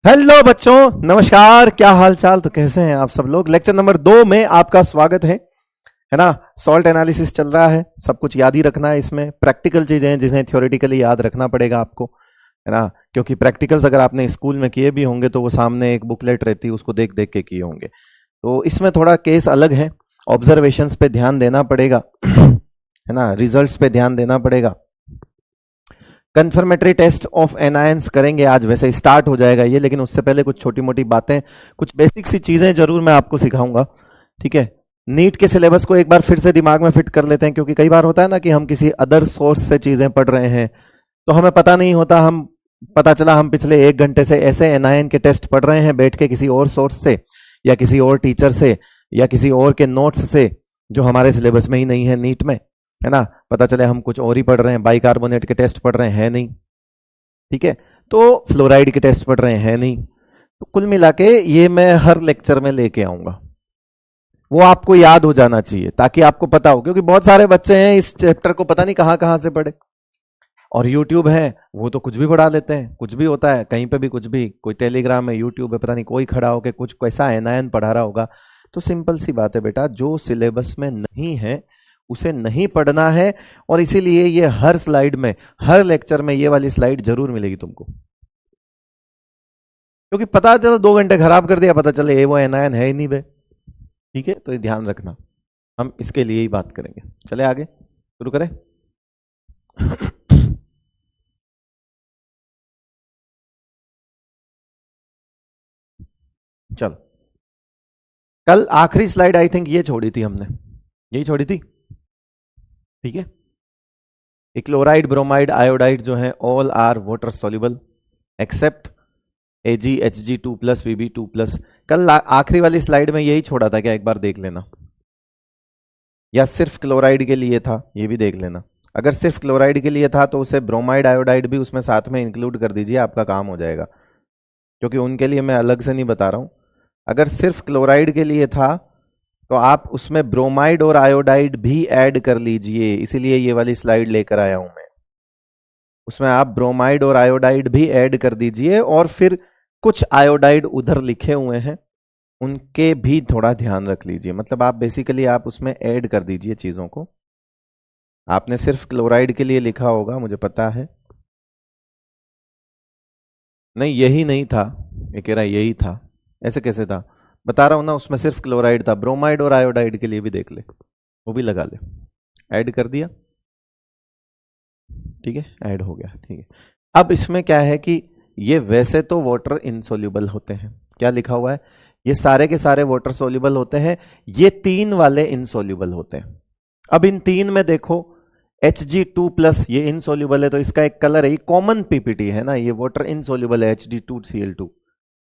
Hello बच्चों, नमस्कार। क्या हाल चाल? तो कैसे हैं आप सब लोग? लेक्चर नंबर 2 में आपका स्वागत है ना। सॉल्ट एनालिसिस चल रहा है, सब कुछ याद ही रखना है। इसमें प्रैक्टिकल चीजें हैं जिन्हें थ्योरेटिकली याद रखना पड़ेगा आपको, है ना। क्योंकि प्रैक्टिकल्स अगर आपने स्कूल में किए भी होंगे तो वो सामने एक बुकलेट रहती है, उसको देख देख के किए होंगे। तो इसमें थोड़ा केस अलग है, ऑब्जर्वेशंस पे ध्यान देना पड़ेगा है ना, रिजल्ट्स पे ध्यान देना पड़ेगा। कंफर्मेटरी टेस्ट ऑफ एनायंस करेंगे आज, वैसे स्टार्ट हो जाएगा ये, लेकिन उससे पहले कुछ छोटी मोटी बातें, कुछ बेसिक सी चीजें जरूर मैं आपको सिखाऊंगा, ठीक है। नीट के सिलेबस को एक बार फिर से दिमाग में फिट कर लेते हैं, क्योंकि कई बार होता है ना कि हम किसी अदर सोर्स से चीजें पढ़ रहे हैं तो हमें पता नहीं होता, पता चला हम पिछले 1 घंटे से ऐसे एनआईएन के टेस्ट पढ़ रहे हैं बैठ के किसी और सोर्स से या किसी और टीचर से या किसी और के नोट्स से जो हमारे सिलेबस में ही नहीं है नीट में, है ना। पता चले हम कुछ और ही पढ़ रहे हैं, बाइकार्बोनेट के टेस्ट पढ़ रहे हैं नहीं, ठीक है, तो फ्लोराइड के टेस्ट पढ़ रहे हैं नहीं। तो कुल मिला के ये मैं हर लेक्चर में लेके आऊंगा, वो आपको याद हो जाना चाहिए ताकि आपको पता हो, क्योंकि बहुत सारे बच्चे हैं इस चैप्टर को पता नहीं कहां कहां से पढ़े। और यूट्यूब है, वो तो कुछ भी पढ़ा लेते हैं, कुछ भी होता है कहीं पे भी कुछ भी, कोई टेलीग्राम है, यूट्यूब है, पता नहीं कोई खड़ा होकर कुछ कैसा एनआईएन पढ़ा रहा होगा। तो सिंपल सी बात है बेटा, जो सिलेबस में नहीं है उसे नहीं पढ़ना है। और इसीलिए ये हर स्लाइड में, हर लेक्चर में ये वाली स्लाइड जरूर मिलेगी तुमको, क्योंकि पता चला 2 घंटे खराब कर दिया, पता चले ये वो एनआईएन है ही नहीं बे, ठीक है। तो ये ध्यान रखना, हम इसके लिए ही बात करेंगे। चले आगे शुरू करें। चलो, कल आखिरी स्लाइड आई थिंक ये छोड़ी थी हमने, यही छोड़ी थी, ठीक है। क्लोराइड, ब्रोमाइड, आयोडाइड जो है all are water soluble except AgHg2+ Pb2+। कल आखिरी वाली स्लाइड में यही छोड़ा था क्या? एक बार देख लेना, या सिर्फ क्लोराइड के लिए था ये भी देख लेना। अगर सिर्फ क्लोराइड के लिए था तो उसे ब्रोमाइड, आयोडाइड भी उसमें साथ में इंक्लूड कर दीजिए, आपका काम हो जाएगा, क्योंकि उनके लिए मैं अलग से नहीं बता रहा हूं। अगर सिर्फ क्लोराइड के लिए था तो आप उसमें ब्रोमाइड और आयोडाइड भी ऐड कर लीजिए, इसीलिए ये वाली स्लाइड लेकर आया हूं मैं। उसमें आप ब्रोमाइड और आयोडाइड भी ऐड कर दीजिए, और फिर कुछ आयोडाइड उधर लिखे हुए हैं उनके भी थोड़ा ध्यान रख लीजिए। मतलब आप बेसिकली आप उसमें ऐड कर दीजिए चीजों को। आपने सिर्फ क्लोराइड के लिए लिखा होगा, मुझे पता है। नहीं, यही नहीं था, ये कह रहा है यही था, ऐसे कैसे था? बता रहा हूं ना, उसमें सिर्फ क्लोराइड था, ब्रोमाइड और आयोडाइड के लिए भी देख ले, वो भी लगा ले। ऐड कर दिया, ठीक है, ऐड हो गया, ठीक है। अब इसमें क्या है कि ये वैसे तो वाटर इनसोल्यूबल होते हैं, क्या लिखा हुआ है, ये सारे के सारे वाटर सोल्यूबल होते हैं, ये 3 वाले इनसोल्यूबल होते हैं। अब इन 3 में देखो, Hg2+ ये इनसोल्यूबल है तो इसका एक कलर है, ये कॉमन पीपीटी है ना, ये वाटर इनसोल्यूबल है Hg2Cl2।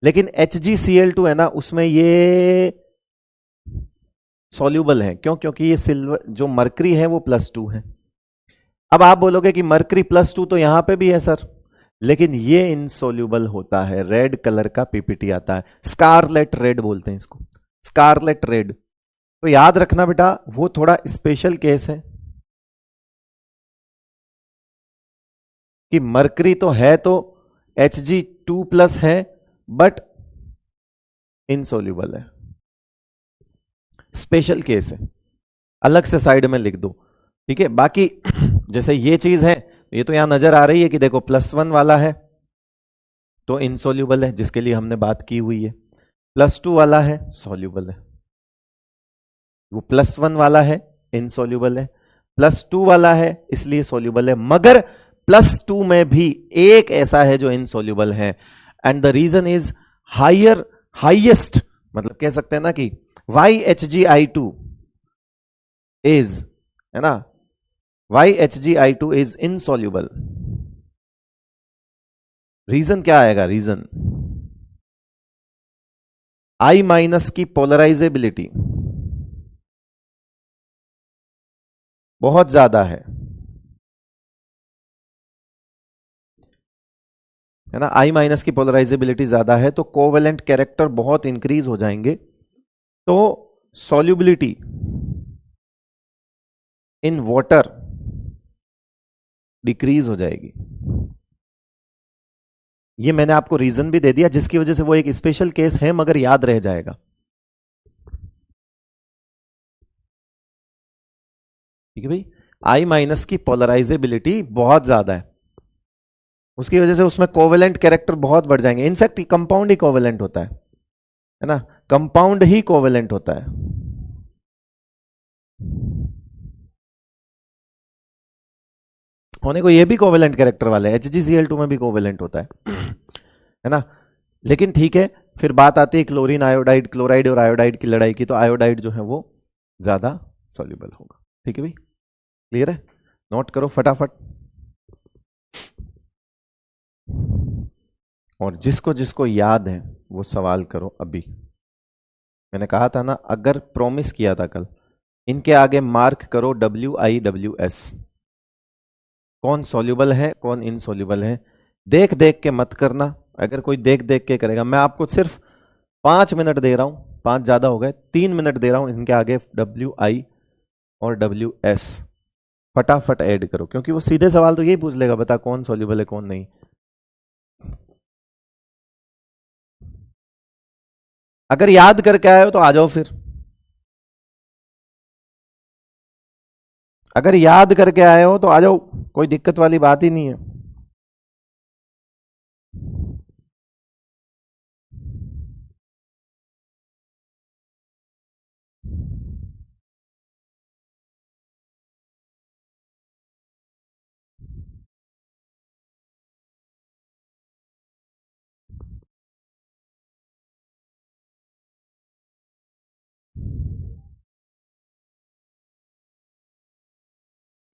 लेकिन HgCl2 है ना, उसमें ये सॉल्यूबल है। क्यों? क्योंकि ये सिल्वर जो मरकरी है वो +2 है। अब आप बोलोगे कि मरकरी +2 तो यहां पे भी है सर, लेकिन ये इनसोल्यूबल होता है, रेड कलर का पीपीटी आता है, स्कारलेट रेड बोलते हैं इसको, स्कारलेट रेड। तो याद रखना बेटा, वो थोड़ा स्पेशल केस है कि मरकरी तो है, तो Hg2+ है बट इनसोल्यूबल है, स्पेशल केस है, अलग से साइड में लिख दो, ठीक है। बाकी जैसे ये चीज है, ये तो यहां नजर आ रही है कि देखो +1 वाला है तो इनसोल्यूबल है, जिसके लिए हमने बात की हुई है। +2 वाला है, सॉल्यूबल है। वो +1 वाला है, इनसोल्यूबल है। +2 वाला है, इसलिए सॉल्यूबल है। मगर +2 में भी एक ऐसा है जो इनसोल्यूबल है, and the reason is highest, मतलब कह सकते हैं ना कि YHgI2 इज, है ना, YHgI2 इज इनसोल्यूबल। रीजन क्या आएगा? रीजन I- की पोलराइजेबिलिटी बहुत ज्यादा है ना, I- की पोलराइजेबिलिटी ज्यादा है, तो कोवेलेंट कैरेक्टर बहुत इंक्रीज हो जाएंगे, तो सॉल्युबिलिटी इन वाटर डिक्रीज हो जाएगी। ये मैंने आपको रीजन भी दे दिया जिसकी वजह से वो एक स्पेशल केस है मगर याद रह जाएगा। ठीक है भाई, आई माइनस की पोलराइजेबिलिटी बहुत ज्यादा है, उसकी वजह से उसमें कोवेलेंट कैरेक्टर बहुत बढ़ जाएंगे। इनफैक्ट कंपाउंड ही कोवेलेंट होता है ना, कंपाउंड ही कोवेलेंट होता है। होने को ये भी कोवेलेंट कैरेक्टर वाले HgCl2 में भी कोवेलेंट होता है ना। लेकिन ठीक है, फिर बात आती है क्लोरीन आयोडाइड, क्लोराइड और आयोडाइड की लड़ाई की, तो आयोडाइड जो है वो ज्यादा सॉल्युबल होगा। ठीक है भाई, क्लियर है, नोट करो फटाफट। और जिसको जिसको याद है वो सवाल करो अभी। मैंने कहा था ना, अगर प्रॉमिस किया था कल, इनके आगे मार्क करो WIWS, कौन सॉल्युबल है कौन इनसॉल्युबल है। देख देख के मत करना, अगर कोई देख देख के करेगा, मैं आपको सिर्फ 5 मिनट दे रहा हूं, 5 ज्यादा हो गए, 3 मिनट दे रहा हूं, इनके आगे WI और WS फटाफट ऐड करो, क्योंकि वो सीधे सवाल तो यही पूछ लेगा, बता कौन सॉल्युबल है कौन नहीं। अगर याद करके आए हो तो आ जाओ फिर, अगर याद करके आए हो तो आ जाओ, कोई दिक्कत वाली बात ही नहीं है।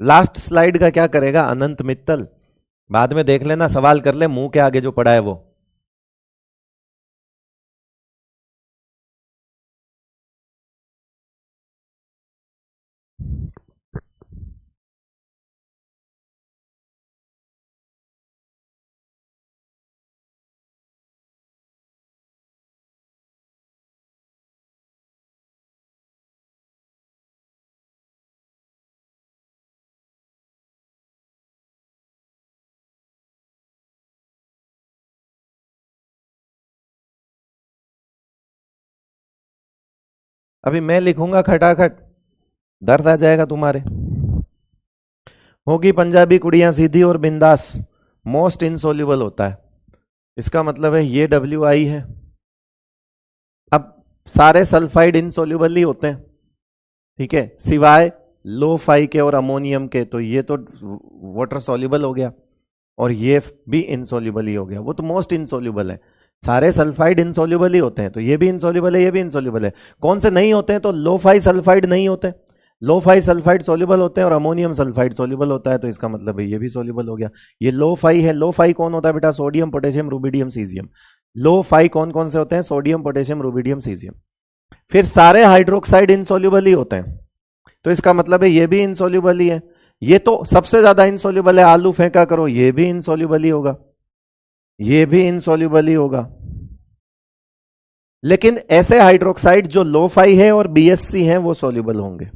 लास्ट स्लाइड का क्या करेगा अनंत मित्तल, बाद में देख लेना, सवाल कर ले मुंह के आगे जो पड़ा है वो। अभी मैं लिखूंगा खटाखट, दर्द आ जाएगा तुम्हारे। होगी पंजाबी कुड़ियां सीधी और बिंदास, मोस्ट इनसोल्यूबल होता है, इसका मतलब है ये WI है। अब सारे सल्फाइड इनसोल्यूबल ही होते हैं, ठीक है, सिवाय लो फाई के और अमोनियम के, तो ये तो वाटर सॉल्युबल हो गया, और ये भी इनसोल्यूबल ही हो गया, वो तो मोस्ट इनसोल्यूबल है। सारे सल्फाइड इनसोल्यूबल ही होते हैं, तो ये भी इनसोल्यूबल है ये भी इनसोल्यूबल है। कौन से नहीं होते हैं, तो लो फाई सल्फाइड नहीं होते, लो फाई सल्फाइड सोल्यूबल होते हैं और अमोनियम सल्फाइड सोल्यूबल होता है, तो इसका मतलब है ये भी सोल्यूबल हो गया। ये लो फाई है, लो फाई कौन होता है बेटा, sodium potassium rubidium caesium. Lo fi कौन कौन से होते हैं, सोडियम पोटेशियम रूबिडियम सीजियम। फिर सारे हाइड्रोक्साइड इनसोल्यूबल ही होते हैं, तो इसका मतलब है ये भी इनसोल्यूबल ही है। ये तो सबसे ज्यादा इनसोल्यूबल है, आलू फेंका करो, ये भी इनसोल्यूबल ही होगा, ये भी इनसोल्यूबल ही होगा। लेकिन ऐसे हाइड्रोक्साइड जो लो फाई है और BSC है वो सोल्यूबल होंगे।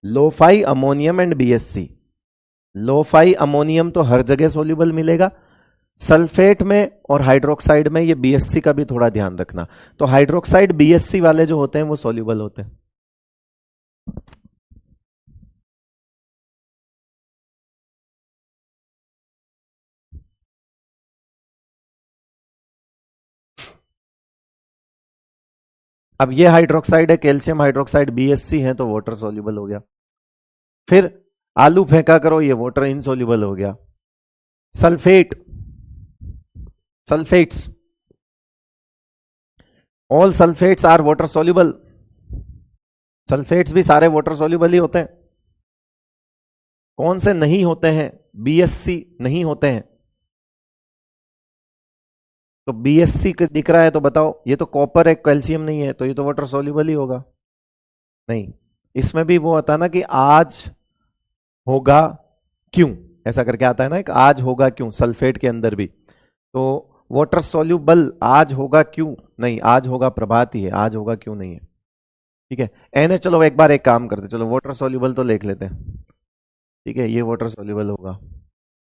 Lo fi ammonium and BSC, lo fi ammonium तो हर जगह सोल्यूबल मिलेगा, सल्फेट में और हाइड्रोक्साइड में ये BSC का भी थोड़ा ध्यान रखना। तो हाइड्रोक्साइड BSC वाले जो होते हैं वो सोल्यूबल होते हैं। अब ये हाइड्रोक्साइड है, कैल्शियम हाइड्रोक्साइड BSC है, तो वाटर सोल्यूबल हो गया। फिर आलू फेंका करो, ये वाटर इनसोल्यूबल हो गया। Sulphate, sulphates, all sulphates are water soluble, sulphates भी सारे वाटर सोल्यूबल ही होते हैं। कौन से नहीं होते हैं, BSC नहीं होते हैं, तो BSC दिख रहा है तो बताओ, ये तो कॉपर है कैल्शियम नहीं है, तो ये तो वाटर सोल्यूबल ही होगा। नहीं, इसमें भी वो आता है ना कि आज होगा क्यों, ऐसा करके आता है ना, एक आज होगा क्यों, सल्फेट के अंदर भी, तो वाटर सोल्यूबल आज होगा क्यों नहीं, आज होगा प्रभात ही है, आज होगा क्यों नहीं है। ठीक है, एन चलो एक बार एक काम करते, चलो वाटर सोल्यूबल तो लिख लेते हैं, ठीक है, ये वाटर सोल्यूबल होगा।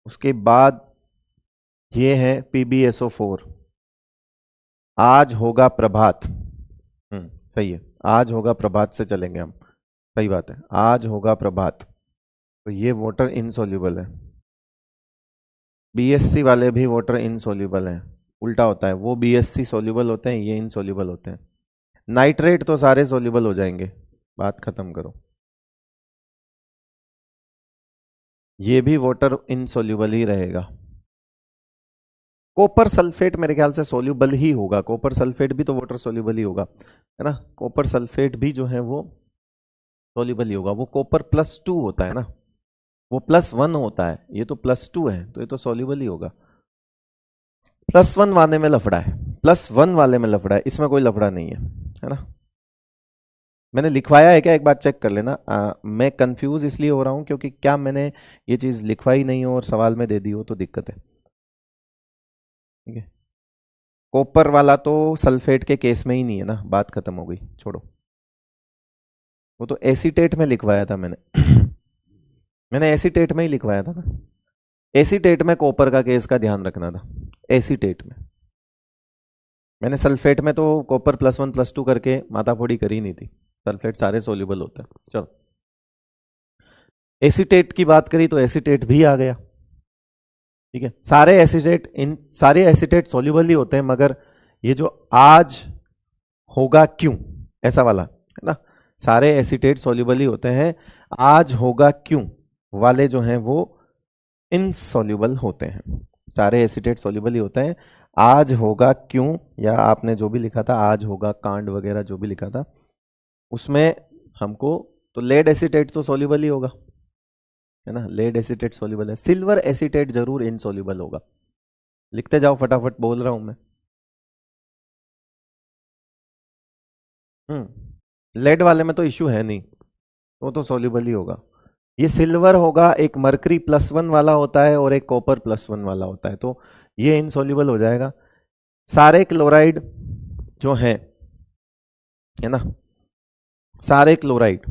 उसके बाद ये है PbSO4। आज होगा प्रभात। सही है, आज होगा प्रभात से चलेंगे हम। सही बात है, आज होगा प्रभात। तो ये वाटर इनसॉल्युबल है। BSC वाले भी वाटर इनसॉल्युबल हैं। उल्टा होता है, वो BSC सॉल्युबल होते हैं, ये इनसॉल्युबल होते हैं। नाइट्रेट तो सारे सॉल्युबल हो जाएंगे, बात खत्म करो। ये भी वाटर इनसॉल्युबल ही रहेगा। कॉपर सल्फेट मेरे ख्याल से सॉल्युबल ही होगा, कॉपर सल्फेट भी तो वाटर सॉल्युबल ही होगा, है ना। कॉपर सल्फेट भी जो है वो सॉल्युबल ही होगा। वो कॉपर +2 होता है ना, वो +1 होता है, ये तो +2 है, तो ये तो सॉल्युबल ही होगा। +1 वाले में लफड़ा है, +1 वाले में लफड़ा है, इसमें कोई लफड़ा नहीं है ना। मैंने लिखवाया है क्या, एक बार चेक कर लेना। मैं कंफ्यूज इसलिए हो रहा हूं क्योंकि क्या मैंने ये चीज लिखवाई नहीं हो और सवाल में दे दी हो तो दिक्कत है। ठीक है, कॉपर वाला तो सल्फेट के केस में ही नहीं है ना, बात खत्म हो गई, छोड़ो। वो तो एसीटेट में लिखवाया था मैंने। मैंने एसीटेट में ही लिखवाया था ना। एसीटेट में कॉपर का केस का ध्यान रखना था, एसीटेट में। मैंने सल्फेट में तो कॉपर +1 +2 करके माताफोड़ी करी नहीं थी, सल्फेट सारे सोल्यूबल होते हैं। चलो, एसीटेट की बात करी तो एसीटेट भी आ गया। ठीक है, सारे एसीटेट, इन सारे एसीटेट सोल्यूबल ही होते हैं, मगर ये जो आज होगा क्यों, ऐसा वाला है ना, सारे एसीटेट सोल्यूबल ही होते हैं, आज होगा क्यों वाले जो हैं वो इनसॉल्युबल होते हैं। सारे एसीटेट सोल्यूबल ही होते हैं, आज होगा क्यों, या आपने जो भी लिखा था आज होगा कांड वगैरह जो भी लिखा था उसमें हमको, तो लेड एसीटेट तो सोल्यूबल ही होगा, है ना। लेड एसीटेट सोल्यूबल है, सिल्वर एसीटेट जरूर इनसॉल्युबल होगा। लिखते जाओ, फटाफट बोल रहा हूं मैं। लेड वाले में तो इश्यू है नहीं, वो तो सोल्यूबल ही होगा। ये सिल्वर होगा, एक मरकरी +1 वाला होता है और एक कॉपर +1 वाला होता है, तो ये इनसॉल्युबल हो जाएगा। सारे क्लोराइड जो है ना, सारे क्लोराइड,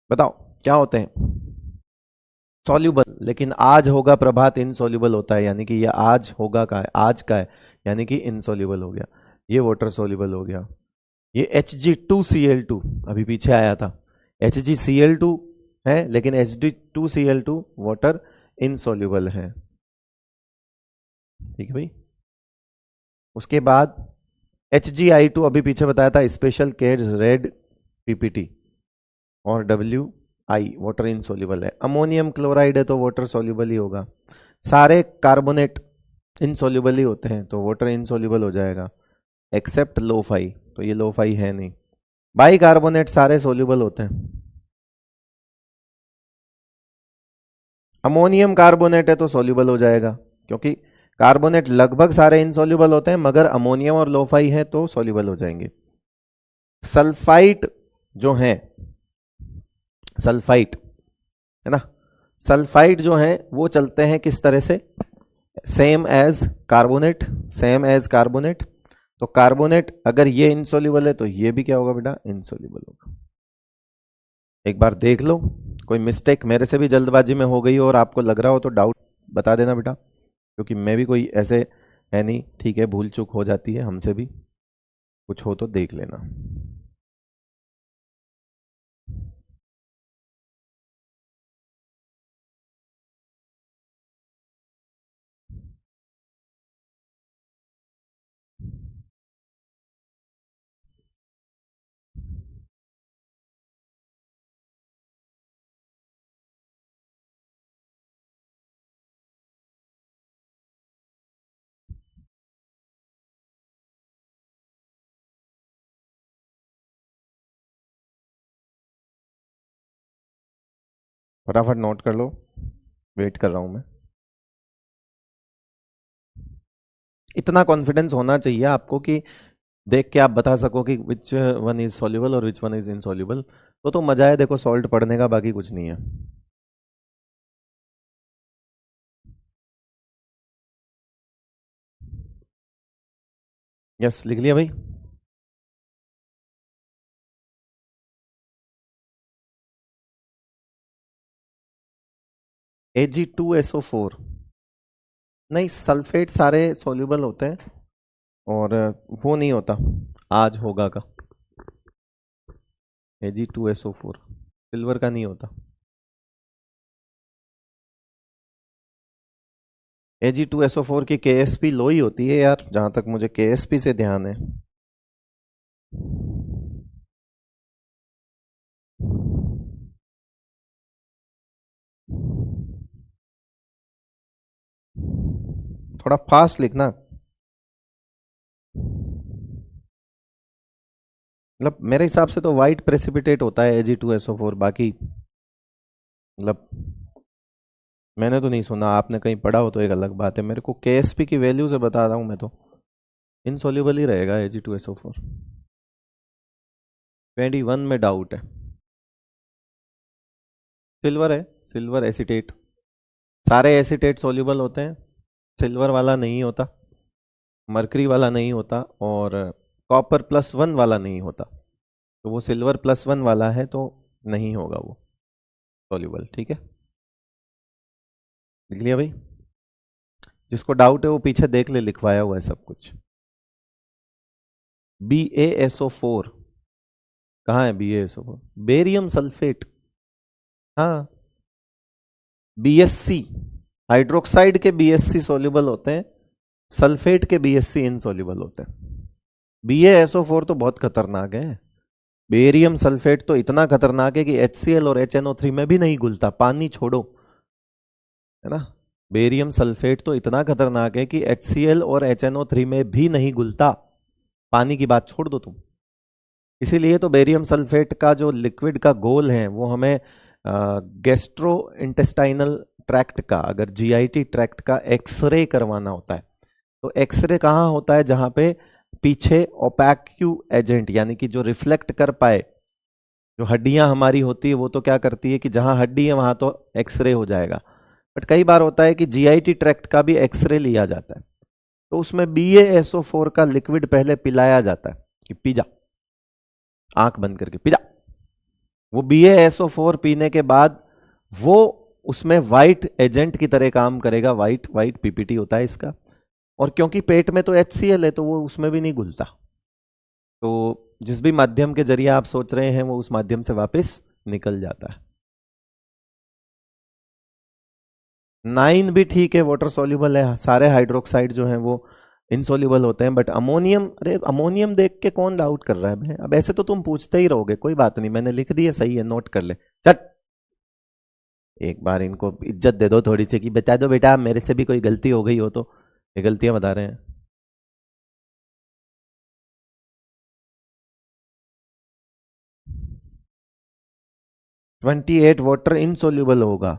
बताओ क्या होते हैं, सॉल्युबल। लेकिन आज होगा प्रभात इनसॉल्युबल होता है, यानी कि ये आज होगा का है, आज का है, यानी कि इनसॉल्युबल हो गया। ये वाटर सॉल्युबल हो गया। ये Hg2Cl2 अभी पीछे आया था, HgCl2 है, लेकिन Hg2Cl2 वाटर इनसॉल्युबल है। ठीक है भाई। उसके बाद HgI2 अभी पीछे बताया था, स्पेशल केयर रेड PPT, और WI वाटर इनसॉल्युबल है। अमोनियम क्लोराइड है तो वाटर सॉल्युबल ही होगा। सारे कार्बोनेट इनसॉल्युबल ही होते हैं, तो वाटर इनसॉल्युबल हो जाएगा, एक्सेप्ट लोफाई, तो ये लोफाई है नहीं। बाई कार्बोनेट सारे सोल्यूबल होते हैं। अमोनियम कार्बोनेट है तो सोल्यूबल हो जाएगा, क्योंकि कार्बोनेट लगभग सारे इनसॉल्युबल होते हैं, मगर अमोनियम और लोफाई है तो सोल्यूबल हो जाएंगे। सल्फाइट जो है, सल्फाइट है ना, सल्फाइड जो है वो चलते हैं किस तरह से, same as carbonate, same as carbonate. तो कार्बोनेट अगर ये इनसॉल्युबल है तो ये भी क्या होगा बेटा, इनसॉल्युबल होगा। एक बार देख लो, कोई मिस्टेक मेरे से भी जल्दबाजी में हो गई हो और आपको लग रहा हो तो डाउट बता देना बेटा, क्योंकि मैं भी कोई ऐसे है नहीं, ठीक है, भूल चूक हो जाती है हमसे भी, कुछ हो तो देख लेना। फटाफट नोट कर लो, वेट कर रहा हूं मैं। इतना कॉन्फिडेंस होना चाहिए आपको कि देख के आप बता सको कि विच वन इज सॉल्युबल और विच वन इज इनसॉल्युबल, तो मजा है देखो सॉल्ट पढ़ने का, बाकी कुछ नहीं है। यस, लिख लिया भाई। Ag2SO4, नहीं सल्फेट सारे सोल्यूबल होते हैं और वो नहीं होता, आज होगा का Ag2SO4 सिल्वर का नहीं होता। Ag2SO4 की KSP लो ही होती है यार, जहां तक मुझे KSP से ध्यान है। थोड़ा फास्ट लिखना, मतलब मेरे हिसाब से तो वाइट प्रेसिपिटेट होता है Ag2SO4, बाकी मतलब मैंने तो नहीं सुना, आपने कहीं पढ़ा हो तो एक अलग बात है। मेरे को KSP की वैल्यू से बता रहा हूं मैं तो, इनसोल्यूबल ही रहेगा Ag2SO4। 21 में डाउट है। सिल्वर है, सिल्वर एसीटेट, सारे एसीटेट सोल्यूबल होते हैं, सिल्वर वाला नहीं होता, मरकरी वाला नहीं होता, और कॉपर +1 वाला नहीं होता। तो वो सिल्वर +1 वाला है तो नहीं होगा वो सोल्यूबल। ठीक है, लिख लिया भाई? जिसको डाउट है वो पीछे देख ले, लिखवाया हुआ है सब कुछ। BaSO4 कहाँ है? BaSO4 बेरियम सल्फेट, हाँ BSC, हाइड्रोक्साइड के BSC सोल्यूबल होते हैं, सल्फेट के BSC इनसोल्यूबल होते हैं। BaSO4 तो बहुत खतरनाक है, बेरियम सल्फेट तो इतना खतरनाक है कि HCl और HNO3 में भी नहीं घुलता, पानी छोड़ो, है ना। बेरियम सल्फेट तो इतना खतरनाक है कि HCl और HNO3 में भी नहीं घुलता, पानी की बात छोड़ दो तुम। इसीलिए तो बेरियम सल्फेट का जो लिक्विड का गोल है वो हमें गैस्ट्रो इंटेस्टाइनल ट्रैक्ट का, अगर GIT ट्रैक्ट का एक्सरे करवाना होता है तो एक्सरे कहाँ होता है? जहां पे पीछे ओपैक्यू एजेंट, यानी कि जो रिफ्लेक्ट कर पाए, जो हड्डियां हमारी होती है वो तो क्या करती है कि जहां हड्डी है वहां तो एक्सरे हो जाएगा, बट कई बार होता है कि GIT ट्रैक्ट का भी एक्सरे लिया जाता है, तो उसमें BaSO4 का लिक्विड पहले पिलाया जाता है कि पी जा, आंख बंद करके पी जा। वो BaSO4 पीने के बाद वो उसमें व्हाइट एजेंट की तरह काम करेगा, व्हाइट व्हाइट PPT होता है इसका, और क्योंकि पेट में तो HCl है तो वो उसमें भी नहीं घुलता, तो जिस भी माध्यम के जरिए आप सोच रहे हैं वो उस माध्यम से वापस निकल जाता है। 9 भी ठीक है, वाटर सॉल्युबल है, सारे हाइड्रोक्साइड जो हैं वो इनसोल्यूबल होते हैं, बट अमोनियम, अरे अमोनियम देख के कौन डाउट कर रहा है भाई? अब ऐसे तो तुम पूछते ही रहोगे, कोई बात नहीं, मैंने लिख दिया, सही है, नोट कर ले। चल एक बार इनको इज्जत दे दो थोड़ी सी, कि बता दो बेटा मेरे से भी कोई गलती हो गई हो तो, ये गलतियां बता रहे हैं। ट्वेंटी एट वाटर इनसोल्यूबल होगा।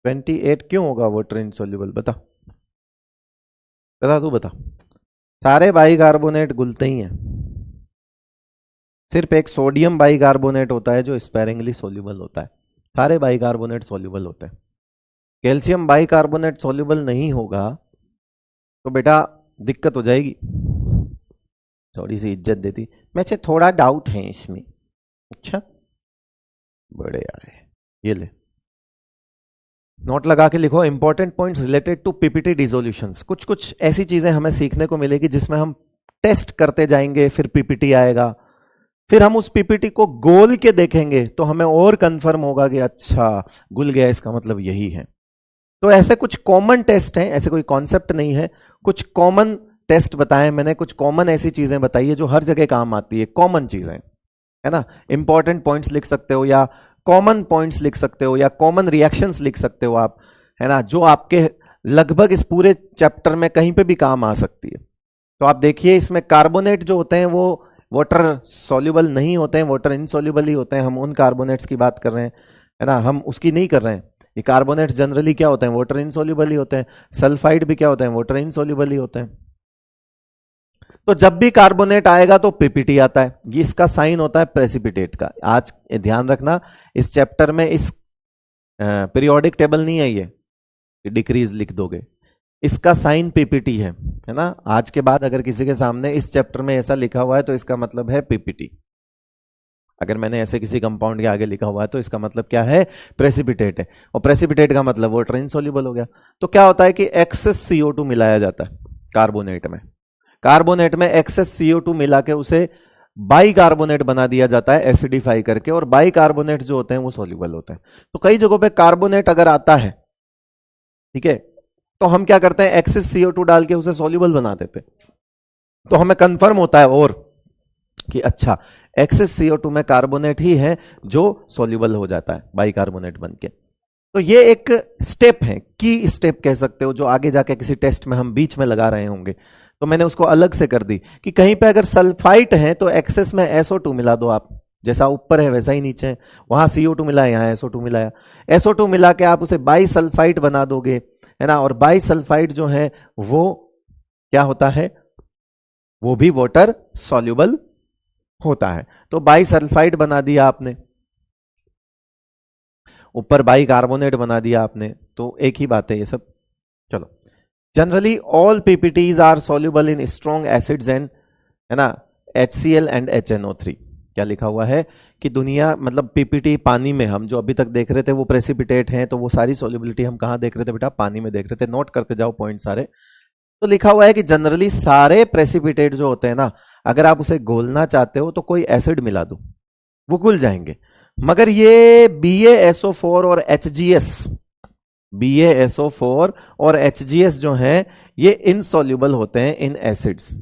28 क्यों होगा वाटर इनसोल्यूबल? बता बता, तू बता। सारे बाइकार्बोनेट घुलते ही हैं, सिर्फ एक सोडियम बाइकार्बोनेट होता है जो स्पेरिंगली सोल्यूबल होता है, सारे बाइकार्बोनेट सोल्यूबल होते हैं। कैल्शियम बाइकार्बोनेट सोल्यूबल नहीं होगा तो बेटा दिक्कत हो जाएगी। थोड़ी सी इज्जत देती, मैं से थोड़ा डाउट है इसमें। अच्छा बड़े आए, ये ले नोट लगा के लिखो, important points related to PPT dissolutions. कुछ कुछ ऐसी चीजें हमें सीखने को मिलेगी जिसमें हम टेस्ट करते जाएंगे, फिर PPT आएगा, फिर हम उस PPT को गोल के देखेंगे तो हमें और कंफर्म होगा कि अच्छा गुल गया, इसका मतलब यही है। तो ऐसे कुछ कॉमन टेस्ट हैं, ऐसे कोई कॉन्सेप्ट नहीं है, कुछ कॉमन टेस्ट बताए मैंने, कुछ कॉमन ऐसी चीजें बताई है जो हर जगह काम आती है, कॉमन चीजें, है ना। इंपॉर्टेंट पॉइंट्स लिख सकते हो, या कॉमन पॉइंट्स लिख सकते हो, या कॉमन रिएक्शंस लिख सकते हो आप, है ना, जो आपके लगभग इस पूरे चैप्टर में कहीं पे भी काम आ सकती है। तो आप देखिए इसमें कार्बोनेट जो होते हैं वो वाटर सॉल्युबल नहीं होते हैं, वाटर इनसॉल्युबल ही होते हैं, हम उन कार्बोनेट्स की बात कर रहे हैं, है ना, हम उसकी नहीं कर रहे हैं। ये कार्बोनेट्स जनरली क्या होते हैं? वाटर इनसॉल्युबल ही होते हैं। सल्फाइड भी क्या होते हैं? वाटर इनसॉल्युबल ही होते हैं। तो जब भी कार्बोनेट आएगा तो PPT आता है, ये इसका साइन होता है प्रेसिपिटेट का। आज ध्यान रखना, इस चैप्टर में इस पीरियोडिक टेबल नहीं है, ये डिक्रीज लिख दोगे, इसका साइन PPT है ना। आज के बाद अगर किसी के सामने इस चैप्टर में ऐसा लिखा हुआ है तो इसका मतलब है PPT। अगर मैंने ऐसे किसी कंपाउंड के आगे लिखा हुआ है तो इसका मतलब क्या है, प्रेसिपिटेट है, और प्रेसिपिटेट का मतलब वाटर इनसॉल्युबल हो गया। तो क्या होता है कि एक्सेस CO2 मिलाया जाता है कार्बोनेट में, कार्बोनेट में एक्सेस CO2 मिला के उसे बाइकार्बोनेट बना दिया जाता है एसिडिफाई करके, और बाइकार्बोनेट जो होते हैं वो सॉल्युबल होते हैं। तो कई जगहों पे कार्बोनेट अगर आता है, ठीक है, तो हम क्या करते हैं, एक्सेस CO2 डाल के उसे सॉल्युबल बना देते हैं। तो हमें कंफर्म होता है और कि अच्छा एक्सेस CO2 में कार्बोनेट ही है जो सॉल्युबल हो जाता है बाइकार्बोनेट बनके। तो ये एक स्टेप है, की स्टेप कह सकते हो, जो आगे जाके किसी टेस्ट में हम बीच में लगा रहे होंगे। तो मैंने उसको अलग से कर दी कि कहीं पे अगर सल्फाइट है तो एक्सेस में SO2 मिला दो आप, जैसा ऊपर है वैसा ही नीचे है, वहां CO2 मिला है, यहां SO2 मिलाया, SO2 मिला के आप उसे बाइसल्फाइट बना दोगे, है ना, और बाइसल्फाइट जो है वो क्या होता है, वो भी वाटर सॉल्युबल होता है। तो बाइसल्फाइड बना दिया आपने, ऊपर बाइकार्बोनेट बना दिया आपने, तो एक ही बात है ये सब। चलो, generally all PPTs are soluble in strong acids and, है ना, HCl एंड HNO3। क्या लिखा हुआ है कि दुनिया मतलब पीपीटी पानी में, हम जो अभी तक देख रहे थे वो प्रेसिपिटेट हैं, तो वो सारी सॉल्युबिलिटी हम कहां देख रहे थे बेटा, पानी में देख रहे थे। नोट करते जाओ पॉइंट सारे। तो लिखा हुआ है कि जनरली सारे प्रेसिपिटेट जो होते हैं ना, अगर आप उसे घोलना चाहते हो तो कोई एसिड मिला दो, वो घुल जाएंगे। मगर ये BaSO4 और HGS, BaSO4 और HGS जो हैं ये इनसॉल्युबल होते हैं इन एसिड्स।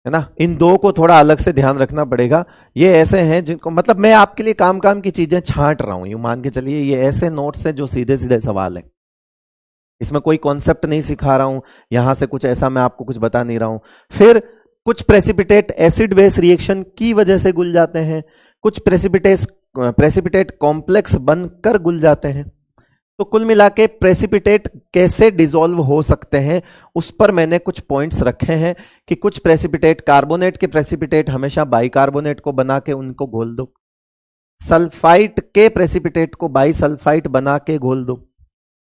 है ना, इन दो को थोड़ा अलग से ध्यान रखना पड़ेगा। ये ऐसे हैं जिनको, मतलब मैं आपके लिए काम काम की चीजें छांट रहा हूं, यूं मान के चलिए ये ऐसे नोट्स हैं जो सीधे सीधे सवाल है, इसमें कोई कॉन्सेप्ट नहीं सिखा रहा हूं, यहां से कुछ ऐसा मैं आपको कुछ बता नहीं रहा हूं। फिर कुछ प्रेसिपिटेट एसिड बेस रिएक्शन की वजह से घुल जाते हैं, कुछ प्रेसिपिटेट कॉम्प्लेक्स बनकर घुल जाते हैं। तो कुल मिला के प्रेसिपिटेट कैसे डिसॉल्व हो सकते हैं उस पर मैंने कुछ पॉइंट्स रखे हैं कि कुछ प्रेसिपिटेट, कार्बोनेट के प्रेसिपिटेट हमेशा बाइकार्बोनेट को बना के उनको घोल दो, सल्फाइट के प्रेसिपिटेट को बाइसल्फाइट बना के घोल दो,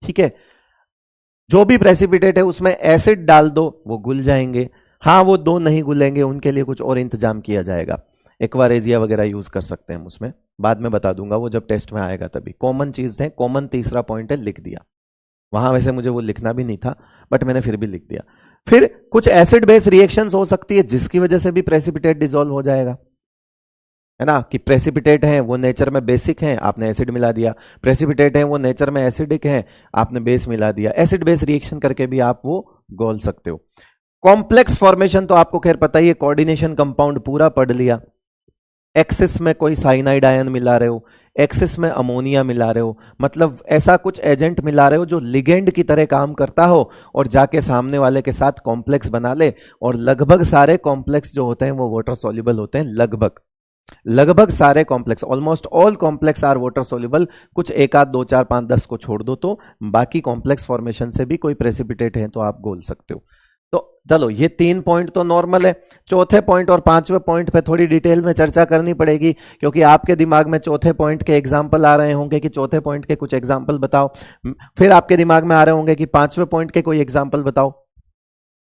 ठीक है, जो भी प्रेसिपिटेट है उसमें एसिड डाल दो, वो घुल जाएंगे। हाँ, वो दो नहीं घुलेंगे, उनके लिए कुछ और इंतजाम किया जाएगा, एक्वारेजिया वगैरह यूज कर सकते हैं हम उसमें, बाद में बता दूंगा वो जब टेस्ट में आएगा तभी। कॉमन चीज है, कॉमन तीसरा पॉइंट है, लिख दिया वहां, वैसे मुझे वो लिखना भी नहीं था बट मैंने फिर भी लिख दिया। फिर कुछ एसिड बेस रिएक्शंस हो सकती है जिसकी वजह से भी प्रेसिपिटेट डिसॉल्व हो जाएगा, है ना, कि प्रेसिपिटेट हैं वो नेचर में बेसिक हैं, आपने एसिड मिला दिया, प्रेसिपिटेट हैं वो नेचर में एसिडिक हैं, आपने बेस मिला दिया। एसिड बेस रिएक्शन करके भी आप वो घोल सकते हो। कॉम्प्लेक्स फॉर्मेशन तो आपको खैर पता ही है, कोऑर्डिनेशन कंपाउंड पूरा पढ़ लिया। एक्सिस में कोई साइनाइड आयन मिला रहे हो, एक्सिस में अमोनिया मिला रहे हो, मतलब ऐसा कुछ एजेंट मिला रहे हो जो लिगेंड की तरह काम करता हो और जाके सामने वाले के साथ कॉम्प्लेक्स बना ले। और लगभग सारे कॉम्प्लेक्स जो होते हैं वो वाटर सॉल्युबल होते हैं, लगभग सारे complex, almost all complex are water soluble. कुछ एक आध 2 4 5 10 को छोड़ दो तो बाकी कॉम्प्लेक्स फॉर्मेशन से भी कोई प्रेसिपिटेट है तो आप घोल सकते हो। तो चलो, ये 3 पॉइंट तो नॉर्मल है। चौथे पॉइंट और 5वें पॉइंट पे थोड़ी डिटेल में चर्चा करनी पड़ेगी, क्योंकि आपके दिमाग में चौथे पॉइंट के एग्जाम्पल आ रहे होंगे कि चौथे पॉइंट के कुछ एग्जाम्पल बताओ, फिर आपके दिमाग में आ रहे होंगे कि 5वें पॉइंट के कोई एग्जाम्पल बताओ।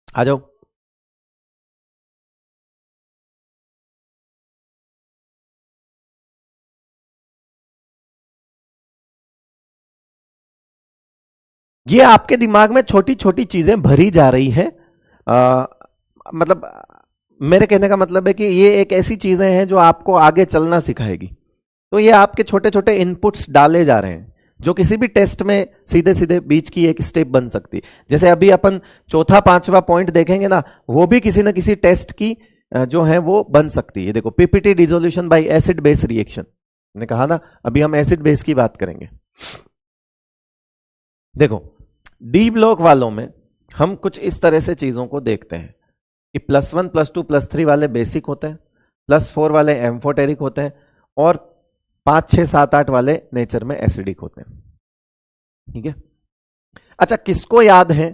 आ जाओ। ये आपके दिमाग में छोटी छोटी चीजें भरी जा रही हैं, मतलब मेरे कहने का मतलब है कि ये एक ऐसी चीजें हैं जो आपको आगे चलना सिखाएगी। तो ये आपके छोटे छोटे इनपुट्स डाले जा रहे हैं जो किसी भी टेस्ट में सीधे सीधे बीच की एक स्टेप बन सकती है। जैसे अभी अपन चौथा 5वां पॉइंट देखेंगे ना, वो भी किसी ना किसी टेस्ट की जो है वो बन सकती है। देखो, PPT dissolution bye acid base reaction, मैंने कहा ना अभी हम एसिड बेस की बात करेंगे। देखो, डी ब्लॉक वालों में हम कुछ इस तरह से चीजों को देखते हैं कि +1 +2 +3 वाले बेसिक होते हैं, +4 वाले एम्फोटेरिक होते हैं, और 5 6 7 8 वाले नेचर में एसिडिक होते हैं। ठीक है, अच्छा, किसको याद है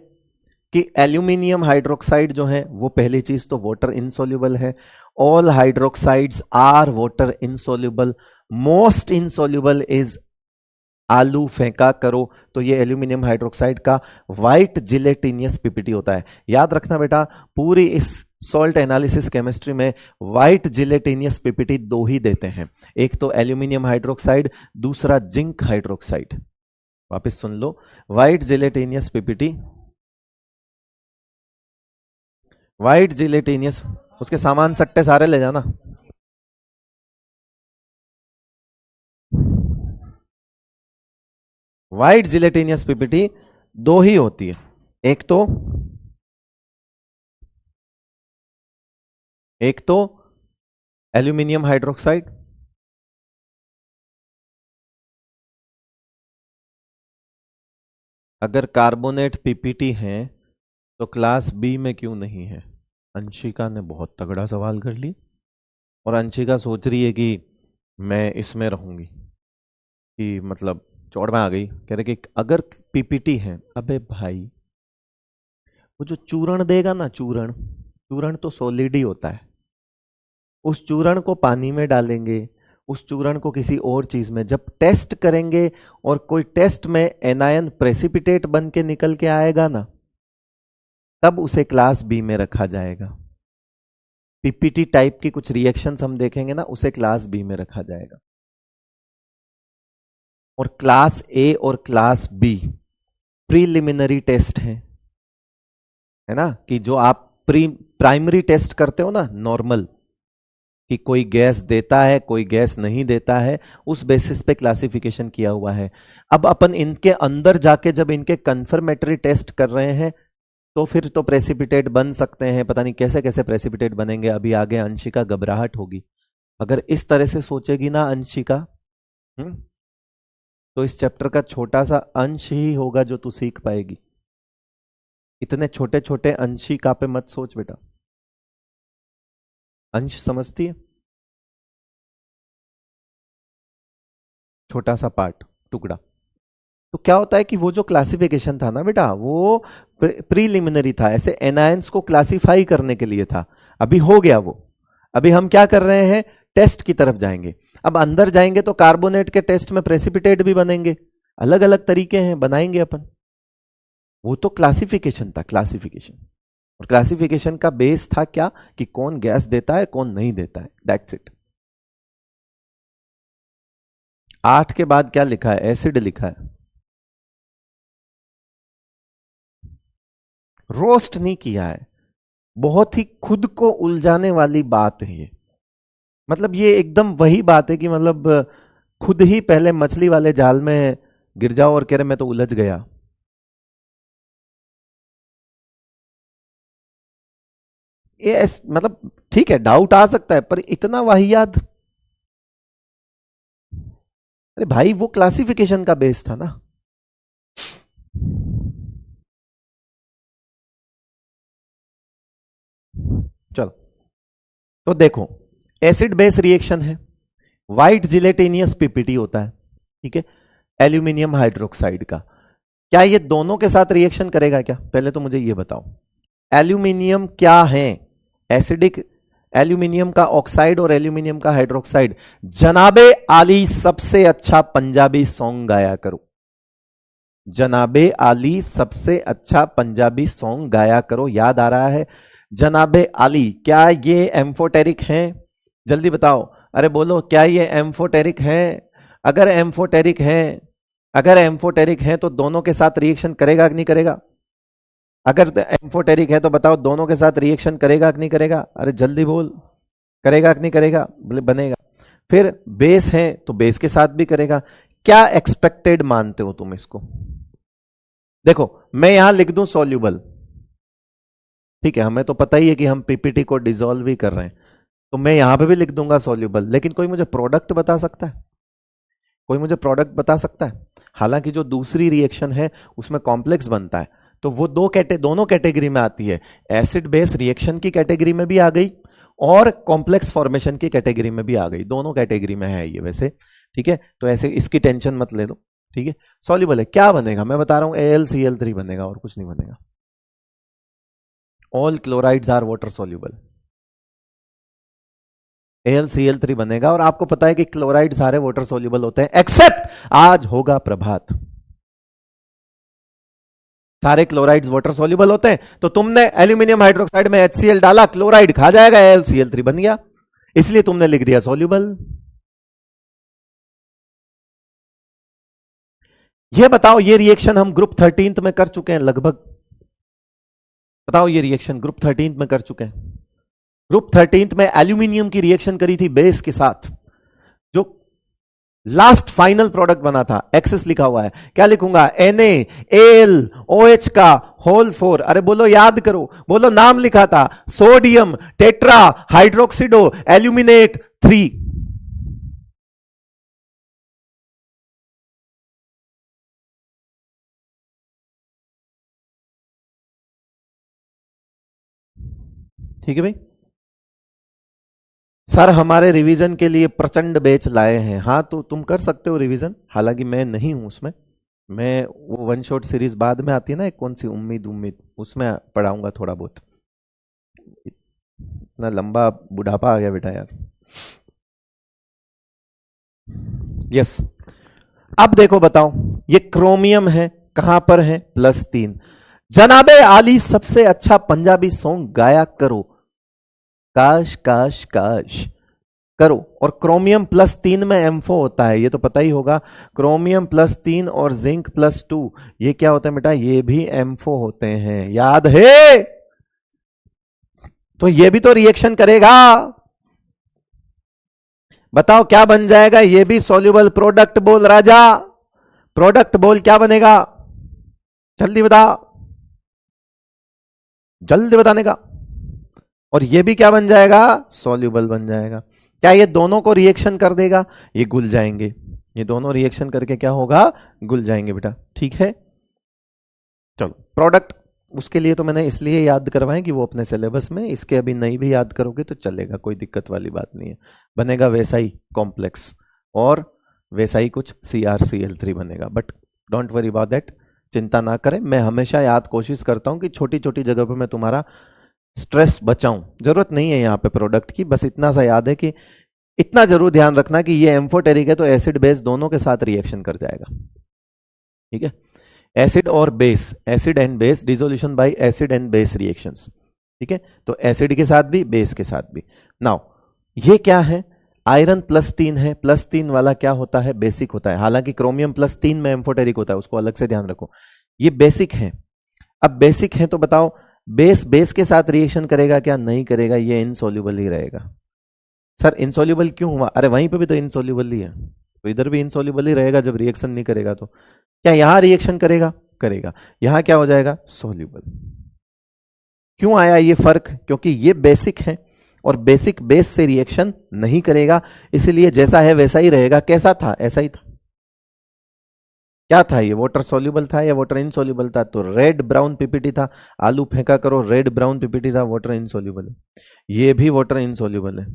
कि एल्यूमिनियम हाइड्रोक्साइड जो है वो पहली चीज तो वाटर इनसॉल्युबल है। All hydroxides are water insoluble, most insoluble is आलू फेंका करो, तो ये एल्यूमिनियम हाइड्रोक्साइड का व्हाइट जिलेटिनियस पीपीटी होता है। याद रखना बेटा, पूरी इस सॉल्ट एनालिसिस केमिस्ट्री में व्हाइट जिलेटिनियस पीपीटी दो ही देते हैं, एक तो एल्यूमिनियम हाइड्रोक्साइड, दूसरा जिंक हाइड्रोक्साइड। वापस सुन लो, white gelatinous PPT, white gelatinous, उसके सामान सट्टे सारे ले जाना। व्हाइट जिलेटिनियस पीपीटी दो ही होती है, एक तो एल्यूमिनियम हाइड्रोक्साइड, अगर कार्बोनेट पीपीटी है तो क्लास बी में क्यों नहीं है? अंशिका ने बहुत तगड़ा सवाल कर ली, और अंशिका सोच रही है कि मैं इसमें रहूंगी, कि मतलब चौड़ में आ गई, कह रहे कि अगर पीपीटी है, अबे भाई वो जो चूरण देगा ना, चूरण, चूरण तो सॉलिड ही होता है, उस चूरण को पानी में डालेंगे, उस चूरण को किसी और चीज में जब टेस्ट करेंगे, और कोई टेस्ट में एनायन प्रेसिपिटेट बन के निकल के आएगा ना, तब उसे क्लास बी में रखा जाएगा। पीपीटी टाइप की कुछ रिएक्शंस हम देखेंगे ना, उसे क्लास बी में रखा जाएगा। और क्लास ए और क्लास बी प्रीलिमिनरी टेस्ट है ना, कि जो आप प्राइमरी टेस्ट करते हो ना नॉर्मल, कि कोई गैस देता है कोई गैस नहीं देता है, उस बेसिस पे क्लासिफिकेशन किया हुआ है। अब अपन इनके अंदर जाके जब इनके कंफर्मेटरी टेस्ट कर रहे हैं, तो फिर तो प्रेसिपिटेट बन सकते हैं, पता नहीं कैसे कैसे प्रेसिपिटेट बनेंगे, अभी आगे अंशिका घबराहट होगी अगर इस तरह से सोचेगी ना अंशिका। तो इस चैप्टर का छोटा सा अंश ही होगा जो तू सीख पाएगी। इतने छोटे छोटे अंशिका पे मत सोच बेटा। अंश समझती है? छोटा सा पार्ट, टुकड़ा। तो क्या होता है कि वो जो क्लासिफिकेशन था ना बेटा, वो प्रीलिमिनरी था, ऐसे एनायंस को क्लासिफाई करने के लिए था। अभी हो गया वो, अभी हम क्या कर रहे हैं, टेस्ट की तरफ जाएंगे। अब अंदर जाएंगे तो कार्बोनेट के टेस्ट में प्रेसिपिटेट भी बनेंगे, अलग अलग तरीके हैं, बनाएंगे अपन। वो तो क्लासिफिकेशन था, क्लासिफिकेशन। और क्लासिफिकेशन का बेस था क्या, कि कौन गैस देता है कौन नहीं देता है, दैट्स इट। 8 के बाद क्या लिखा है? एसिड लिखा है। रोस्ट नहीं किया है, बहुत ही खुद को उलझाने वाली बात है ये। मतलब ये एकदम वही बात है कि मतलब खुद ही पहले मछली वाले जाल में गिर जाओ और कह रहे मैं तो उलझ गया। ये मतलब ठीक है, डाउट आ सकता है, पर इतना वाहियात। अरे भाई वो क्लासिफिकेशन का बेस था ना। चलो, तो देखो, एसिड बेस रिएक्शन है, व्हाइट जिलेटिनियस पीपीटी होता है, ठीक है, एल्यूमिनियम हाइड्रोक्साइड का। क्या ये दोनों के साथ रिएक्शन करेगा क्या? पहले तो मुझे ये बताओ, एल्यूमिनियम क्या है? एसिडिक एल्यूमिनियम का ऑक्साइड और एल्यूमिनियम का हाइड्रोक्साइड। जनाबे आली सबसे अच्छा पंजाबी सॉन्ग गाया करो, जनाबे आली सबसे अच्छा पंजाबी सॉन्ग गाया करो। याद आ रहा है? जनाबे आली, क्या ये एम्फोटेरिक हैं? जल्दी बताओ, अरे बोलो, क्या ये एम्फोटेरिक हैं? अगर एम्फोटेरिक हैं, अगर एम्फोटेरिक हैं तो दोनों के साथ रिएक्शन करेगा कि नहीं करेगा? अगर एम्फोटेरिक है तो बताओ दोनों के साथ रिएक्शन करेगा कि नहीं करेगा? अरे जल्दी बोल, करेगा कि नहीं करेगा? बनेगा। फिर बेस है तो बेस के साथ भी करेगा। क्या एक्सपेक्टेड मानते हो तुम इसको? देखो, मैं यहां लिख दूं सॉल्यूबल, ठीक है, हमें तो पता ही है कि हम पीपीटी को डिसॉल्व ही कर रहे हैं, तो मैं यहां पे भी लिख दूंगा सॉल्यूबल। लेकिन कोई मुझे प्रोडक्ट बता सकता है? कोई मुझे प्रोडक्ट बता सकता है? हालांकि जो दूसरी रिएक्शन है उसमें कॉम्प्लेक्स बनता है, तो वो दोनों कैटेगरी में आती है, एसिड बेस रिएक्शन की कैटेगरी में भी आ गई और कॉम्प्लेक्स फॉर्मेशन की कैटेगरी में भी आ गई, दोनों कैटेगरी में है ये वैसे, ठीक है। तो ऐसे इसकी टेंशन मत ले लो, ठीक है। सॉल्युबल है, क्या बनेगा मैं बता रहा हूं, AlCl3 बनेगा और कुछ नहीं बनेगा। All chlorides are water soluble. AlCl3 बनेगा। और आपको पता है कि क्लोराइड सारे वाटर सोल्यूबल होते हैं एक्सेप्ट आज होगा प्रभात, सारे क्लोराइड्स वाटर सोल्यूबल होते हैं। तो तुमने एल्यूमिनियम हाइड्रोक्साइड में HCl डाला, क्लोराइड खा जाएगा, AlCl3 बन गया, इसलिए तुमने लिख दिया सोल्यूबल। ये बताओ, ये रिएक्शन हम ग्रुप 13 में कर चुके हैं लगभग। बताओ, ये रिएक्शन ग्रुप 13 में कर चुके हैं। ग्रुप 13 में एल्यूमिनियम की रिएक्शन करी थी बेस के साथ, जो लास्ट फाइनल प्रोडक्ट बना था। एक्सेस लिखा हुआ है, क्या लिखूंगा? NaAlOH का होल 4। अरे बोलो, याद करो, बोलो, नाम लिखा था सोडियम टेट्रा हाइड्रोक्सिडो एल्यूमिनेट 3। ठीक है भाई। सर हमारे रिवीजन के लिए प्रचंड बैच लाए हैं। हाँ, तो तुम कर सकते हो रिवीजन, हालांकि मैं नहीं हूं उसमें। मैं वो वन शॉट सीरीज बाद में आती है ना, एक कौन सी, उम्मीद उम्मीद, उसमें पढ़ाऊंगा थोड़ा बहुत। इतना लंबा बुढ़ापा आ गया बेटा यार। यस, अब देखो, बताओ, ये क्रोमियम है, कहां पर है? +3। जनाबे आली सबसे अच्छा पंजाबी सॉन्ग गाया करो, काश काश काश करो। और क्रोमियम +3 में M4 होता है, ये तो पता ही होगा। क्रोमियम +3 और जिंक +2, ये क्या होता है बेटा? ये भी M4 होते हैं, याद है? तो ये भी तो रिएक्शन करेगा। बताओ क्या बन जाएगा? ये भी सॉल्युबल प्रोडक्ट बोल राजा, प्रोडक्ट बोल, क्या बनेगा? जल्दी बता, जल्दी बताने का। और ये भी क्या बन जाएगा? सॉल्युबल बन जाएगा। क्या ये दोनों को रिएक्शन कर देगा? ये घुल जाएंगे, ये दोनों रिएक्शन करके क्या होगा? घुल जाएंगे बेटा, ठीक है। चलो, प्रोडक्ट उसके लिए तो मैंने इसलिए याद करवाएं कि वो अपने सिलेबस में, इसके अभी नहीं भी याद करोगे तो चलेगा, कोई दिक्कत वाली बात नहीं है। बनेगा वैसा ही कॉम्प्लेक्स और वैसा ही कुछ CrCl3 बनेगा, but don't worry about that, चिंता ना करें। मैं हमेशा याद कोशिश करता हूं कि छोटी छोटी जगह पर मैं तुम्हारा स्ट्रेस बचाऊं। जरूरत नहीं है यहाँ पे प्रोडक्ट की, बस इतना सा याद है कि इतना जरूर ध्यान रखना कि ये एम्फोटेरिक है तो एसिड बेस दोनों के साथ रिएक्शन कर जाएगा, ठीक है। एसिड और base, acid and base, dissolution bye acid and base reactions, ठीक है। तो एसिड के साथ भी, बेस के साथ भी। नाउ ये क्या है? आयरन +3 है, +3 वाला क्या होता है? बेसिक होता है। हालांकि क्रोमियम +3 में एम्फोटेरिक होता है, उसको अलग से ध्यान रखो। ये बेसिक है। अब बेसिक है तो बताओ, बेस बेस के साथ रिएक्शन करेगा क्या? नहीं करेगा, ये इनसोल्यूबल ही रहेगा। सर इनसोल्यूबल क्यों हुआ? अरे वहीं पे भी तो इनसोल्यूबल ही है, तो इधर भी इनसोल्यूबल ही रहेगा जब रिएक्शन नहीं करेगा। तो क्या यहां रिएक्शन करेगा? करेगा। यहां क्या हो जाएगा? सोल्यूबल। क्यों आया ये फर्क? क्योंकि ये बेसिक है और बेसिक बेस से रिएक्शन नहीं करेगा, इसलिए जैसा है वैसा ही रहेगा। कैसा था? ऐसा ही था। क्या था ये? वाटर सोल्यूबल था या वाटर इनसोल्यूबल था? तो रेड ब्राउन पीपीटी था। आलू फेंका करो, रेड ब्राउन पीपीटी था, वाटर इनसोल्यूबल है। ये भी वाटर इनसोल्यूबल है।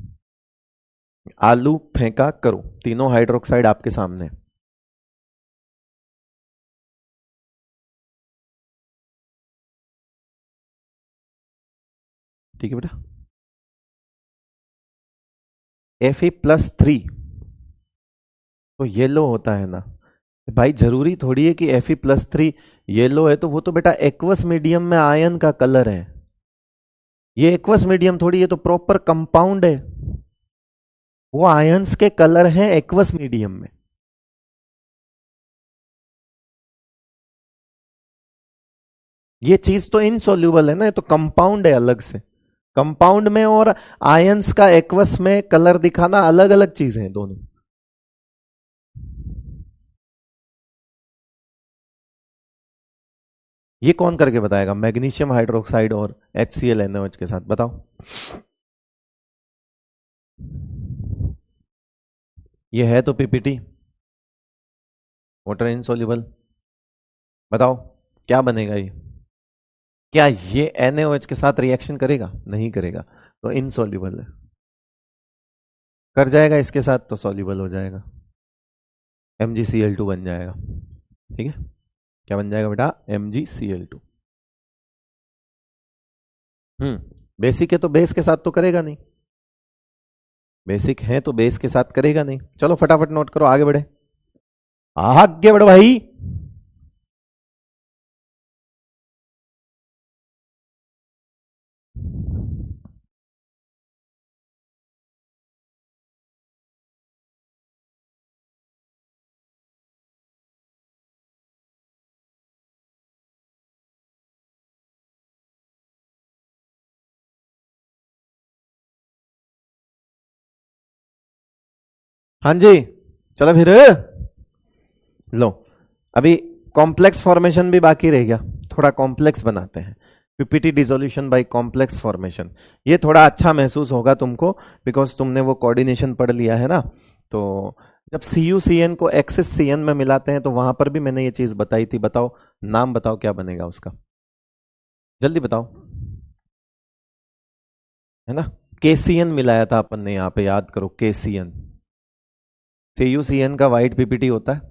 आलू फेंका करो, तीनों हाइड्रोक्साइड आपके सामने। ठीक है बेटा। Fe+3 तो येलो होता है ना भाई, जरूरी थोड़ी है कि Fe+3 येलो है तो वो तो बेटा एक्वस मीडियम में आयन का कलर है। ये एक्वस मीडियम थोड़ी, ये तो प्रॉपर कंपाउंड है, वो आयंस के कलर हैं एक्वस मीडियम में। ये चीज तो इनसोल्यूबल है ना, ये तो कंपाउंड है अलग से। कंपाउंड में और आयंस का एक्वस में कलर दिखाना अलग अलग चीजें हैं दोनों। ये कौन करके बताएगा? मैग्नीशियम हाइड्रोक्साइड और HClNOH के साथ, बताओ। ये है तो पीपीटी, वाटर इनसोल्यूबल। बताओ क्या बनेगा ये? क्या ये NaOH के साथ रिएक्शन करेगा? नहीं करेगा, तो इनसोल्यूबल है। कर जाएगा इसके साथ तो सॉल्यूबल हो जाएगा, MgCl2 बन जाएगा, ठीक है। क्या बन जाएगा बेटा? MgCl2। बेसिक है तो बेस के साथ तो करेगा नहीं, बेसिक है तो बेस के साथ करेगा नहीं। चलो फटाफट नोट करो, आगे बढ़े, आगे बढ़ो भाई। हाँ जी, चलो फिर लो। अभी कॉम्प्लेक्स फॉर्मेशन भी बाकी रह गया, थोड़ा कॉम्प्लेक्स बनाते हैं। PPT dissolution by complex formation, ये थोड़ा अच्छा महसूस होगा तुमको, बिकॉज तुमने वो कोऑर्डिनेशन पढ़ लिया है ना। तो जब सी यू सी एन को एक्सिस सी एन में मिलाते हैं तो वहां पर भी मैंने ये चीज बताई थी। बताओ नाम, बताओ क्या बनेगा उसका, जल्दी बताओ, है ना। केसीएन मिलाया था अपन ने यहाँ पे, याद करो, KCN. C U C N का वाइट पीपीटी होता है,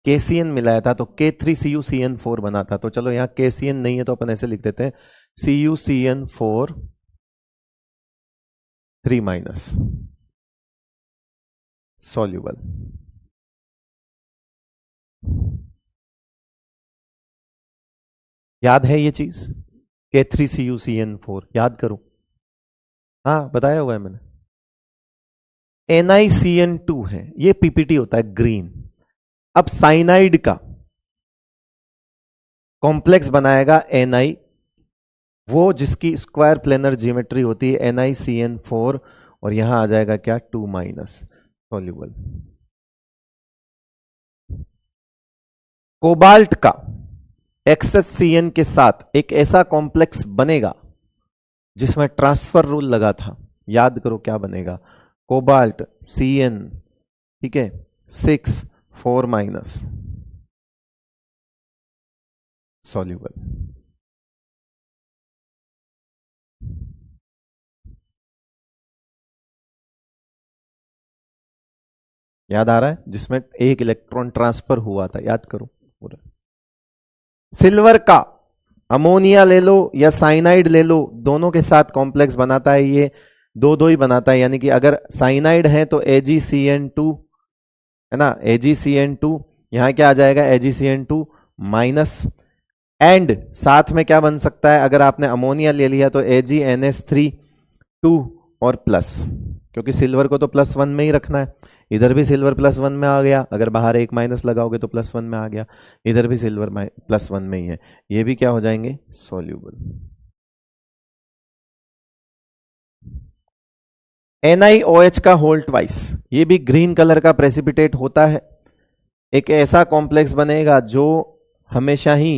केसीएन मिलाया था तो K3CuCN4 बना था। तो चलो यहाँ केसीएन नहीं है तो अपन ऐसे लिख देते हैं CuCN4 3 माइनस सॉल्यूबल। याद है ये चीज, K3CuCN4 याद करो, हाँ बताया हुआ है मैंने। NiCN2 है, ये पीपीटी होता है ग्रीन। अब साइनाइड का कॉम्प्लेक्स बनाएगा Ni, वो जिसकी स्क्वायर प्लेनर ज्योमेट्री होती है NiCN4, और यहां आ जाएगा क्या 2 माइनस सॉल्यूबल। कोबाल्ट का XSCN के साथ एक ऐसा कॉम्प्लेक्स बनेगा जिसमें ट्रांसफर रूल लगा था, याद करो क्या बनेगा, कोबाल्ट CN, ठीक है, 6 4 माइनस सॉल्यूबल। याद आ रहा है, जिसमें एक इलेक्ट्रॉन ट्रांसफर हुआ था, याद करो पूरा। सिल्वर का अमोनिया ले लो या साइनाइड ले लो, दोनों के साथ कॉम्प्लेक्स बनाता है ये, दो दो ही बनाता है। यानी कि अगर साइनाइड है तो AgCN2, है ना, AgCN2, यहां क्या आ जाएगा AgCN2 माइनस, एंड साथ में क्या बन सकता है, अगर आपने अमोनिया ले लिया तो AgNH3 2 और प्लस, क्योंकि सिल्वर को तो +1 में ही रखना है। इधर भी सिल्वर +1 में आ गया, अगर बाहर एक माइनस लगाओगे तो +1 में आ गया, इधर भी सिल्वर +1 में ही है, ये भी क्या हो जाएंगे सॉल्यूबल। NiOH का होल ट्वाइस, ये भी ग्रीन कलर का प्रेसिपिटेट होता है। एक ऐसा कॉम्प्लेक्स बनेगा जो हमेशा ही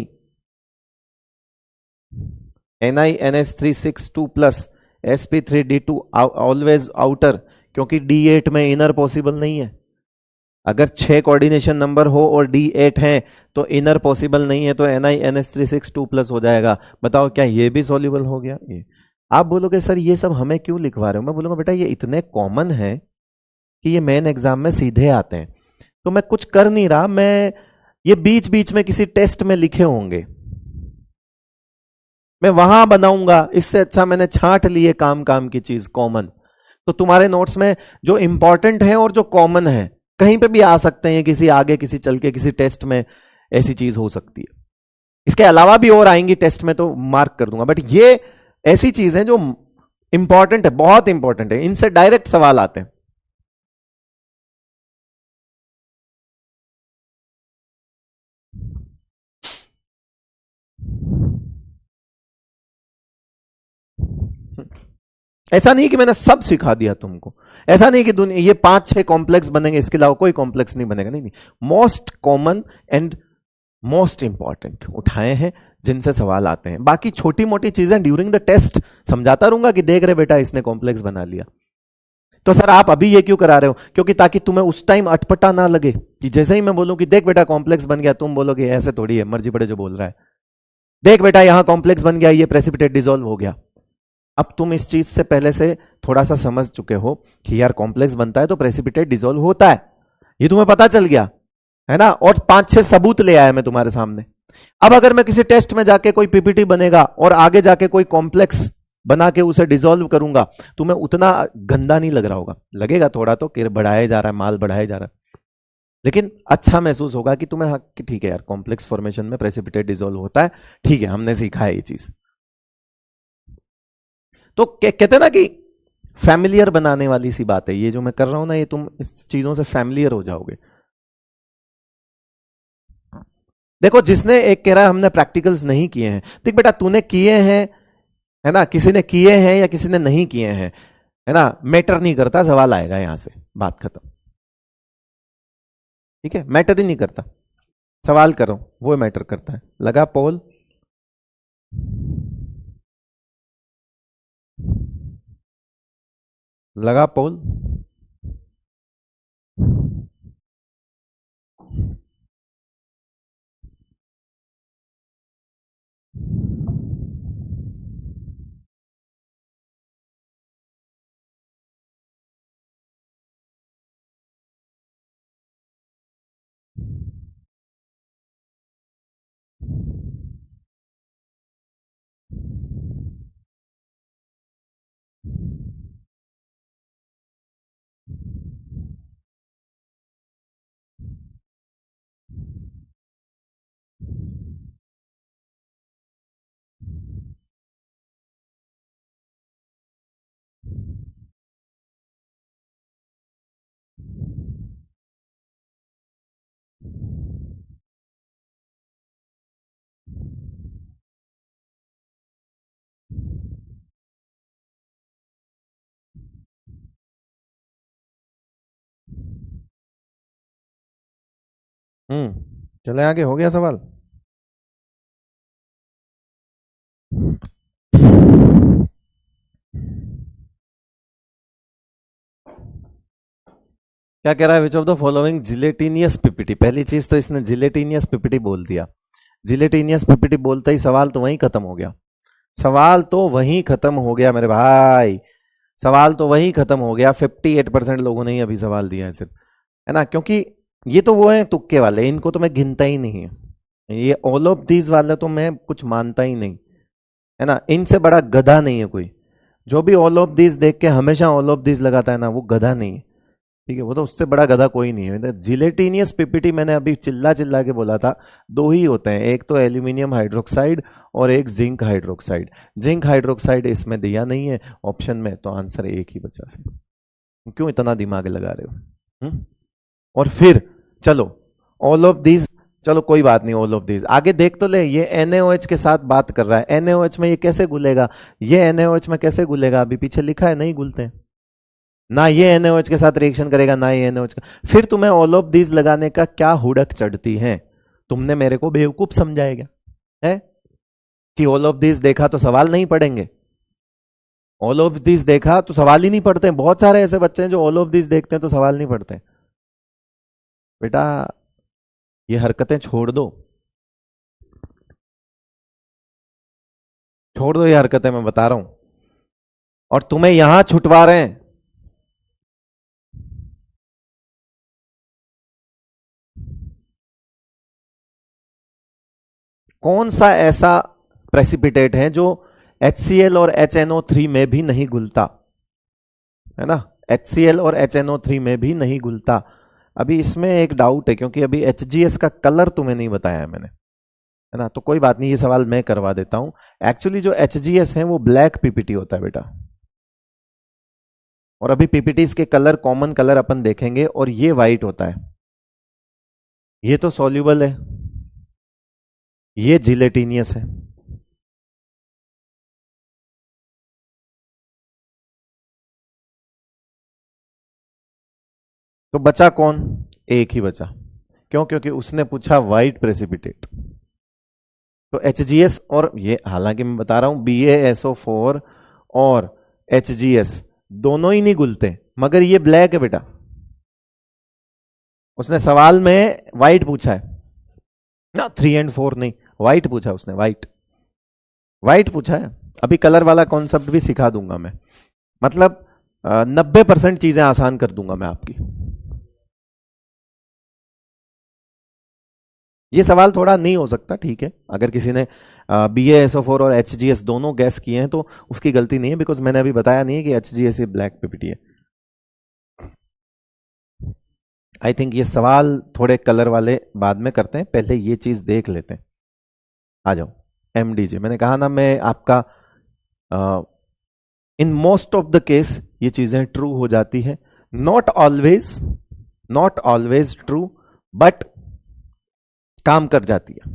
NiNH3 6 2 sp3d2 ऑलवेज आउटर, क्योंकि D8 में इनर पॉसिबल नहीं है। अगर 6 कोऑर्डिनेशन नंबर हो और D8 है तो इनर पॉसिबल नहीं है, तो NiNH3 6 2 हो जाएगा। बताओ क्या ये भी सॉल्युबल हो गया? ये आप बोलोगे सर ये सब हमें क्यों लिखवा रहे हो? मैं बोलूंगा बेटा ये इतने कॉमन है कि ये मेन एग्जाम में सीधे आते हैं, तो मैं कुछ कर नहीं रहा, मैं ये बीच बीच में किसी टेस्ट में लिखे होंगे, मैं वहां बनाऊंगा। इससे अच्छा मैंने छांट लिए काम काम की चीज कॉमन। तो तुम्हारे नोट्स में जो इंपॉर्टेंट है और जो कॉमन है कहीं पे भी आ सकते हैं, किसी आगे किसी चल के किसी टेस्ट में ऐसी चीज हो सकती है। इसके अलावा भी और आएंगी टेस्ट में तो मार्क कर दूंगा, बट ये ऐसी चीज है जो इंपॉर्टेंट है, बहुत इंपॉर्टेंट है, इनसे डायरेक्ट सवाल आते हैं। ऐसा नहीं कि मैंने सब सिखा दिया तुमको, ऐसा नहीं कि दुनिया ये 5-6 कॉम्प्लेक्स बनेंगे इसके अलावा कोई कॉम्प्लेक्स नहीं बनेगा, नहीं नहीं। Most common and most important उठाए हैं जिनसे सवाल आते हैं। बाकी छोटी मोटी चीजें ड्यूरिंग द टेस्ट समझाता रहूंगा कि देख रहे बेटा इसने कॉम्प्लेक्स बना लिया। तो सर आप अभी ये क्यों करा रहे हो? क्योंकि ताकि तुम्हें उस टाइम अटपटा ना लगे कि जैसे ही मैं बोलूं कि देख बेटा कॉम्प्लेक्स बन गया, तुम बोलोगे ऐसे थोड़ी है, मर्जी पड़े जो बोल रहा है, देख बेटा यहां कॉम्प्लेक्स बन गया, ये प्रेसिपिटेट डिसॉल्व हो गया। अब तुम इस चीज से पहले से थोड़ा सा समझ चुके हो कि यार कॉम्प्लेक्स बनता है तो प्रेसिपिटेट डिसॉल्व होता है, ये तुम्हें पता चल गया है ना। और 5-6 सबूत ले आया मैं तुम्हारे सामने। अब अगर मैं किसी टेस्ट में जाके कोई पीपीटी बनेगा और आगे जाके कोई कॉम्प्लेक्स बना के उसे डिसॉल्व करूंगा, तुम्हें उतना गंदा नहीं लग रहा होगा, लगेगा थोड़ा तो कि बढ़ाया जा रहा है, माल बढ़ाया जा रहा है, लेकिन अच्छा महसूस होगा कि तुम्हें, हाँ कि ठीक है यार, कॉम्प्लेक्स फॉर्मेशन में प्रेसिपिटेट डिसॉल्व होता है, ठीक है हमने सीखा है ये चीज। तो कहते हैं ना कि फैमिलियर बनाने वाली सी बात है ये जो मैं कर रहा हूं ना, ये तुम इस चीजों से फैमिलियर हो जाओगे। देखो जिसने, एक कह रहा है हमने प्रैक्टिकल्स नहीं किए हैं, देख बेटा तूने किए हैं, है ना, किसी ने किए हैं या किसी ने नहीं किए हैं, है ना, मैटर नहीं करता, सवाल आएगा यहां से, बात खत्म। ठीक है, मैटर ही नहीं करता, सवाल करो वो मैटर करता है। लगा पोल? लगा पोल? चले आगे, हो गया सवाल? क्या कह रहा है? Which of the following gelatinous PPT? पहली चीज तो इसने जिलेटिनियस पीपीटी बोल दिया, जिलेटिनियस पीपीटी बोलते ही सवाल तो वहीं खत्म हो गया, सवाल तो वहीं खत्म हो गया मेरे भाई, सवाल तो वहीं खत्म हो गया। 58% लोगों ने ही अभी सवाल दिया है सिर्फ, है ना, क्योंकि ये तो वो है तुक्के वाले, इनको तो मैं गिनता ही नहीं है, ये ऑल ऑफ दीज वाले तो मैं कुछ मानता ही नहीं, है ना, इनसे बड़ा गधा नहीं है कोई, जो भी ऑल ऑफ दीज देख के हमेशा ऑल ऑफ दीज लगाता है ना, वो गधा नहीं है, ठीक है, वो तो उससे बड़ा गधा कोई नहीं है। जिलेटिनियस पीपीटी मैंने अभी चिल्ला चिल्ला के बोला था, दो ही होते हैं, एक तो एल्यूमिनियम हाइड्रोक्साइड और एक जिंक हाइड्रोक्साइड। जिंक हाइड्रोक्साइड इसमें दिया नहीं है ऑप्शन में, तो आंसर एक ही बचा, फिर क्यों इतना दिमाग लगा रहे हो? और फिर चलो ऑल ऑफ दीज, चलो कोई बात नहीं, ऑल ऑफ दीज आगे देख तो ले, ये NaOH के साथ बात कर रहा है, NaOH में ये कैसे घुलेगा, ये NaOH में कैसे घुलेगा, अभी पीछे लिखा है नहीं घुलते हैं ना, ये NaOH के साथ रिएक्शन करेगा ना ये NaOH का, फिर तुम्हें ऑल ऑफ दीज लगाने का क्या हुड़क चढ़ती है? तुमने मेरे को बेवकूफ समझाएगा है कि ऑल ऑफ दीज देखा तो सवाल नहीं पढ़ेंगे, ऑल ऑफ दीज देखा तो सवाल ही नहीं पढ़ते, बहुत सारे ऐसे बच्चे हैं जो ऑल ऑफ दीज देखते हैं तो सवाल नहीं पढ़ते। बेटा ये हरकतें छोड़ दो, छोड़ दो ये हरकतें, मैं बता रहा हूं, और तुम्हें यहां छुटवा रहे हैं। कौन सा ऐसा प्रेसिपिटेट है जो HCl और HNO3 में भी नहीं घुलता, है ना, HCl और HNO3 में भी नहीं घुलता? अभी इसमें एक डाउट है, क्योंकि अभी HGS का कलर तुम्हें नहीं बताया है मैंने, है ना, तो कोई बात नहीं, ये सवाल मैं करवा देता हूं। एक्चुअली जो HGS है वो ब्लैक पीपीटी होता है बेटा, और अभी पीपीटीज के कलर, कॉमन कलर अपन देखेंगे, और ये व्हाइट होता है, ये तो सॉल्यूबल है, ये जिलेटिनियस है। तो बचा कौन? एक ही बचा, क्यों? क्योंकि उसने पूछा व्हाइट प्रेसिपिटेट, तो HGS, और ये हालांकि मैं बता रहा हूं BaSO4 और HGS दोनों ही नहीं घुलते, मगर ये ब्लैक है बेटा, उसने सवाल में व्हाइट पूछा है ना, 3 और 4 नहीं, व्हाइट पूछा उसने, व्हाइट, व्हाइट पूछा है। अभी कलर वाला कॉन्सेप्ट भी सिखा दूंगा मैं, मतलब 90% चीजें आसान कर दूंगा मैं आपकी। ये सवाल थोड़ा नहीं हो सकता, ठीक है, अगर किसी ने BaSO4 और HGS दोनों गैस किए हैं तो उसकी गलती नहीं है, बिकॉज मैंने अभी बताया नहीं है कि HGS ये ब्लैक पीपीटी है। आई थिंक ये सवाल थोड़े कलर वाले बाद में करते हैं, पहले ये चीज देख लेते हैं। आ जाओ, MDJ मैंने कहा ना, मैं आपका in most of the case ये चीजें ट्रू हो जाती है, नॉट ऑलवेज ट्रू, बट काम कर जाती है,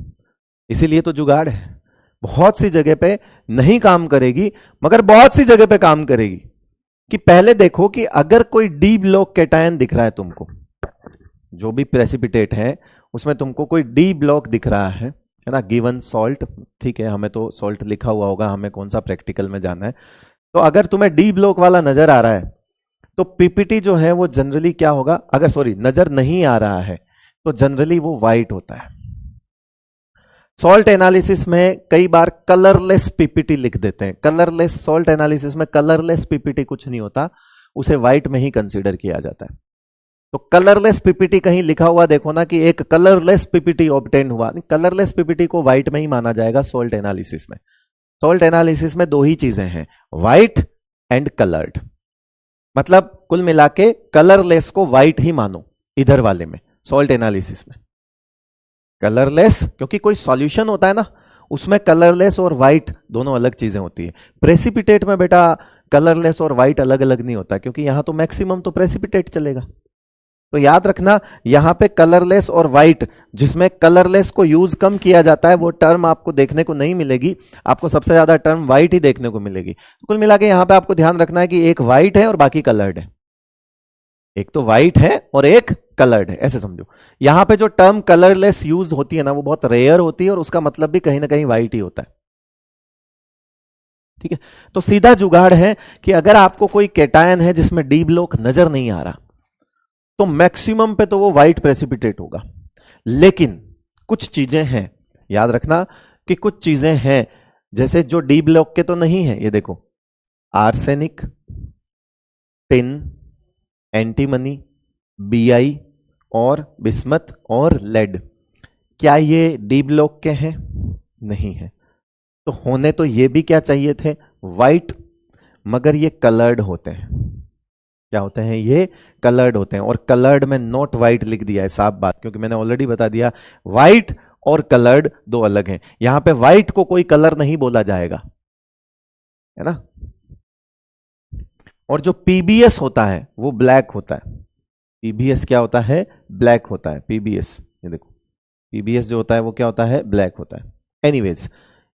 इसीलिए तो जुगाड़ है। बहुत सी जगह पे नहीं काम करेगी मगर बहुत सी जगह पे काम करेगी। कि पहले देखो कि अगर कोई डी ब्लॉक कैटायन दिख रहा है तुमको, जो भी प्रेसिपिटेट है उसमें तुमको कोई डी ब्लॉक दिख रहा है ना, गिवन सॉल्ट, ठीक है, हमें तो सॉल्ट लिखा हुआ होगा, हमें कौन सा प्रैक्टिकल में जाना है। तो अगर तुम्हें डी ब्लॉक वाला नजर आ रहा है तो पीपीटी जो है वो जनरली क्या होगा, अगर सॉरी नजर नहीं आ रहा है तो जनरली वो वाइट होता है। सॉल्ट एनालिसिस में कई बार कलरलेस पीपीटी लिख देते हैं, कलरलेस सॉल्ट एनालिसिस में कलरलेस पीपीटी कुछ नहीं होता, उसे व्हाइट में ही कंसीडर किया जाता है। तो कलरलेस पीपीटी कहीं लिखा हुआ देखो ना कि एक कलरलेस पीपीटी ऑब्टेन हुआ, कलरलेस पीपीटी को व्हाइट में ही माना जाएगा सॉल्ट एनालिसिस में। सॉल्ट एनालिसिस में दो ही चीजें हैं, व्हाइट एंड कलर्ड, मतलब कुल मिला के कलरलेस को व्हाइट ही मानो इधर वाले में, सॉल्ट एनालिसिस में कलरलेस, क्योंकि कोई सॉल्यूशन होता है ना उसमें कलरलेस और व्हाइट दोनों अलग चीजें होती है। प्रेसिपिटेट में बेटा कलरलेस और व्हाइट अलग अलग नहीं होता, क्योंकि यहां तो मैक्सिमम तो प्रेसिपिटेट चलेगा। तो याद रखना यहां पे कलरलेस और व्हाइट, जिसमें कलरलेस को यूज कम किया जाता है वो टर्म आपको देखने को नहीं मिलेगी, आपको सबसे ज्यादा टर्म व्हाइट ही देखने को मिलेगी। तो कुल मिला के यहां पे आपको ध्यान रखना है कि एक व्हाइट है और बाकी कलर्ड है, एक तो व्हाइट है और एक कलर्ड है, ऐसे समझो। यहां पे जो टर्म कलरलेस यूज होती है ना वो बहुत रेयर होती है और उसका मतलब भी कहीं ना कहीं व्हाइट ही होता है, ठीक है। तो सीधा जुगाड़ है कि अगर आपको कोई कैटायन है जिसमें डी ब्लॉक नजर नहीं आ रहा तो मैक्सिमम पे तो वो व्हाइट प्रेसिपिटेट होगा, लेकिन कुछ चीजें हैं, याद रखना कि कुछ चीजें हैं जैसे जो डी ब्लॉक के तो नहीं है, ये देखो आर्सेनिक, टिन, एंटीमनी, BI और बिस्मथ और लेड, क्या ये डी ब्लॉक के हैं? नहीं है। तो होने तो ये भी क्या चाहिए थे, व्हाइट, मगर ये कलर्ड होते हैं। क्या होते हैं? ये कलर्ड होते हैं, और कलर्ड में नॉट व्हाइट लिख दिया है, साफ बात, क्योंकि मैंने ऑलरेडी बता दिया व्हाइट और कलर्ड दो अलग हैं। यहां पे व्हाइट को कोई कलर नहीं बोला जाएगा, है ना। और जो पीबीएस होता है वो ब्लैक होता है। पीबीएस क्या होता है? ब्लैक होता है। पीबीएस, ये देखो पीबीएस जो होता है वो क्या होता है? ब्लैक होता है। एनीवेज,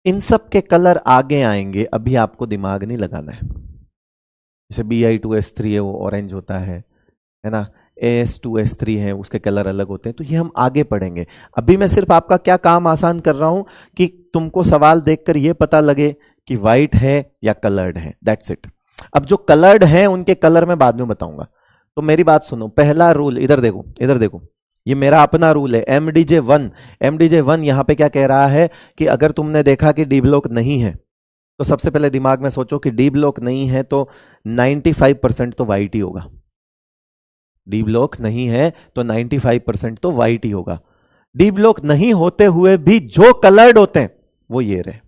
इन सब के कलर आगे आएंगे, अभी आपको दिमाग नहीं लगाना है। जैसे Bi2S3 है वो ऑरेंज होता है ना, As2S3 है उसके कलर अलग होते हैं, तो ये हम आगे पढ़ेंगे। अभी मैं सिर्फ आपका क्या काम आसान कर रहा हूं कि तुमको सवाल देखकर ये पता लगे कि व्हाइट है या कलर्ड है, दैट्स इट। अब जो कलर्ड है उनके कलर में बाद में बताऊंगा। तो मेरी बात सुनो, पहला रूल इधर देखो, इधर देखो, ये मेरा अपना रूल है MDJ1। MDJ1 यहां पे क्या कह रहा है कि अगर तुमने देखा कि डी ब्लॉक नहीं है तो सबसे पहले दिमाग में सोचो कि डी ब्लॉक नहीं है तो 95% तो वाइट ही होगा। डी ब्लॉक नहीं है तो 95% तो वाइट ही होगा। डी ब्लॉक नहीं होते हुए भी जो कलर्ड होते हैं वो ये रहे।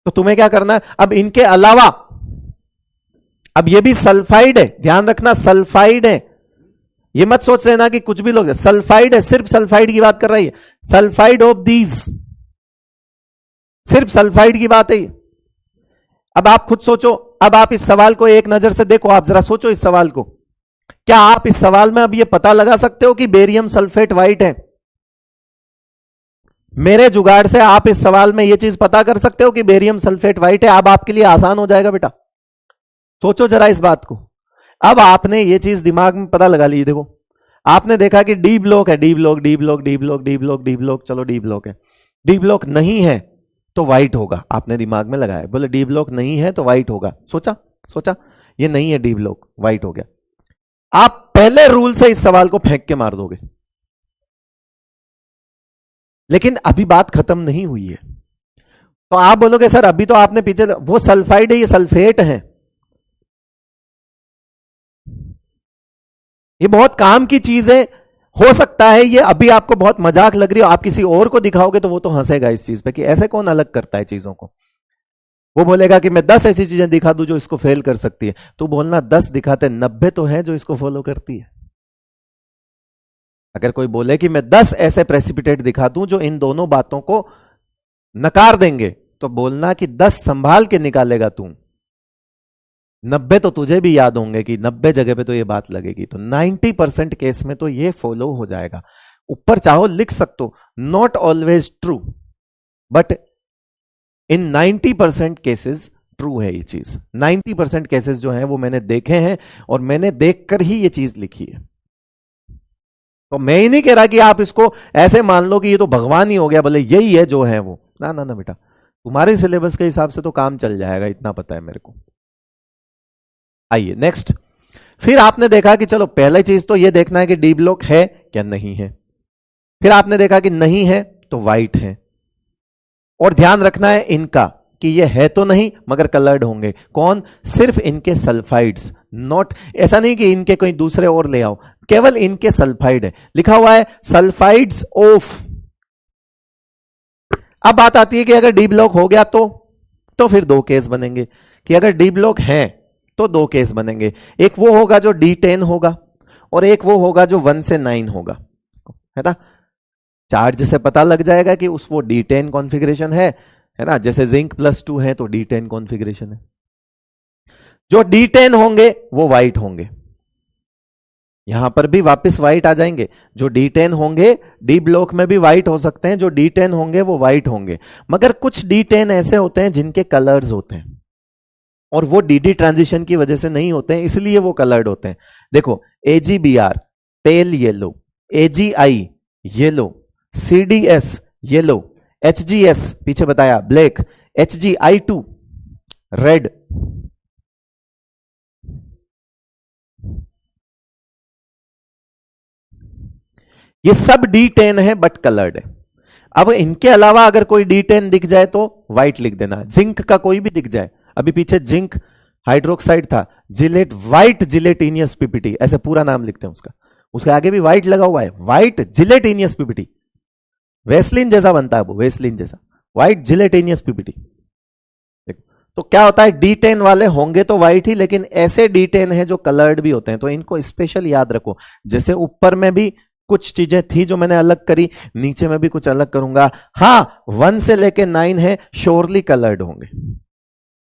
तो तुम्हें क्या करना है अब इनके अलावा, अब ये भी सल्फाइड है, ध्यान रखना सल्फाइड है, ये मत सोच लेना कि कुछ भी लोग, सल्फाइड है, सिर्फ सल्फाइड की बात कर रही है, सल्फाइड ऑफ दीज, सिर्फ सल्फाइड की बात है। अब आप खुद सोचो, अब आप इस सवाल को एक नजर से देखो, आप जरा सोचो इस सवाल को, क्या आप इस सवाल में अब ये पता लगा सकते हो कि बेरियम सल्फेट व्हाइट है? मेरे जुगाड़ से आप इस सवाल में ये चीज पता कर सकते हो कि बेरियम सल्फेट व्हाइट है। अब आपके लिए आसान हो जाएगा बेटा, सोचो जरा इस बात को। अब आपने ये चीज दिमाग में पता लगा ली, देखो आपने देखा कि डी ब्लॉक है, D block D block D block D block D block, चलो डी ब्लॉक है, डी ब्लॉक नहीं है तो व्हाइट होगा, आपने दिमाग में लगाया, बोले डी ब्लॉक नहीं है तो व्हाइट होगा, सोचा ये नहीं है डी ब्लॉक, व्हाइट हो गया। आप पहले रूल से इस सवाल को फेंक के मार दोगे। लेकिन अभी बात खत्म नहीं हुई है, तो आप बोलोगे सर अभी तो आपने पीछे, वो सल्फाइड है, ये सल्फेट है, ये बहुत काम की चीज है, हो सकता है ये अभी आपको बहुत मजाक लग रही हो, आप किसी और को दिखाओगे तो वो तो हंसेगा इस चीज पे कि ऐसे कौन अलग करता है चीजों को। वो बोलेगा कि मैं 10 ऐसी चीजें दिखा दूं जो इसको फेल कर सकती है, तो बोलना 10 दिखाते 90 तो है जो इसको फॉलो करती है। अगर कोई बोले कि मैं 10 ऐसे प्रेसिपिटेट दिखा दूं जो इन दोनों बातों को नकार देंगे, तो बोलना कि 10 संभाल के निकालेगा तू, 90 तो तुझे भी याद होंगे कि 90 जगह पे तो ये बात लगेगी। तो 90% केस में तो ये फॉलो हो जाएगा। ऊपर चाहो लिख सकते हो, not always true but in 90% cases true है ये चीज। 90% केसेस जो है वो मैंने देखे हैं और मैंने देखकर ही ये चीज लिखी है। तो मैं ही नहीं कह रहा कि आप इसको ऐसे मान लो कि ये तो भगवान ही हो गया, भले यही है जो है वो। ना ना ना बेटा, तुम्हारे सिलेबस के हिसाब से तो काम चल जाएगा, इतना पता है मेरे को। आइए नेक्स्ट। फिर आपने देखा कि चलो पहली चीज तो ये देखना है कि डी ब्लॉक है क्या नहीं है। फिर आपने देखा कि नहीं है तो वाइट है, और ध्यान रखना है इनका कि ये है तो नहीं मगर कलर्ड होंगे। कौन? सिर्फ इनके सल्फाइड्स, नॉट ऐसा नहीं कि इनके कोई दूसरे और ले आओ, केवल इनके सल्फाइड है। लिखा हुआ है सल्फाइड्स ऑफ। अब बात आती है कि अगर डी ब्लॉक हो गया तो फिर दो केस बनेंगे कि अगर डी ब्लॉक है तो दो केस बनेंगे। एक वो होगा जो D10 होगा और एक वो होगा जो 1 से 9 होगा, है ना। चार्ज से पता लग जाएगा कि उस वो D10 कॉन्फ़िगरेशन है ना। जैसे जिंक +2 है तो D10 कॉन्फ़िगरेशन है। जो D10 होंगे वो वाइट होंगे, यहां पर भी वापस वाइट आ जाएंगे। जो D10 होंगे डी ब्लॉक में भी वाइट हो सकते हैं, जो D10 होंगे वो वाइट होंगे। मगर कुछ D10 ऐसे होते हैं जिनके कलर्स होते हैं और वो DD ट्रांजिशन की वजह से नहीं होते हैं, इसलिए वो कलर्ड होते हैं। देखो AgBr pale yellow, AgI yellow, CDS yellow, HGS पीछे बताया ब्लैक, HgI2 रेड। ये सब D10 है बट कलर्ड है। अब इनके अलावा अगर कोई D10 दिख जाए तो व्हाइट लिख देना। जिंक का कोई भी दिख जाए, अभी पीछे जिंक हाइड्रोक्साइड था, जिलेट व्हाइट जिलेटिनियस पीपीटी, ऐसे पूरा नाम लिखते हैं उसका, उसके आगे भी व्हाइट लगा हुआ है, व्हाइट जिलेटिनियस पीपीटी। वेस्लिन जैसा बनता है वो, वेस्लिन जैसा, व्हाइट जिलेटिनियस पीपीटी। तो क्या होता है, D10 वाले होंगे तो व्हाइट ही, लेकिन ऐसे D10 है जो कलर्ड भी होते हैं, तो इनको स्पेशल याद रखो। जैसे ऊपर में भी कुछ चीजें थी जो मैंने अलग करी, नीचे में भी कुछ अलग करूंगा। हां 1 से लेके 9 है श्योरली कलर्ड होंगे,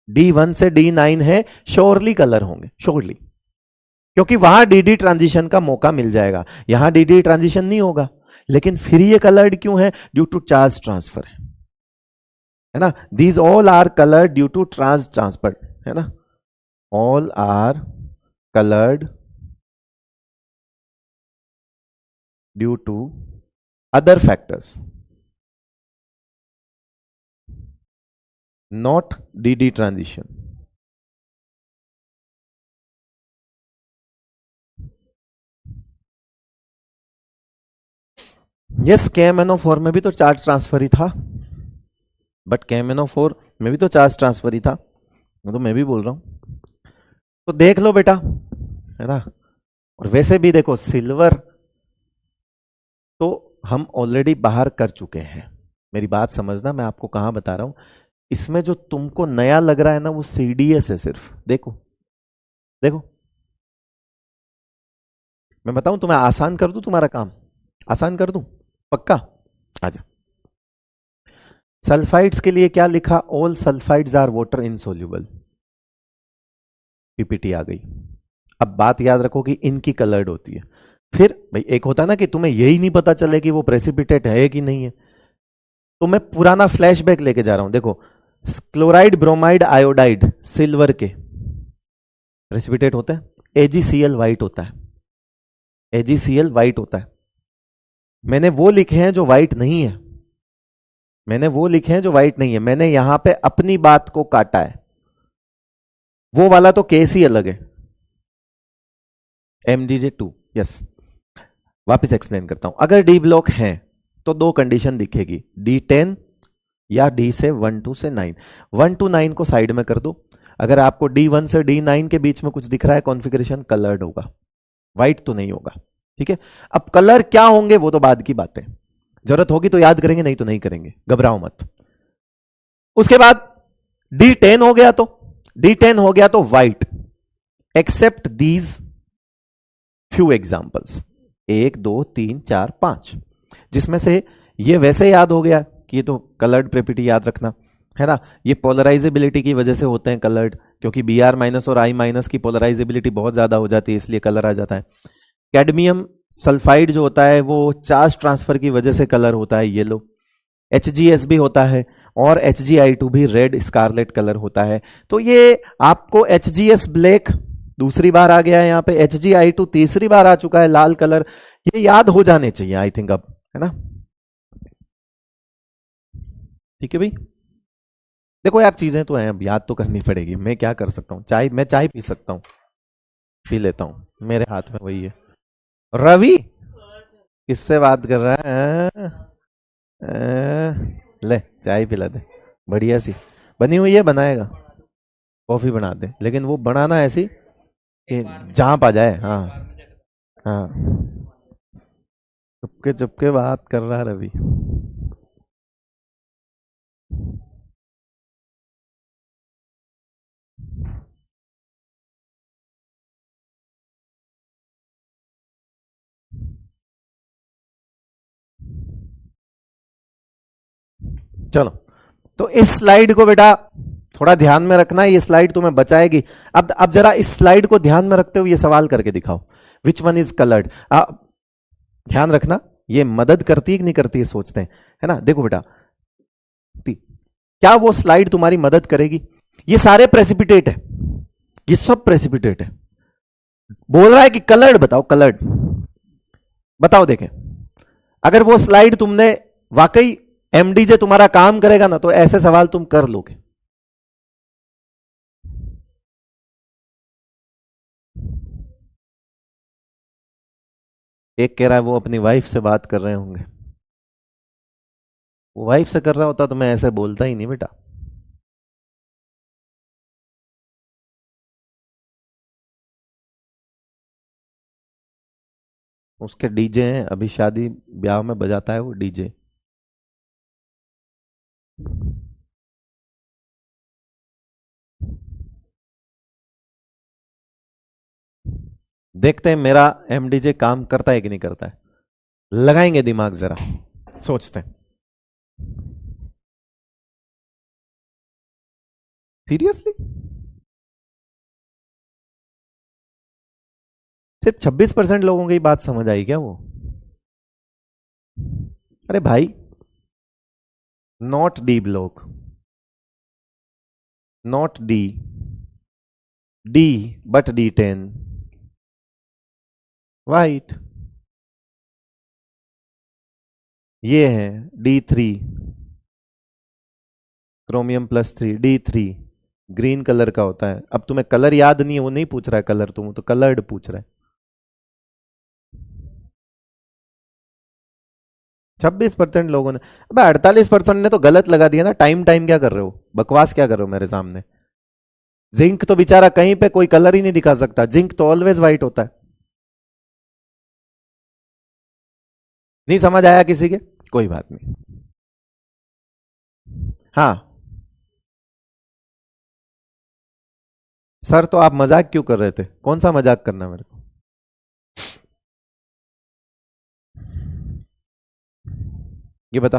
D1 से D9 है श्योरली कलर होंगे, श्योरली, क्योंकि वहां DD ट्रांजिशन का मौका मिल जाएगा। यहां DD ट्रांजिशन नहीं होगा, लेकिन फिर ये कलर्ड क्यों है? ड्यू टू चार्ज ट्रांसफर है ना। These all are coloured due to charge transfer, है ना। All are coloured due to other factors, not DD transition. Yes, KMnO4 में भी तो चार्ज ट्रांसफर ही था, बट KMnO4 में भी तो चार्ज ट्रांसफर ही था, तो मैं भी बोल रहा हूं। तो देख लो बेटा, है ना। और वैसे भी देखो सिल्वर तो हम ऑलरेडी बाहर कर चुके हैं, मेरी बात समझना, मैं आपको कहां बता रहा हूं। इसमें जो तुमको नया लग रहा है ना वो CDS है सिर्फ। देखो देखो, मैं बताऊं तुम्हें, आसान कर दूं तुम्हारा काम, आसान कर दूं पक्का। आजा, सल्फाइड्स के लिए क्या लिखा? All sulphides are water insoluble, PPT आ गई। अब बात याद रखो कि इनकी कलर्ड होती है। फिर भाई एक होता है ना कि तुम्हें यही नहीं पता चले कि वो प्रेसिपिटेट है कि नहीं है, तो मैं पुराना फ्लैशबैक लेके जा रहा हूं। देखो क्लोराइड, ब्रोमाइड, आयोडाइड सिल्वर के प्रेसिपिटेट होते हैं, AgCl व्हाइट होता है, AgCl व्हाइट होता है। मैंने वो लिखे हैं जो व्हाइट नहीं है, मैंने वो लिखे हैं जो व्हाइट नहीं है, मैंने यहां पे अपनी बात को काटा है। वो वाला तो केस ही अलग है, MgJ2। यस, वापस एक्सप्लेन करता हूं। अगर डी ब्लॉक है तो दो कंडीशन दिखेगी, D10 या D से 1 2 से 9। 1 to 9 को साइड में कर दो। अगर आपको D1 से D9 के बीच में कुछ दिख रहा है कॉन्फ़िगरेशन, कलर्ड होगा, व्हाइट तो नहीं होगा, ठीक है। अब कलर क्या होंगे वो तो बाद की बात है, जरूरत होगी तो याद करेंगे, नहीं तो नहीं करेंगे, घबराओ मत। उसके बाद D10 हो गया, तो D10 हो गया तो white, except these few examples, 1 2 3 4 5, जिसमें से ये वैसे याद हो गया कि ये तो कलर्ड प्रॉपर्टी याद रखना है ना, ये पोलराइजेबिलिटी की वजह से होते हैं कलर्ड, क्योंकि Br माइनस और I माइनस की पोलराइजेबिलिटी बहुत ज्यादा हो जाती है, इसलिए कलर आ जाता है। कैडमियम सल्फाइड जो होता है वो चार्ज ट्रांसफर की वजह से कलर होता है येलो। HgS भी होता है, और HgI2 भी रेड स्कारलेट कलर होता है। तो ये आपको HgS ब्लैक दूसरी बार आ गया है, यहाँ पे HgI2 तीसरी बार आ चुका है लाल कलर, ये याद हो जाने चाहिए आई थिंक अब, है ना। ठीक है भाई, देखो यार चीजें तो हैं, अब याद तो करनी पड़ेगी, मैं क्या कर सकता हूँ, चाय मैं चाय पी सकता हूँ, पी लेता हूँ, मेरे हाथ में वही है। रवि किससे बात कर रहा है? ले चाय पिला दे, बढ़िया सी बनी हुई है, बनाएगा, कॉफी बना दे, लेकिन वो बनाना ऐसी कि जहाँ पा जाए। हाँ हाँ, चुपके चुपके बात कर रहा है रवि। चलो, तो इस स्लाइड को बेटा थोड़ा ध्यान में रखना, ये स्लाइड तुम्हें बचाएगी। अब जरा इस स्लाइड को ध्यान में रखते हुए ये सवाल करके दिखाओ, विच वन इज कलर्ड। ध्यान रखना, ये मदद करती है कि नहीं करती है सोचते हैं, है ना। देखो बेटा, क्या वो स्लाइड तुम्हारी मदद करेगी? ये सारे प्रेसिपिटेट है, ये सब प्रेसिपिटेट है, बोल रहा है कि कलर्ड बताओ, कलर्ड बताओ, देखें अगर वो स्लाइड तुमने वाकई एमडीजे तुम्हारा काम करेगा ना, तो ऐसे सवाल तुम कर लोगे। एक कह रहा है वो अपनी वाइफ से बात कर रहे होंगे, वो वाइफ से कर रहा होता तो मैं ऐसे बोलता ही नहीं बेटा। उसके डीजे हैं, अभी शादी ब्याह में बजाता है वो डीजे। देखते हैं मेरा एमडीजे काम करता है कि नहीं करता है, लगाएंगे दिमाग जरा, सोचते हैं। सीरियसली सिर्फ 26% लोगों की बात समझ आई क्या वो? अरे भाई, not D block, not D, D but D10 white, ये है D3 chromium +3 D3 green colour का होता है। अब तुम्हें कलर याद नहीं है, वो नहीं पूछ रहा है कलर, तुम तो कलर्ड पूछ रहा है। 26% लोगों ने, अब 48% ने तो गलत लगा दिया ना। टाइम टाइम क्या कर रहे हो, बकवास क्या कर रहे हो मेरे सामने। जिंक तो बेचारा कहीं पे कोई कलर ही नहीं दिखा सकता, जिंक तो ऑलवेज व्हाइट होता है। नहीं समझ आया किसी के? कोई बात नहीं। हाँ सर, तो आप मजाक क्यों कर रहे थे? कौन सा मजाक करना मेरे को? ये बता,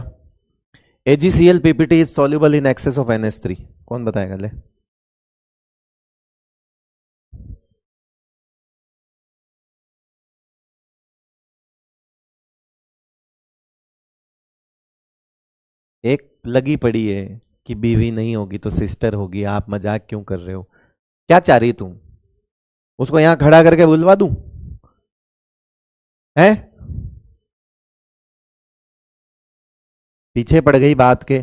AgCl PPT is soluble in excess of NH3, कौन बताएगा ले? एक लगी पड़ी है कि बीवी नहीं होगी तो सिस्टर होगी, आप मजाक क्यों कर रहे हो? क्या चाह रही तुम, उसको यहां खड़ा करके बुलवा दूं? है पीछे पड़ गई बात के,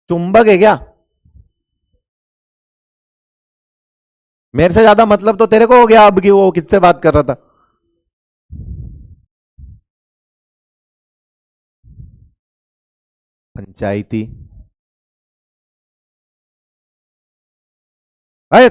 चुंबक है क्या? मेरे से ज्यादा मतलब तो तेरे को हो गया अब कि वो किससे बात कर रहा था। पंचायती, अरे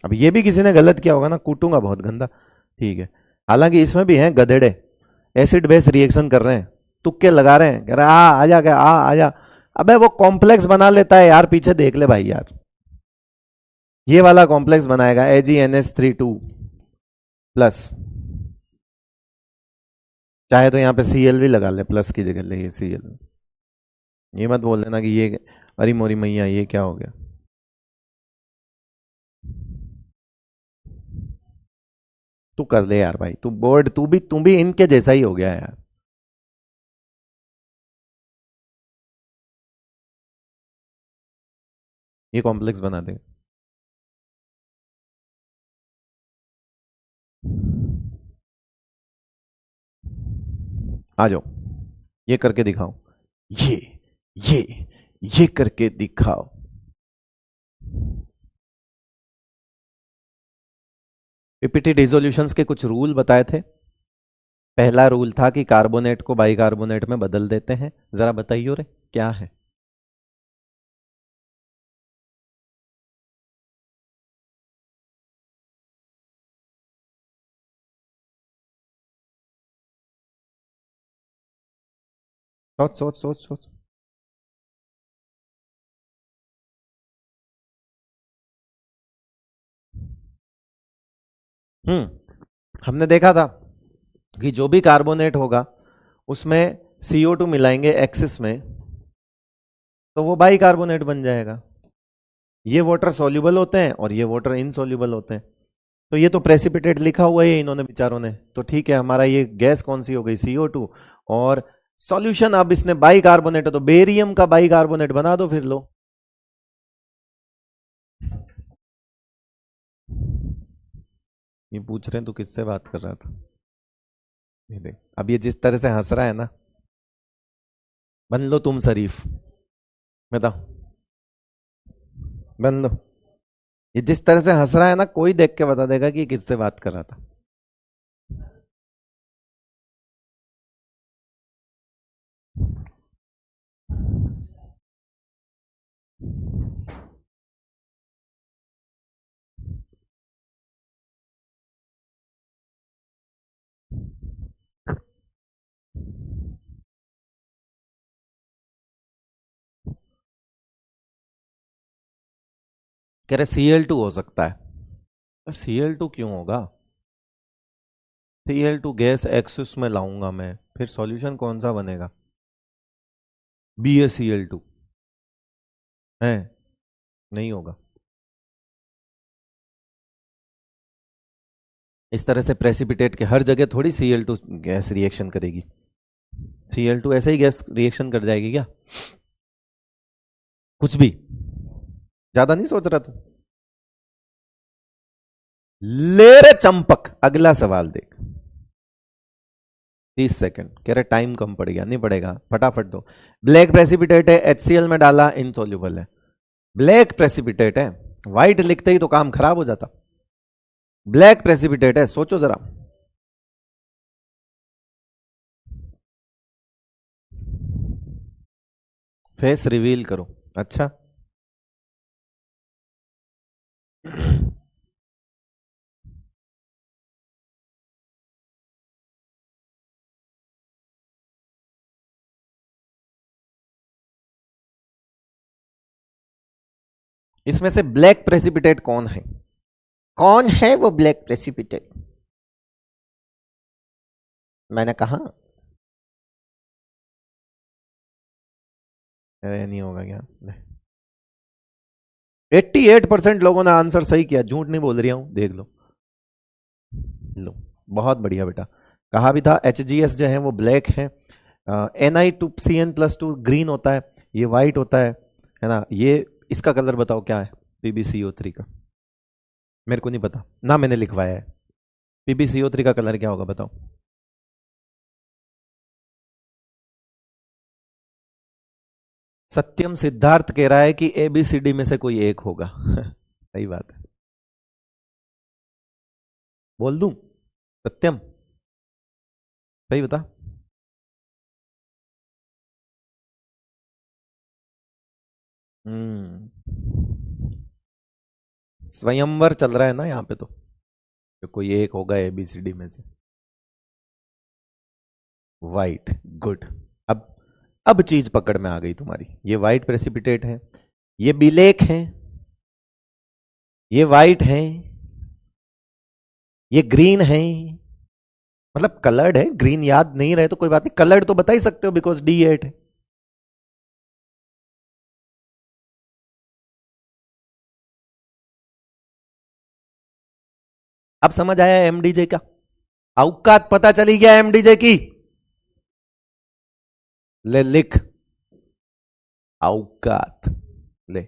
अब ये भी किसी ने गलत किया होगा ना, कूटूंगा बहुत गंदा। ठीक है, हालांकि इसमें भी हैं गधेड़े, एसिड बेस रिएक्शन कर रहे हैं, तुक्के लगा रहे हैं, कह रहे आ जा, क्या आ जा। अबे वो कॉम्प्लेक्स बना लेता है यार, पीछे देख ले भाई यार, ये वाला कॉम्प्लेक्स बनाएगा AgNH3 2+, चाहे तो यहाँ पे Cl भी लगा ले, प्लस की जगह ले ये Cl। ये मत बोल देना कि ये, अरे मोरी मैया ये क्या हो गया। तू कर ले यार भाई, तू बोर्ड, तू भी इनके जैसा ही हो गया है यार। ये कॉम्प्लेक्स बना दे। आ जाओ, ये करके दिखाओ, ये ये ये करके दिखाओ। पीपीटी डिसोल्यूशंस के कुछ रूल बताए थे। पहला रूल था कि कार्बोनेट को बाइकार्बोनेट में बदल देते हैं, जरा बताइए रे क्या है। सोच सोच सोच सोच। हमने देखा था कि जो भी कार्बोनेट होगा उसमें CO2 मिलाएंगे एक्सिस में, तो वो बाइकार्बोनेट बन जाएगा। ये वाटर सॉल्युबल होते हैं और ये वाटर इनसॉल्युबल होते हैं। तो ये तो प्रेसिपिटेट लिखा हुआ है इन्होंने बेचारों ने, तो ठीक है, हमारा ये गैस कौन सी हो गई, CO2। और सॉल्यूशन अब इसने बाइकार्बोनेट है, तो बेरियम का बाइकार्बोनेट बना दो फिर लो। ये पूछ रहे हैं तू किससे बात कर रहा था। ये देख, अब ये जिस तरह से हंस रहा है ना, बन लो तुम शरीफ, बताओ, बन लो। ये जिस तरह से हंस रहा है ना, कोई देख के बता देगा कि किससे बात कर रहा था। कह रहे Cl2 हो सकता है। Cl2 क्यों होगा, Cl2 गैस एक्सिस में लाऊंगा मैं, फिर सॉल्यूशन कौन सा बनेगा, BaCl2 है, नहीं होगा। इस तरह से प्रेसिपिटेट के हर जगह थोड़ी Cl2 गैस रिएक्शन करेगी। Cl2 ऐसे ही गैस रिएक्शन कर जाएगी क्या, कुछ भी ज्यादा नहीं सोच रहा तू। ले रे चंपक, अगला सवाल देख। 30 सेकंड, कह रहे टाइम कम पड़ गया, नहीं पड़ेगा, फटाफट दो। ब्लैक प्रेसिपिटेट है, HCl में डाला, इनसॉल्युबल है। ब्लैक प्रेसिपिटेट है, व्हाइट लिखते ही तो काम खराब हो जाता। ब्लैक प्रेसिपिटेट है, सोचो जरा। फेस रिवील करो। अच्छा, इसमें से ब्लैक प्रेसिपिटेट कौन है, कौन है वो ब्लैक प्रेसिपिटेट, मैंने कहा। अरे नहीं होगा क्या, 88% लोगों ने आंसर सही किया, झूठ नहीं बोल रही हूं, देख लो। लो, बहुत बढ़िया बेटा। कहा भी था HGS जो है वो ब्लैक है, Na2Cn+2 ग्रीन होता है, ये व्हाइट होता है ना। ये इसका कलर बताओ क्या है, PbCO3 का, मेरे को नहीं पता ना, मैंने लिखवाया है। PbCO3 का कलर क्या होगा बताओ। सत्यम सिद्धार्थ कह रहा है कि ABCD में से कोई एक होगा। सही बात है, बोल दूं, सत्यम सही बता। हम्म स्वयंवर चल रहा है ना यहाँ पे, तो कोई एक होगा ABCD में से। White, good. अब चीज पकड़ में आ गई तुम्हारी। ये वाइट प्रेसिपिटेट है, ये ब्लैक है, ये वाइट है, ये ग्रीन है। मतलब कलर्ड है, ग्रीन याद नहीं रहे तो कोई बात नहीं, कलर्ड तो बता ही सकते हो बिकॉज D8 है। अब समझ आया MDJ का, औकात पता चली गया MDJ की। ले लिख, औकात ले।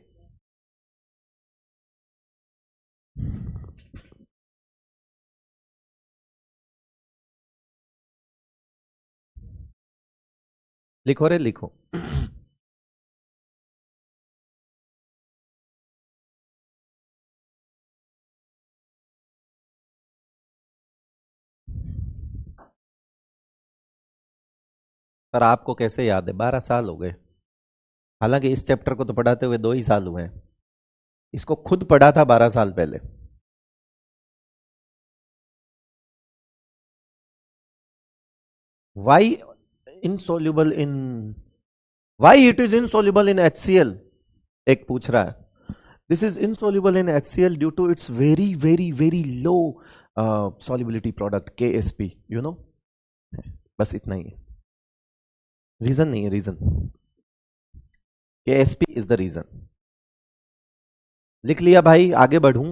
लिखो रे लिखो। पर आपको कैसे याद है, 12 साल हो गए। हालांकि इस चैप्टर को तो पढ़ाते हुए 2 ही साल हुए हैं, इसको खुद पढ़ा था 12 साल पहले। Why insoluble in, why it is insoluble in HCl, एक पूछ रहा है। This is insoluble in HCl due to its very very very low solubility product KSP, you know. बस इतना ही है, रीजन नहीं है, reason KSP is the reason. लिख लिया भाई, आगे बढ़ूं?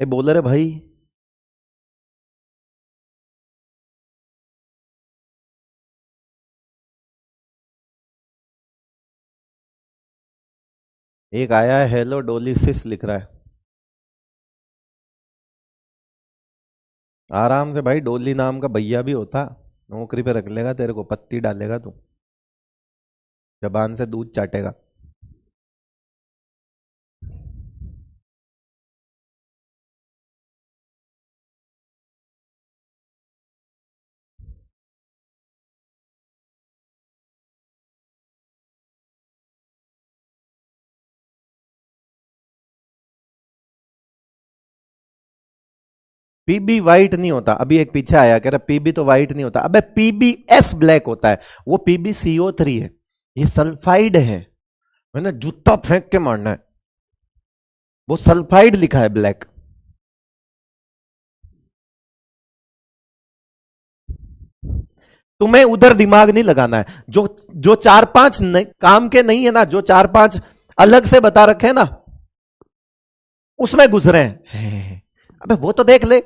ये बोलर है भाई। एक आया है हेलो डोलिसिस लिख रहा है। आराम से भाई, डोली नाम का भैया भी होता, नौकरी पे रख लेगा तेरे को, पत्ती डालेगा तू, जबान से दूध चाटेगा। PB वाइट नहीं होता, अभी एक पीछे आया कह रहा PB तो वाइट नहीं होता, अबे PBS ब्लैक होता है, वो PbCO3 है, ये सल्फाइड है। मैंने जूता फेंक के मारना है, वो सल्फाइड लिखा है ब्लैक। तुम्हें उधर दिमाग नहीं लगाना है, जो जो 4-5 काम के नहीं है ना, जो 4-5 अलग से बता रखे हैं ना, उसमें गुजरे हैं। अबे वो तो देख ले।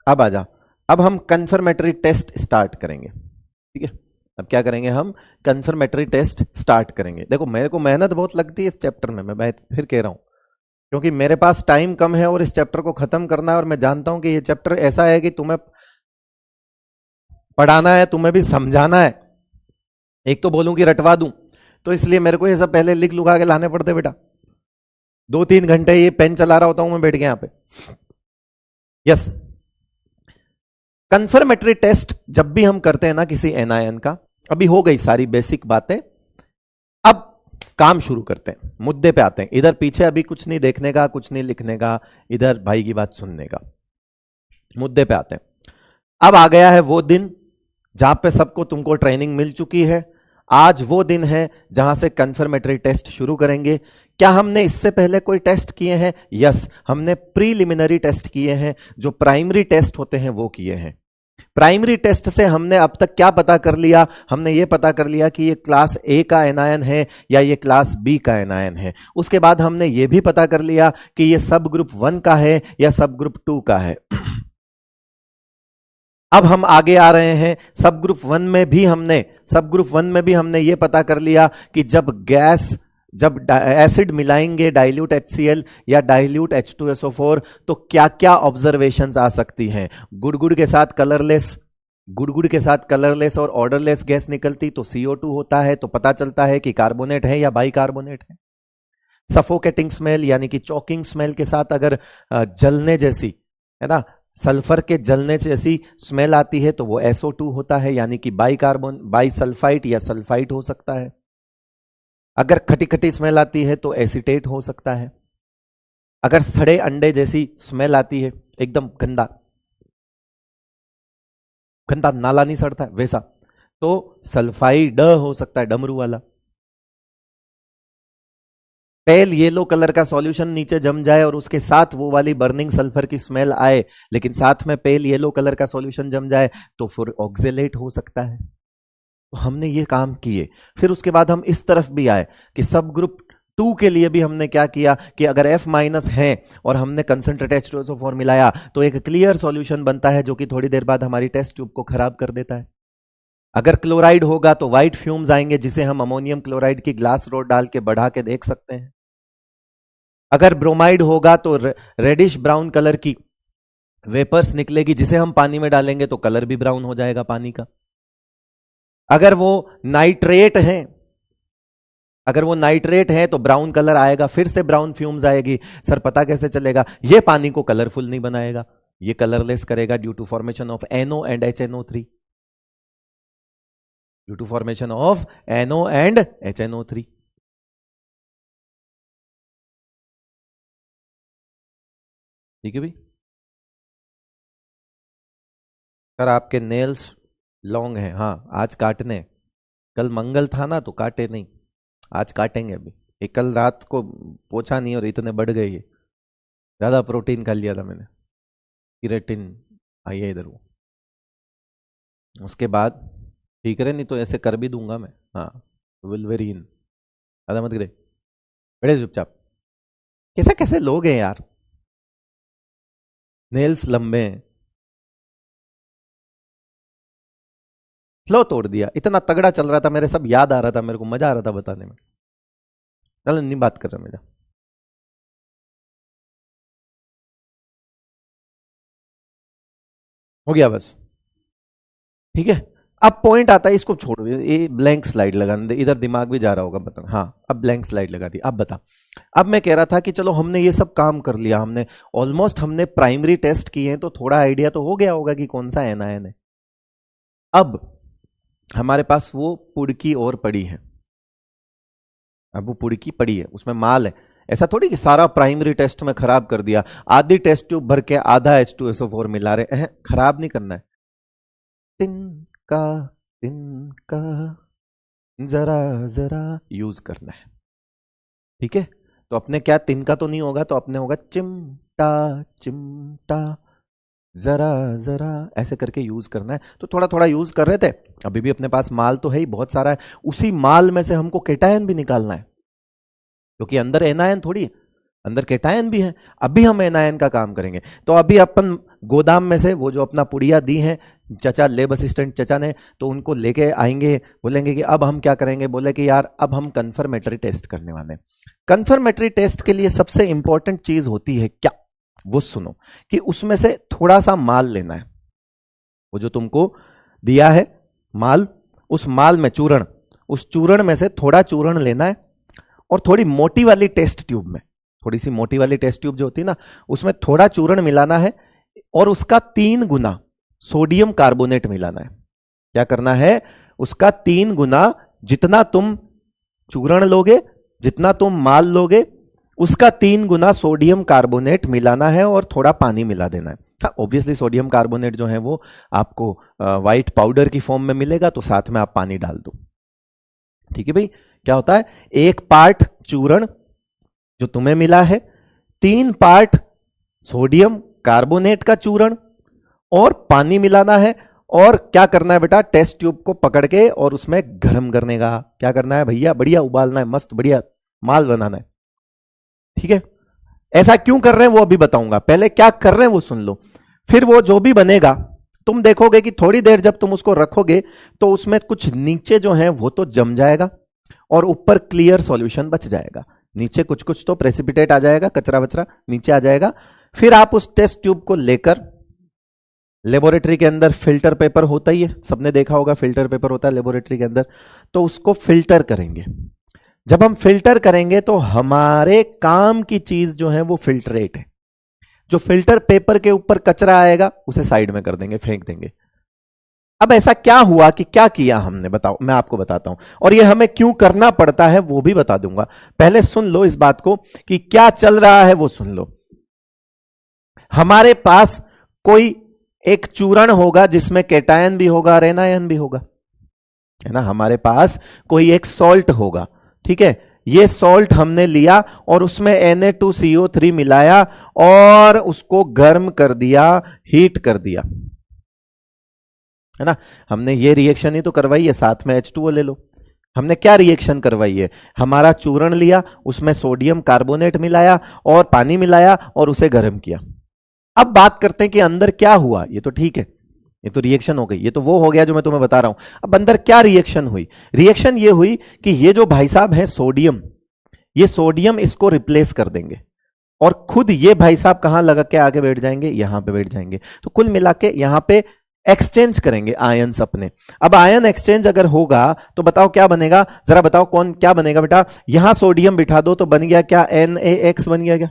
अब आजा, अब हम कंफर्मेटरी टेस्ट स्टार्ट करेंगे, ठीक है। अब क्या करेंगे हम, कंफर्मेटरी टेस्ट स्टार्ट करेंगे। देखो मेरे को मेहनत बहुत लगती है इस चैप्टर में, मैं फिर कह रहा हूं, क्योंकि मेरे पास टाइम कम है और इस चैप्टर को खत्म करना है, और मैं जानता हूं कि ये चैप्टर ऐसा है कि तुम्हें पढ़ाना है, तुम्हें भी समझाना है। एक तो बोलूं कि रटवा दूं, तो इसलिए मेरे को ये सब पहले लिख लुका के लाने पड़ते बेटा। 2-3 घंटे ये पेन चला रहा होता हूं मैं बैठ के यहां पे। यस, कंफर्मेटरी टेस्ट जब भी हम करते हैं ना किसी एनायन का, अभी हो गई सारी बेसिक बातें, अब काम शुरू करते हैं, मुद्दे पे आते हैं। इधर पीछे अभी कुछ नहीं देखने का, कुछ नहीं लिखने का, इधर भाई की बात सुनने का। मुद्दे पे आते हैं। अब आ गया है वो दिन जहां पे सबको तुमको ट्रेनिंग मिल चुकी है। आज वो दिन है जहां से कंफर्मेटरी टेस्ट शुरू करेंगे। क्या हमने इससे पहले कोई टेस्ट किए हैं? यस, हमने प्रीलिमिनरी टेस्ट किए हैं, जो प्राइमरी टेस्ट होते हैं वो किए हैं। प्राइमरी टेस्ट से हमने अब तक क्या पता कर लिया? हमने ये पता कर लिया कि ये क्लास ए का एनायन है या ये क्लास बी का एनायन है। उसके बाद हमने ये भी पता कर लिया कि ये सब ग्रुप 1 का है या सब ग्रुप 2 का है। अब हम आगे आ रहे हैं, सब ग्रुप 1 में भी हमने ये पता कर लिया कि जब एसिड मिलाएंगे डाइल्यूट HCl या डाइल्यूट H2SO4 तो क्या क्या ऑब्जर्वेशंस आ सकती हैं। गुड़गुड़ के साथ कलरलेस और ऑर्डरलेस गैस निकलती तो CO2 होता है, तो पता चलता है कि कार्बोनेट है या बाइकार्बोनेट है। सफोकेटिंग स्मेल यानी कि चॉकिंग स्मेल के साथ अगर जलने जैसी, है ना, सल्फर के जलने से ऐसी स्मेल आती है तो वो SO2 होता है, यानी कि बाई सल्फाइट या सल्फाइट हो सकता है। अगर खटी खटी स्मेल आती है तो एसीटेट हो सकता है। अगर सड़े अंडे जैसी स्मेल आती है, एकदम गंदा गंदा नाला नहीं सड़ता है वैसा, तो सल्फाइड हो सकता है, डमरू वाला। पेल येलो कलर का सॉल्यूशन नीचे जम जाए और उसके साथ वो वाली बर्निंग सल्फर की स्मेल आए, लेकिन साथ में पेल येलो कलर का सॉल्यूशन जम जाए तो फिर ऑक्जेलेट हो सकता है। तो हमने ये काम किए। फिर उसके बाद हम इस तरफ भी आए कि सब ग्रुप 2 के लिए भी हमने क्या किया कि अगर F माइनस है और हमने कंसंट्रेट H2SO4 मिलाया तो एक क्लियर सॉल्यूशन बनता है जो कि थोड़ी देर बाद हमारी टेस्ट ट्यूब को खराब कर देता है। अगर क्लोराइड होगा तो व्हाइट फ्यूम्स आएंगे जिसे हम अमोनियम क्लोराइड की ग्लास रोड डाल के बढ़ा के देख सकते हैं। अगर ब्रोमाइड होगा तो रेडिश ब्राउन कलर की वेपर्स निकलेगी जिसे हम पानी में डालेंगे तो कलर भी ब्राउन हो जाएगा पानी का। अगर वो नाइट्रेट है तो ब्राउन कलर आएगा, फिर से ब्राउन फ्यूम्स आएगी। सर पता कैसे चलेगा? ये पानी को कलरफुल नहीं बनाएगा, ये कलरलेस करेगा due to formation of NO and HNO3, due to formation of NO and HNO3। ठीक है भाई। सर आपके नेल्स लॉन्ग हैं, हाँ आज काटने, कल मंगल था ना तो काटे नहीं, आज काटेंगे अभी। एक कल रात को पोछा नहीं और इतने बढ़ गए, ये ज़्यादा प्रोटीन खा लिया था मैंने, क्रिएटिन आई है इधर वो। उसके बाद ठीक रहे, नहीं तो ऐसे कर भी दूंगा मैं। हाँ विल्वेरीन, ज़्यादा मत गिरे, बड़े चुपचाप। कैसे कैसे लोग हैं यार, नेल्स लंबे हैं। स्लो तोड़ दिया, इतना तगड़ा चल रहा था मेरे, सब याद आ रहा था मेरे को, मजा आ रहा था बताने में। चलो नहीं बात कर रहा मेरा। हो गया बस, ठीक है। अब पॉइंट आता है, इसको छोड़ो, ये ब्लैंक स्लाइड लगाने दे, इधर दिमाग भी जा रहा होगा बता। हाँ अब ब्लैंक स्लाइड लगा दी। अब बता, अब मैं कह रहा था कि चलो हमने ये सब काम कर लिया, हमने ऑलमोस्ट हमने प्राइमरी टेस्ट किए हैं तो थोड़ा आइडिया तो हो गया होगा कि कौन सा एनायन है। अब हमारे पास वो पुड़की और पड़ी है, अब वो पुड़की पड़ी है, उसमें माल है। ऐसा थोड़ी कि सारा प्राइमरी टेस्ट में खराब कर दिया, आधी टेस्ट ट्यूब भर के आधा H2SO4 मिला रहे, खराब नहीं करना है। तिनका तिनका जरा जरा यूज करना है, ठीक है। तो अपने क्या तिनका तो नहीं होगा, तो अपने होगा चिमटा चिमटा, जरा जरा, ऐसे करके यूज करना है। तो थोड़ा थोड़ा यूज कर रहे थे, अभी भी अपने पास माल तो है ही, बहुत सारा है। उसी माल में से हमको केटायन भी निकालना है, क्योंकि अंदर एनायन थोड़ी है, अंदर केटायन भी है। अभी हम एनायन का काम करेंगे। तो अभी अपन गोदाम में से वो जो अपना पुड़िया दी है चचा, लेब असिस्टेंट चचा ने, तो उनको लेके आएंगे, बोलेंगे कि अब हम क्या करेंगे। बोले कि यार अब हम कंफर्मेटरी टेस्ट करने वाले हैं। कंफर्मेटरी टेस्ट के लिए सबसे इंपॉर्टेंट चीज होती है क्या, वो सुनो, कि उसमें से थोड़ा सा माल लेना है। वो जो तुमको दिया है माल, उस माल में चूर्ण, उस चूर्ण में से थोड़ा चूर्ण लेना है और थोड़ी मोटी वाली टेस्ट ट्यूब में, थोड़ी सी मोटी वाली टेस्ट ट्यूब जो होती है ना, उसमें थोड़ा चूर्ण मिलाना है और उसका 3 गुना सोडियम कार्बोनेट मिलाना है। क्या करना है? उसका 3 गुना, जितना तुम चूर्ण लोगे, जितना तुम माल लोगे, उसका 3 गुना सोडियम कार्बोनेट मिलाना है और थोड़ा पानी मिला देना है। हाँ ऑब्वियसली सोडियम कार्बोनेट जो है वो आपको व्हाइट पाउडर की फॉर्म में मिलेगा, तो साथ में आप पानी डाल दो। ठीक है भाई। क्या होता है, 1 पार्ट चूर्ण जो तुम्हें मिला है, 3 पार्ट सोडियम कार्बोनेट का चूर्ण और पानी मिलाना है। और क्या करना है बेटा, टेस्ट ट्यूब को पकड़ के और उसमें गर्म करने का, क्या करना है भैया, बढ़िया उबालना है, मस्त बढ़िया माल बनाना है। ठीक है। ऐसा क्यों कर रहे हैं वो अभी बताऊंगा, पहले क्या कर रहे हैं वो सुन लो। फिर वो जो भी बनेगा, तुम देखोगे कि थोड़ी देर जब तुम उसको रखोगे तो उसमें कुछ नीचे जो है वो तो जम जाएगा और ऊपर क्लियर सॉल्यूशन बच जाएगा। नीचे कुछ कुछ तो प्रेसिपिटेट आ जाएगा, कचरा वचरा नीचे आ जाएगा। फिर आप उस टेस्ट ट्यूब को लेकर लेबोरेटरी के अंदर, फिल्टर पेपर होता ही है, सबने देखा होगा फिल्टर पेपर होता है लेबोरेटरी के अंदर, तो उसको फिल्टर करेंगे। जब हम फिल्टर करेंगे तो हमारे काम की चीज जो है वो फिल्ट्रेट है। जो फिल्टर पेपर के ऊपर कचरा आएगा उसे साइड में कर देंगे, फेंक देंगे। अब ऐसा क्या हुआ कि क्या किया हमने, बताओ, मैं आपको बताता हूं, और ये हमें क्यों करना पड़ता है वो भी बता दूंगा। पहले सुन लो इस बात को कि क्या चल रहा है वो सुन लो। हमारे पास कोई एक चूर्ण होगा जिसमें कैटायन भी होगा और एनायन भी होगा, है ना। हमारे पास कोई एक सॉल्ट होगा, ठीक है। ये सॉल्ट हमने लिया और उसमें Na2CO3 मिलाया और उसको गर्म कर दिया, हीट कर दिया, है ना। हमने ये रिएक्शन ही तो करवाई है, साथ में H2O ले लो। हमने क्या रिएक्शन करवाई है, हमारा चूर्ण लिया, उसमें सोडियम कार्बोनेट मिलाया और पानी मिलाया और उसे गर्म किया। अब बात करते हैं कि अंदर क्या हुआ। ये तो ठीक है, ये तो रिएक्शन हो गई, ये तो वो हो गया जो मैं तुम्हें बता रहा हूं। अब अंदर क्या रिएक्शन हुई, रिएक्शन ये हुई कि ये जो भाई साहब है सोडियम, ये सोडियम इसको रिप्लेस कर देंगे और खुद ये भाई साहब कहां लगा के आगे बैठ जाएंगे, यहां पे बैठ जाएंगे। तो कुल मिला के यहां पे एक्सचेंज करेंगे आयन्स अपने। अब आयन एक्सचेंज अगर होगा तो बताओ क्या बनेगा, जरा बताओ कौन क्या बनेगा बेटा। यहां सोडियम बिठा दो तो बन गया क्या, NaX बन गया क्या,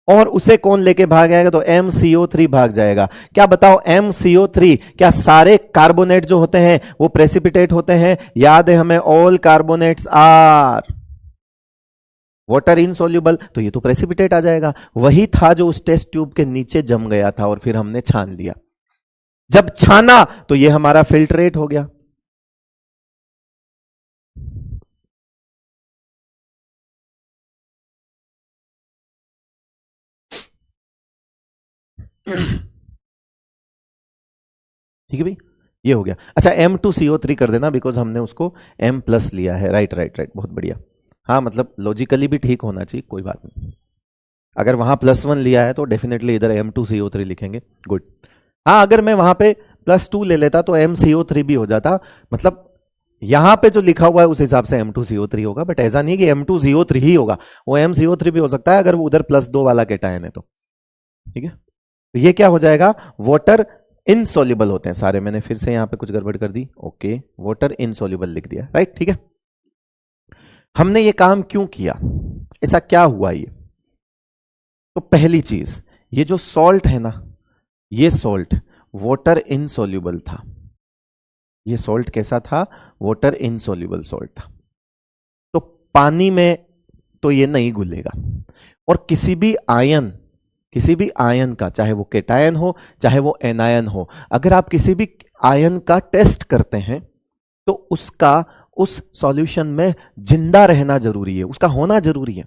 और उसे कौन लेके भाग जाएगा, तो MCO3 भाग जाएगा। क्या बताओ MCO3, क्या सारे कार्बोनेट जो होते हैं वो प्रेसिपिटेट होते हैं, याद है हमें, all carbonates are water insoluble, तो ये तो प्रेसिपिटेट आ जाएगा। वही था जो उस टेस्ट ट्यूब के नीचे जम गया था और फिर हमने छान लिया। जब छाना तो ये हमारा फिल्ट्रेट हो गया। ठीक है भाई, ये हो गया। अच्छा M2CO3 कर देना, बिकॉज हमने उसको M+ लिया है। राइट राइट राइट, बहुत बढ़िया। हाँ मतलब लॉजिकली भी ठीक होना चाहिए, कोई बात नहीं। अगर वहां +1 लिया है तो डेफिनेटली इधर M2CO3 लिखेंगे, गुड। हाँ अगर मैं वहां पे +2 ले लेता तो MCO3 भी हो जाता, मतलब यहां पे जो लिखा हुआ है उस हिसाब से M2CO3 होगा, बट ऐसा नहीं कि M2CO3 ही होगा, वो MCO3 भी हो सकता है अगर वो उधर +2 वाला कैटायन है तो। ठीक है, तो ये क्या हो जाएगा, वाटर इनसॉल्युबल होते हैं सारे। मैंने फिर से यहां पे कुछ गड़बड़ कर दी, ओके, वाटर इनसॉल्युबल लिख दिया, राइट, ठीक है। हमने ये काम क्यों किया, ऐसा क्या हुआ ये, तो पहली चीज, ये जो सॉल्ट है ना, ये सॉल्ट वाटर इनसॉल्युबल था। ये सॉल्ट कैसा था, वाटर इनसॉल्युबल सॉल्ट था। तो पानी में तो ये नहीं घुलेगा, और किसी भी आयन का, चाहे वो कैटायन हो चाहे वो एनायन हो, अगर आप किसी भी आयन का टेस्ट करते हैं तो उसका उस सॉल्यूशन में जिंदा रहना जरूरी है, उसका होना जरूरी है।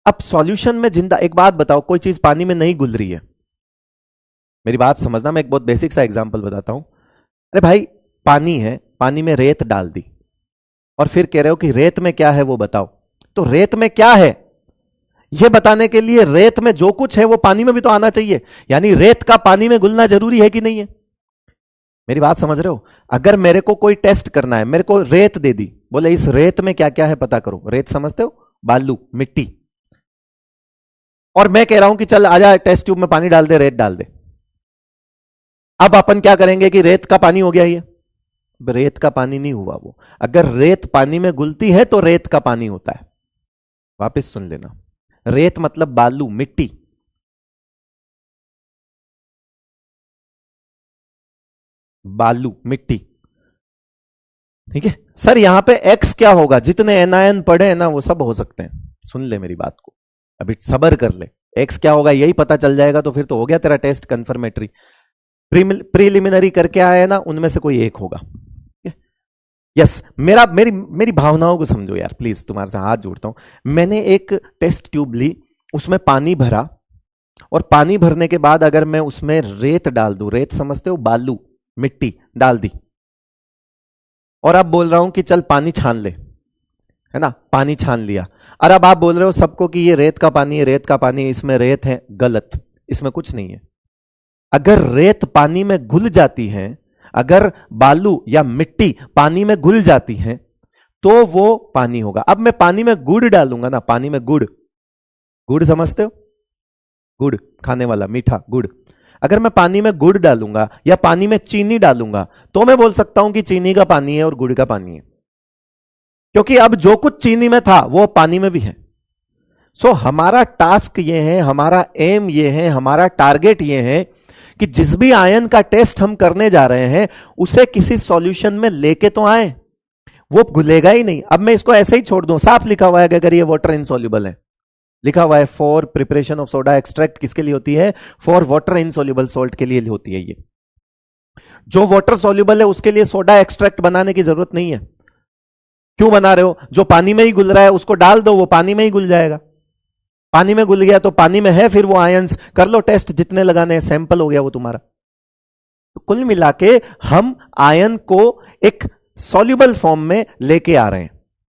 अब सॉल्यूशन में जिंदा, एक बात बताओ, कोई चीज पानी में नहीं घुल रही है, मेरी बात समझना, मैं एक बहुत बेसिक सा एग्जांपल बताता हूं। अरे भाई पानी है, पानी में रेत डाल दी और फिर कह रहे हो कि रेत में क्या है वो बताओ, तो रेत में क्या है यह बताने के लिए रेत में जो कुछ है वो पानी में भी तो आना चाहिए, यानी रेत का पानी में घुलना जरूरी है कि नहीं है। मेरी बात समझ रहे हो, अगर मेरे को कोई टेस्ट करना है, मेरे को रेत दे दी, बोले इस रेत में क्या क्या है पता करो, रेत समझते हो, बालू, मिट्टी, और मैं कह रहा हूं कि चल आजा टेस्ट ट्यूब में पानी डाल दे, रेत डाल दे। अब अपन क्या करेंगे कि रेत का पानी हो गया ये, रेत का पानी नहीं हुआ वो। अगर रेत पानी में घुलती है तो रेत का पानी होता है। वापस सुन लेना, रेत मतलब बालू, मिट्टी, बालू, मिट्टी, ठीक है। सर यहां पे एक्स क्या होगा, जितने एनायन पढ़े हैं ना वो सब हो सकते हैं, सुन ले मेरी बात को, अभी सबर कर ले। एक्स क्या होगा यही पता चल जाएगा तो फिर तो हो गया तेरा टेस्ट कंफर्मेटरी। प्रीलिमिनरी करके आया ना, उनमें से कोई एक होगा। यस, मेरी भावनाओं को समझो यार प्लीज, तुम्हारे से हाथ जोड़ता हूं। मैंने एक टेस्ट ट्यूब ली, उसमें पानी भरा, और पानी भरने के बाद अगर मैं उसमें रेत डाल दूं, रेत समझते हो, बालू, मिट्टी डाल दी, और अब बोल रहा हूं कि चल पानी छान ले, है ना, पानी छान लिया, और अब आप बोल रहे हो सबको कि ये रेत का पानी है, रेत का पानी है, इसमें रेत है, गलत, इसमें कुछ नहीं है। अगर रेत पानी में घुल जाती है, अगर बालू या मिट्टी पानी में घुल जाती है तो वो पानी होगा। अब मैं पानी में गुड़ डालूंगा ना, पानी में गुड़, गुड़ समझते हो, गुड़ खाने वाला मीठा गुड़, अगर मैं पानी में गुड़ डालूंगा या पानी में चीनी डालूंगा तो मैं बोल सकता हूं कि चीनी का पानी है और गुड़ का पानी है, क्योंकि अब जो कुछ चीनी में था वो पानी में भी है। सो हमारा टास्क ये है, हमारा एम ये है, हमारा टारगेट ये है कि जिस भी आयन का टेस्ट हम करने जा रहे हैं उसे किसी सॉल्यूशन में लेके तो आए, वो घुलेगा ही नहीं। अब मैं इसको ऐसे ही छोड़ दूं, साफ लिखा हुआ है कि अगर ये वाटर इनसॉल्युबल है, लिखा हुआ है for preparation of soda extract, किसके लिए होती है? फॉर वाटर इनसॉल्युबल सॉल्ट के लिए होती है। ये जो वाटर सॉल्युबल है उसके लिए सोडा एक्सट्रैक्ट बनाने की जरूरत नहीं है। क्यों बना रहे हो? जो पानी में ही घुल रहा है उसको डाल दो, वो पानी में ही घुल जाएगा। पानी में घुल गया तो पानी में है फिर वो आयंस, कर लो टेस्ट जितने लगाने हैं, सैंपल हो गया वो तुम्हारा। तो कुल मिला के हम आयन को एक सॉल्युबल फॉर्म में लेके आ रहे हैं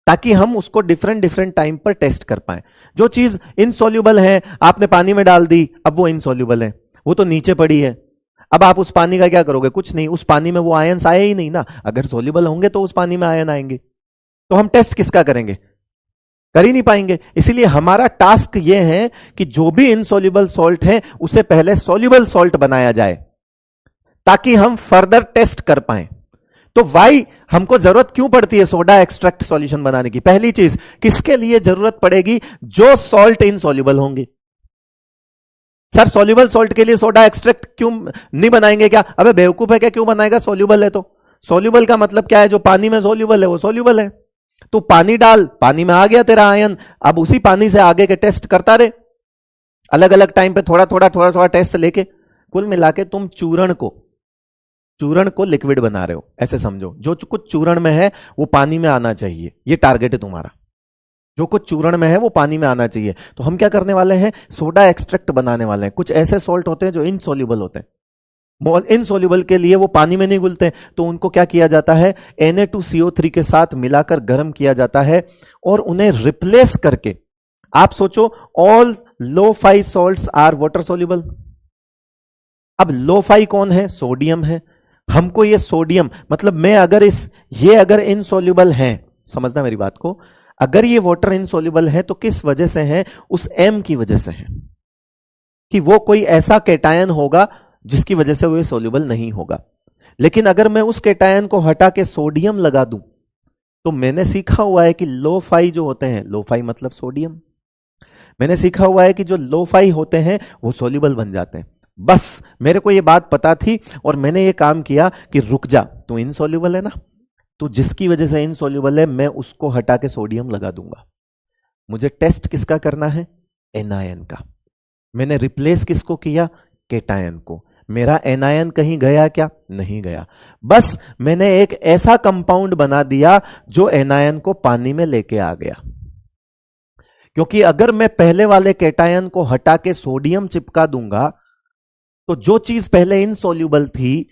ताकि हम उसको डिफरेंट डिफरेंट टाइम पर टेस्ट कर पाए। जो चीज इनसॉल्युबल है आपने पानी में डाल दी, अब वो इनसॉल्युबल है, वो तो नीचे पड़ी है। अब आप उस पानी का क्या करोगे? कुछ नहीं, उस पानी में वो आयंस आए ही नहीं ना। अगर सॉल्युबल होंगे तो उस पानी में आयन आएंगे। तो हम टेस्ट किसका करेंगे? कर ही नहीं पाएंगे। इसीलिए हमारा टास्क ये है कि जो भी इनसॉल्युबल सॉल्ट है उसे पहले सॉल्युबल सॉल्ट बनाया जाए ताकि हम फर्दर टेस्ट कर पाए। तो वाई हमको जरूरत क्यों पड़ती है सोडा एक्सट्रैक्ट सॉल्यूशन बनाने की? पहली चीज, किसके लिए जरूरत पड़ेगी? जो सॉल्ट इनसॉल्युबल होंगे। सर सॉल्युबल सॉल्ट के लिए सोडा एक्सट्रैक्ट क्यों नहीं बनाएंगे क्या? अबे बेवकूफ है क्या, क्यों बनाएगा? सॉल्युबल है तो। सॉल्युबल का मतलब क्या है? जो पानी में सॉल्युबल है वो सॉल्युबल है। तो पानी डाल, पानी में आ गया तेरा आयन, अब उसी पानी से आगे के टेस्ट करता रहे, अलग अलग टाइम पे थोड़ा थोड़ा टेस्ट लेके। कुल मिला के तुम चूरण को लिक्विड बना रहे हो, ऐसे समझो। जो कुछ चूरण में है वो पानी में आना चाहिए, ये टारगेट है तुम्हारा। जो कुछ चूरण में है वो पानी में आना चाहिए। तो हम क्या करने वाले हैं? सोडा एक्सट्रैक्ट बनाने वाले हैं। कुछ ऐसे सॉल्ट होते हैं जो इनसॉल्युबल होते हैं, इनसॉल्युबल के लिए वो पानी में नहीं घुलते, तो उनको क्या किया जाता है? Na2CO3 के साथ मिलाकर गर्म किया जाता है और उन्हें रिप्लेस करके, आप सोचो all low fi salts are water soluble. अब लो फाई कौन है? सोडियम है। हमको ये सोडियम, मतलब मैं अगर ये अगर इनसॉल्युबल है, समझना मेरी बात को, अगर ये वाटर इनसॉल्युबल है तो किस वजह से है? उस एम की वजह से है कि वो कोई ऐसा कैटायन होगा जिसकी वजह से वो सोल्यूबल नहीं होगा। लेकिन अगर मैं उस कैटायन को हटा के सोडियम लगा दूं, तो मैंने सीखा हुआ है कि लो फाई जो होते हैं, लो फाई मतलब सोडियम, मैंने सीखा हुआ है कि जो लो फाई होते हैं वो सोल्यूबल बन जाते हैं। बस मेरे को ये बात पता थी और मैंने ये काम किया कि रुक जा, तू इनसॉल्युबल है ना, तो जिसकी वजह से इनसॉल्युबल है मैं उसको हटा के सोडियम लगा दूंगा। मुझे टेस्ट किसका करना है? एनायन का। मैंने रिप्लेस किसको किया? केटायन को। मेरा एनायन कहीं गया क्या? नहीं गया। बस मैंने एक ऐसा कंपाउंड बना दिया जो एनायन को पानी में लेके आ गया। क्योंकि अगर मैं पहले वाले केटायन को हटा के सोडियम चिपका दूंगा तो जो चीज पहले इनसॉल्युबल थी,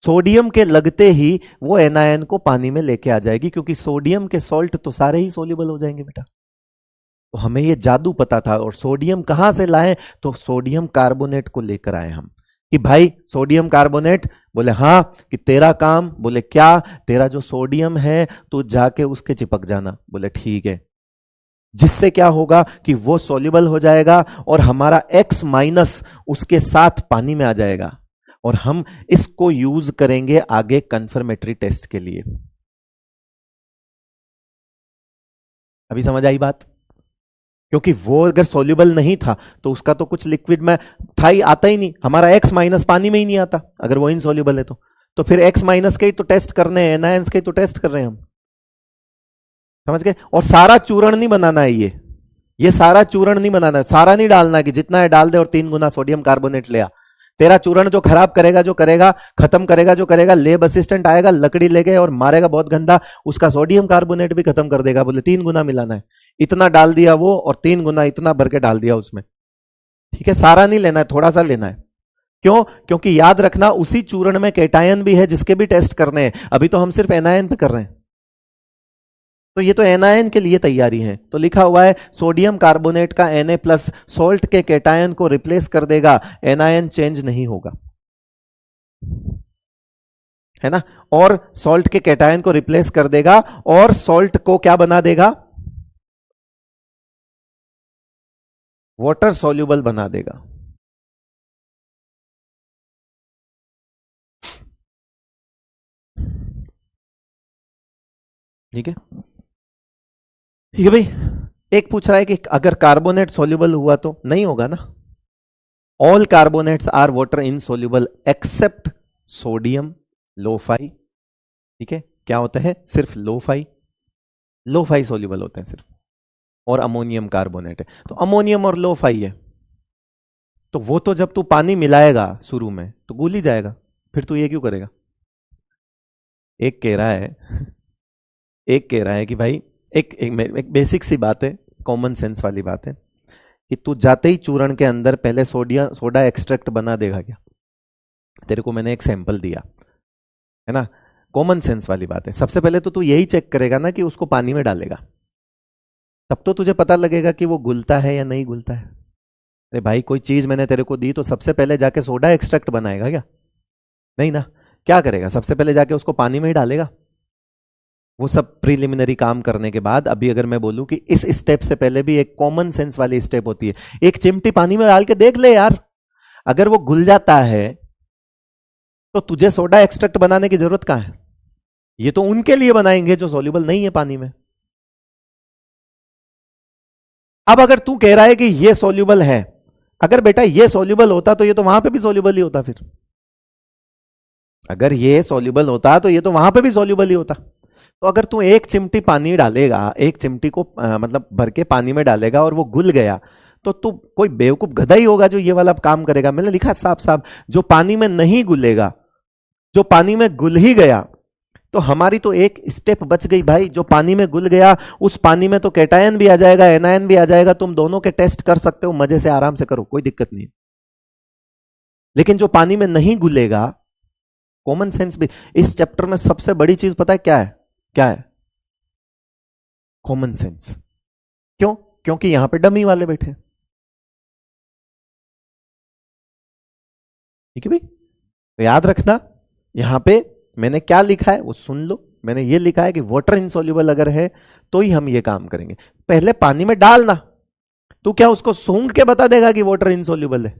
सोडियम के लगते ही वो एनायन को पानी में लेके आ जाएगी, क्योंकि सोडियम के सॉल्ट तो सारे ही सोल्युबल हो जाएंगे बेटा। तो हमें ये जादू पता था। और सोडियम कहां से लाए? तो सोडियम कार्बोनेट को लेकर आए हम कि भाई सोडियम कार्बोनेट। बोले हाँ। कि तेरा काम? बोले क्या? तेरा जो सोडियम है तो जाके उसके चिपक जाना। बोले ठीक है। जिससे क्या होगा कि वो सॉल्युबल हो जाएगा और हमारा X माइनस उसके साथ पानी में आ जाएगा और हम इसको यूज करेंगे आगे कंफर्मेटरी टेस्ट के लिए। अभी समझ आई बात? क्योंकि वो अगर सॉल्युबल नहीं था तो उसका तो कुछ लिक्विड में था ही, आता ही नहीं। हमारा X माइनस पानी में ही नहीं आता अगर वो इनसॉल्युबल है तो फिर X माइनस के ही तो टेस्ट करने हैं, एनायंस के ही तो टेस्ट कर रहे हैं हम। समझ गए? और सारा चूर्ण नहीं बनाना है, ये सारा चूर्ण नहीं बनाना है, सारा नहीं डालना है कि जितना है डाल दे और 3 गुना सोडियम कार्बोनेट ले आ। तेरा चूर्ण जो खराब करेगा, जो करेगा, खत्म करेगा, जो करेगा, लेब असिस्टेंट आएगा लकड़ी लेके और मारेगा बहुत गंदा, उसका सोडियम कार्बोनेट भी खत्म कर देगा। बोले 3 गुना मिलाना है, इतना डाल दिया वो और 3 गुना इतना भर के डाल दिया उसमें। ठीक है, सारा नहीं लेना है, थोड़ा सा लेना है। क्यों? क्योंकि याद रखना उसी चूर्ण में कैटायन भी है जिसके भी टेस्ट करने हैं। अभी तो हम सिर्फ एनायन पे कर रहे हैं, तो ये तो एनायन के लिए तैयारी है। तो लिखा हुआ है सोडियम कार्बोनेट का Na प्लस सोल्ट के कैटायन को रिप्लेस कर देगा, एनायन चेंज नहीं होगा, है ना। और सॉल्ट के कैटायन को रिप्लेस कर देगा और सॉल्ट को क्या बना देगा? वाटर सॉल्युबल बना देगा। ठीक है, ठीक है भाई। एक पूछ रहा है कि अगर कार्बोनेट सोल्यूबल हुआ तो नहीं होगा ना। All carbonates are water insoluble except sodium low fi. ठीक है, क्या होता है, सिर्फ लोफाई, लोफाई सोल्यूबल होते हैं सिर्फ, और अमोनियम कार्बोनेट है। तो अमोनियम और लोफाई है, तो वो तो जब तू पानी मिलाएगा शुरू में तो घुल ही जाएगा, फिर तू ये क्यों करेगा। एक कह रहा है एक कह रहा है कि भाई एक बेसिक सी बात है, कॉमन सेंस वाली बात है, कि तू जाते ही चूर्ण के अंदर पहले सोडा एक्सट्रैक्ट बना देगा क्या। तेरे को मैंने एक सैंपल दिया है ना, कॉमन सेंस वाली बात है। सबसे पहले तो तू यही चेक करेगा ना कि उसको पानी में डालेगा, तब तो तुझे पता लगेगा कि वो घुलता है या नहीं घुलता है। अरे भाई कोई चीज मैंने तेरे को दी तो सबसे पहले जाके सोडा एक्सट्रैक्ट बनाएगा क्या, नहीं ना। क्या करेगा, सबसे पहले जाके उसको पानी में ही डालेगा। वो सब प्रीलिमिनरी काम करने के बाद, अभी अगर मैं बोलूं कि इस स्टेप से पहले भी एक कॉमन सेंस वाली स्टेप होती है, एक चिमटी पानी में डाल के देख ले यार, अगर वो घुल जाता है तो तुझे सोडा एक्सट्रैक्ट बनाने की जरूरत कहां है। ये तो उनके लिए बनाएंगे जो सॉल्युबल नहीं है पानी में। अब अगर तू कह रहा है कि ये सॉल्युबल है, अगर बेटा ये सॉल्युबल होता तो ये तो वहां पे भी सॉल्युबल ही होता। फिर अगर ये सॉल्युबल होता तो ये तो वहां पे भी सॉल्युबल ही होता। तो अगर तू एक चिमटी पानी डालेगा, एक चिमटी को मतलब भर के पानी में डालेगा और वो घुल गया, तो तू कोई बेवकूफ गधा ही होगा जो ये वाला काम करेगा। मैंने लिखा साफ साफ, जो पानी में नहीं घुलेगा, जो पानी में घुल ही गया, तो हमारी तो एक स्टेप बच गई भाई। जो पानी में घुल गया, उस पानी में तो कैटायन भी आ जाएगा, एनायन भी आ जाएगा। तुम दोनों के टेस्ट कर सकते हो, मजे से आराम से करो, कोई दिक्कत नहीं। लेकिन जो पानी में नहीं घुलेगा, कॉमन सेंस भी, इस चैप्टर में सबसे बड़ी चीज पता है क्या है, क्या है, कॉमन सेंस। क्यों, क्योंकि यहां पे डमी वाले बैठे। ठीक है भाई, तो याद रखना, यहां पे मैंने क्या लिखा है वो सुन लो। मैंने ये लिखा है कि वाटर इनसॉल्युबल अगर है तो ही हम ये काम करेंगे। पहले पानी में डालना, तू क्या उसको सूंघ के बता देगा कि वाटर इनसॉल्युबल है।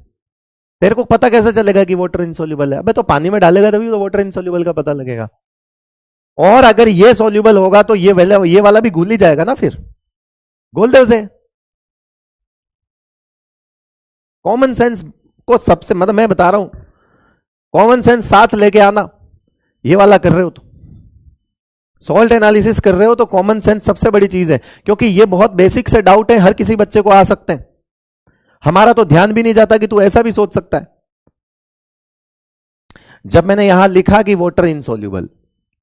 तेरे को पता कैसे चलेगा कि वाटर इनसॉल्युबल है, अबे तो पानी में डालेगा तभी तो वाटर इनसॉल्युबल का पता लगेगा। और अगर ये सॉल्युबल होगा तो ये वाला भी घुल ही जाएगा ना, फिर घोल दे उसे। कॉमन सेंस को सबसे, मतलब मैं बता रहा हूं, कॉमन सेंस साथ लेके आना। ये वाला कर रहे हो तो, सॉल्ट एनालिसिस कर रहे हो तो कॉमन सेंस सबसे बड़ी चीज है, क्योंकि ये बहुत बेसिक से डाउट है, हर किसी बच्चे को आ सकते हैं। हमारा तो ध्यान भी नहीं जाता कि तू ऐसा भी सोच सकता है। जब मैंने यहां लिखा कि वाटर इनसॉल्युबल,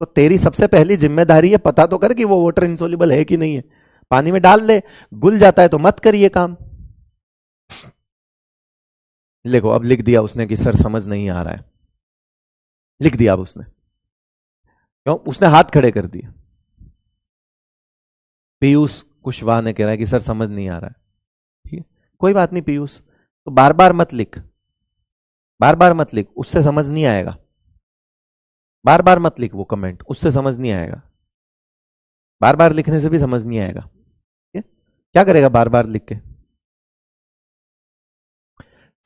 तो तेरी सबसे पहली जिम्मेदारी है पता तो कर कि वो वाटर इनसॉल्युबल है कि नहीं है। पानी में डाल ले, घुल जाता है तो मत करिए काम। देखो अब लिख दिया उसने कि सर समझ नहीं आ रहा है, लिख दिया अब उसने, क्यों, उसने हाथ खड़े कर दिए। पीयूष कुशवाहा ने कह रहा है कि सर समझ नहीं आ रहा है। ठीक है, कोई बात नहीं पीयूष, तो बार बार मत लिख, बार बार मत लिख, उससे समझ नहीं आएगा। बार बार मत लिख वो कमेंट, उससे समझ नहीं आएगा। बार बार लिखने से भी समझ नहीं आएगा। ठीक है? क्या करेगा बार बार लिख के।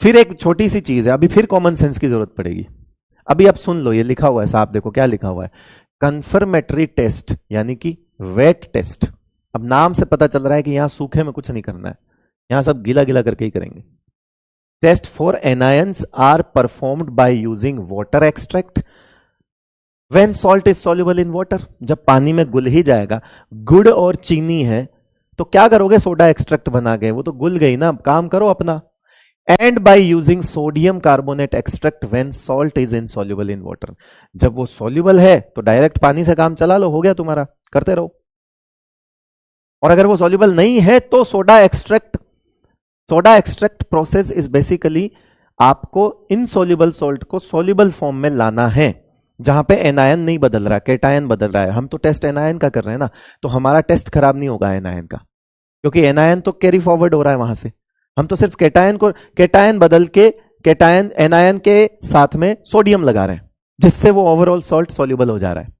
फिर एक छोटी सी चीज है, अभी फिर कॉमन सेंस की जरूरत पड़ेगी। अभी आप सुन लो, ये लिखा हुआ है साहब, देखो क्या लिखा हुआ है, कंफर्मेटरी टेस्ट यानी कि वेट टेस्ट। अब नाम से पता चल रहा है कि यहां सूखे में कुछ नहीं करना है, यहां सब गीला गीला करके ही करेंगे। Test for anions are performed by using water extract when salt is soluble in water. जब पानी में घुल ही जाएगा, गुड़ और चीनी है, तो क्या करोगे, सोडा एक्सट्रैक्ट बना गए, वो तो घुल गई ना, काम करो अपना। And by using sodium carbonate extract when salt is insoluble in water. जब वो सॉल्युबल है तो डायरेक्ट पानी से काम चला लो, हो गया तुम्हारा, करते रहो। और अगर वो सॉल्युबल नहीं है तो soda extract process is basically आपको इनसॉल्युबल सॉल्ट को सॉल्युबल फॉर्म में लाना है, जहां पे एनायन नहीं बदल रहा, कैटायन बदल रहा है। हम तो टेस्ट एनायन का कर रहे हैं ना, तो हमारा टेस्ट खराब नहीं होगा एनायन का, क्योंकि एनायन तो कैरी फॉरवर्ड हो रहा है वहां से। हम तो सिर्फ कैटायन बदल के कैटायन एनायन के साथ में सोडियम लगा रहे हैं, जिससे वो ओवरऑल सॉल्ट सॉल्युबल हो जा रहा है।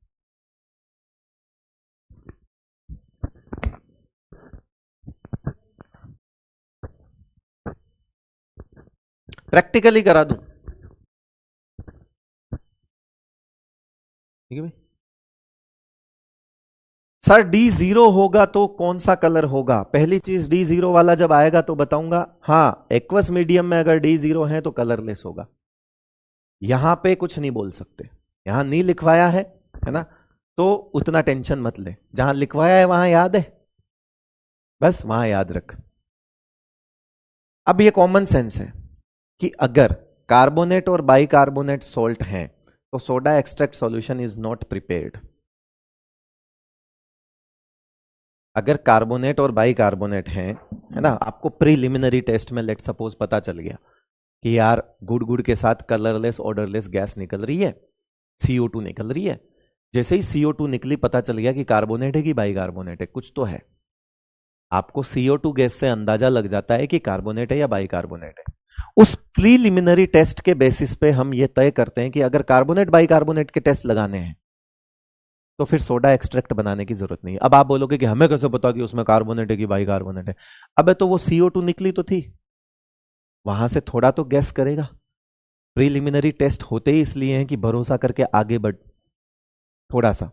प्रैक्टिकली करा दूं, ठीक है भाई। सर डी जीरो होगा तो कौन सा कलर होगा? पहली चीज, डी जीरो वाला जब आएगा तो बताऊंगा। हाँ, एक्वस मीडियम में अगर डी जीरो है तो कलरलेस होगा। यहां पे कुछ नहीं बोल सकते, यहां नहीं लिखवाया है ना, तो उतना टेंशन मत ले। जहां लिखवाया है वहां याद है, बस वहां याद रख। अब ये कॉमन सेंस है कि अगर कार्बोनेट और बाइकार्बोनेट सॉल्ट हैं तो soda extract solution is not prepared. अगर कार्बोनेट और बाइकार्बोनेट हैं, है ना, आपको प्रीलिमिनरी टेस्ट में लेट सपोज पता चल गया कि यार गुड़ के साथ कलरलेस ऑर्डरलेस गैस निकल रही है, CO2 निकल रही है। जैसे ही CO2 निकली पता चल गया कि कार्बोनेट है कि बाइकार्बोनेट है, कुछ तो है। आपको CO2 गैस से अंदाजा लग जाता है कि कार्बोनेट है या बाइकार्बोनेट है। उस प्रीलिमिनरी टेस्ट के बेसिस पे हम ये तय करते हैं कि अगर कार्बोनेट बाइकार्बोनेट के टेस्ट लगाने हैं तो फिर सोडा एक्सट्रैक्ट बनाने की जरूरत नहीं है। अब आप बोलोगे कि हमें कैसे पता कि उसमें कार्बोनेट है कि बाइकार्बोनेट है? अबे तो वो CO2 निकली तो थी, वहां से थोड़ा तो गैस करेगा। प्रीलिमिनरी टेस्ट होते ही इसलिए हैं कि भरोसा करके आगे बढ़ थोड़ा सा,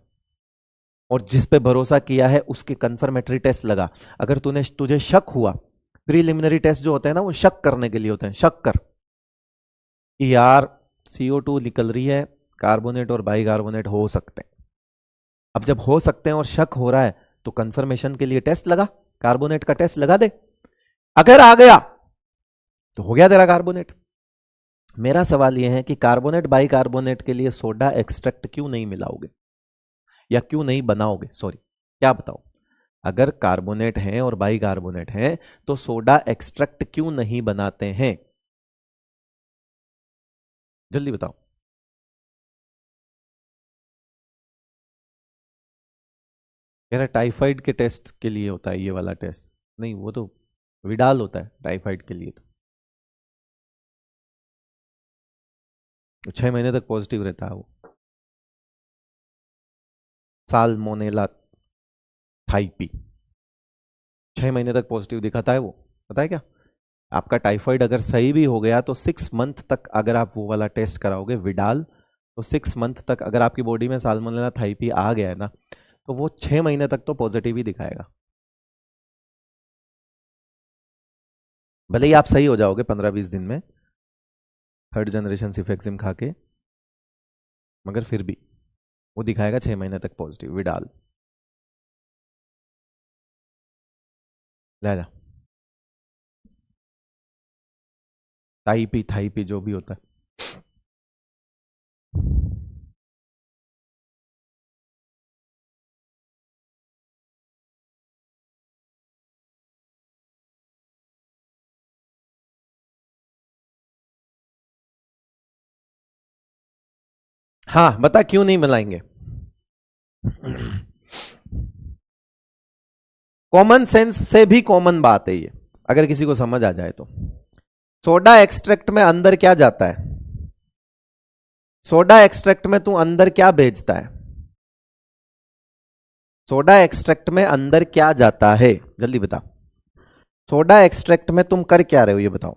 और जिस पे भरोसा किया है उसके कंफर्मेटरी टेस्ट लगा। अगर तुझे शक हुआ, प्रीलिमिनरी टेस्ट जो होते हैं ना वो शक करने के लिए होते हैं। शक कर कि यार CO2 निकल रही है, कार्बोनेट और बाइकार्बोनेट हो सकते हैं। अब जब हो सकते हैं और शक हो रहा है तो कंफर्मेशन के लिए टेस्ट लगा, कार्बोनेट का टेस्ट लगा दे। अगर आ गया तो हो गया तेरा कार्बोनेट। मेरा सवाल यह है कि कार्बोनेट बाइकार्बोनेट के लिए सोडा एक्सट्रैक्ट क्यों नहीं मिलाओगे या क्यों नहीं बनाओगे? सॉरी, क्या बताओ? अगर कार्बोनेट हैं और बाइकार्बोनेट हैं तो सोडा एक्सट्रैक्ट क्यों नहीं बनाते हैं? जल्दी बताओ। कह रहा टाइफाइड के टेस्ट के लिए होता है ये वाला टेस्ट। नहीं, वो तो विडाल होता है टाइफाइड के लिए। तो 6 महीने तक पॉजिटिव रहता है वो। साल्मोनेला टाइपी 6 महीने तक पॉजिटिव दिखाता है वो। पता है क्या? आपका टाइफाइड अगर सही भी हो गया तो 6 मंथ तक अगर आप वो वाला टेस्ट कराओगे विडाल, तो 6 मंथ तक अगर आपकी बॉडी में साल्मोनेला टाइपी आ गया है ना, तो वो 6 महीने तक तो पॉजिटिव ही दिखाएगा। भले ही आप सही हो जाओगे 15-20 दिन में थर्ड जनरेशन सिफेक्सिम खा के, मगर फिर भी वो दिखाएगा 6 महीने तक पॉजिटिव विडाल। ले जा, थाईपी जो भी होता है। हाँ बता, क्यों नहीं मिलाएंगे? कॉमन सेंस से भी कॉमन बात है ये, अगर किसी को समझ आ जाए तो। सोडा एक्सट्रैक्ट में अंदर क्या जाता है? सोडा एक्सट्रैक्ट में तू अंदर क्या भेजता है? सोडा एक्सट्रैक्ट में अंदर क्या जाता है? जल्दी बता। सोडा एक्सट्रैक्ट में तुम कर क्या रहे हो ये बताओ।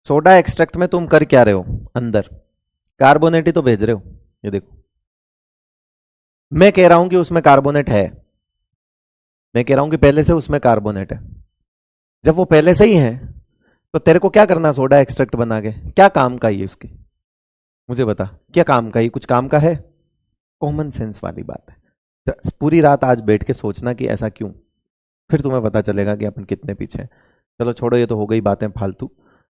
सोडा एक्सट्रैक्ट में तुम कर क्या रहे हो? अंदर कार्बोनेट ही तो भेज रहे हो। ये देखो, मैं कह रहा हूं कि उसमें कार्बोनेट है, मैं कह रहा हूं कि पहले से उसमें कार्बोनेट है। जब वो पहले से ही है तो तेरे को क्या करना सोडा एक्सट्रैक्ट बना के? क्या काम का ये उसकी? मुझे बता, क्या काम का? ये कुछ काम का है? कॉमन सेंस वाली बात है। तो पूरी रात आज बैठ के सोचना कि ऐसा क्यों, फिर तुम्हें पता चलेगा कि अपन कितने पीछे हैं। चलो छोड़ो, ये तो हो गई बातें फालतू।